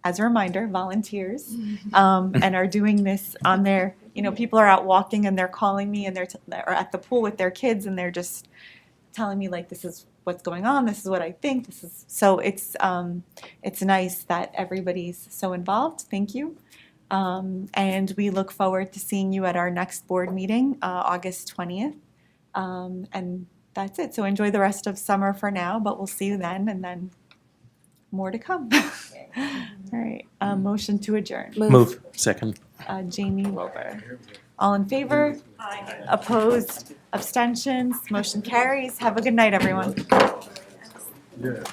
as a reminder, volunteers and are doing this on their. People are out walking and they're calling me and they're at the pool with their kids and they're just telling me like, this is what's going on. This is what I think. So it's nice that everybody's so involved. Thank you. And we look forward to seeing you at our next board meeting, August 20th. And that's it. So enjoy the rest of summer for now, but we'll see you then and then more to come. All right. Motion to adjourn. Move. Second. Jamie Wilbur. All in favor? Aye. Opposed? Abstentions? Motion carries. Have a good night, everyone. Yeah.